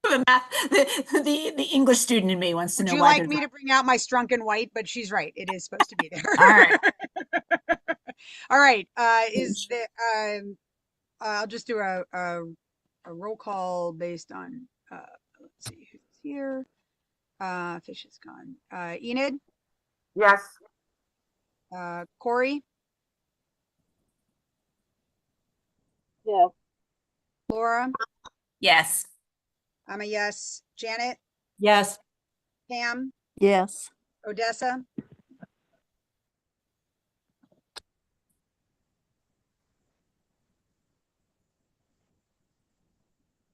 The math, the English student in me wants to Would know you why. like there's me to bring out my Strunk and White? But she's right. It is supposed to be there. All right. All right. Is the I'll just do a roll call based on let's see who's here. Fish is gone. Enid, Yes. Corey, Yes. Laura, Yes. I'm a yes. Janet, Yes. Pam, Yes. Odessa,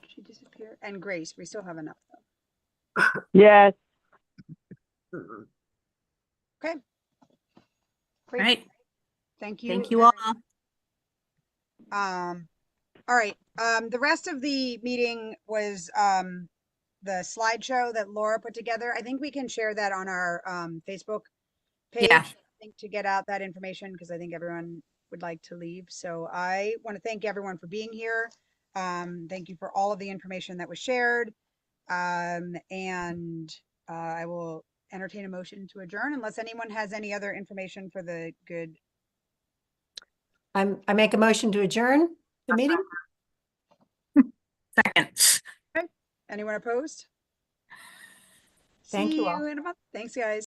she disappeared, and Grace. We still have enough though. Yes. Okay. All Great. right. Thank you. Thank you all. All right. The rest of the meeting was the slideshow that Laura put together. I think we can share that on our Facebook page. Yeah. I think to get out that information because I think everyone would like to leave. So I want to thank everyone for being here. Thank you for all of the information that was shared. And I will entertain a motion to adjourn unless anyone has any other information for the good. I make a motion to adjourn the meeting. Second. Okay. Anyone opposed? Thank See you all. in a month. Thanks, guys.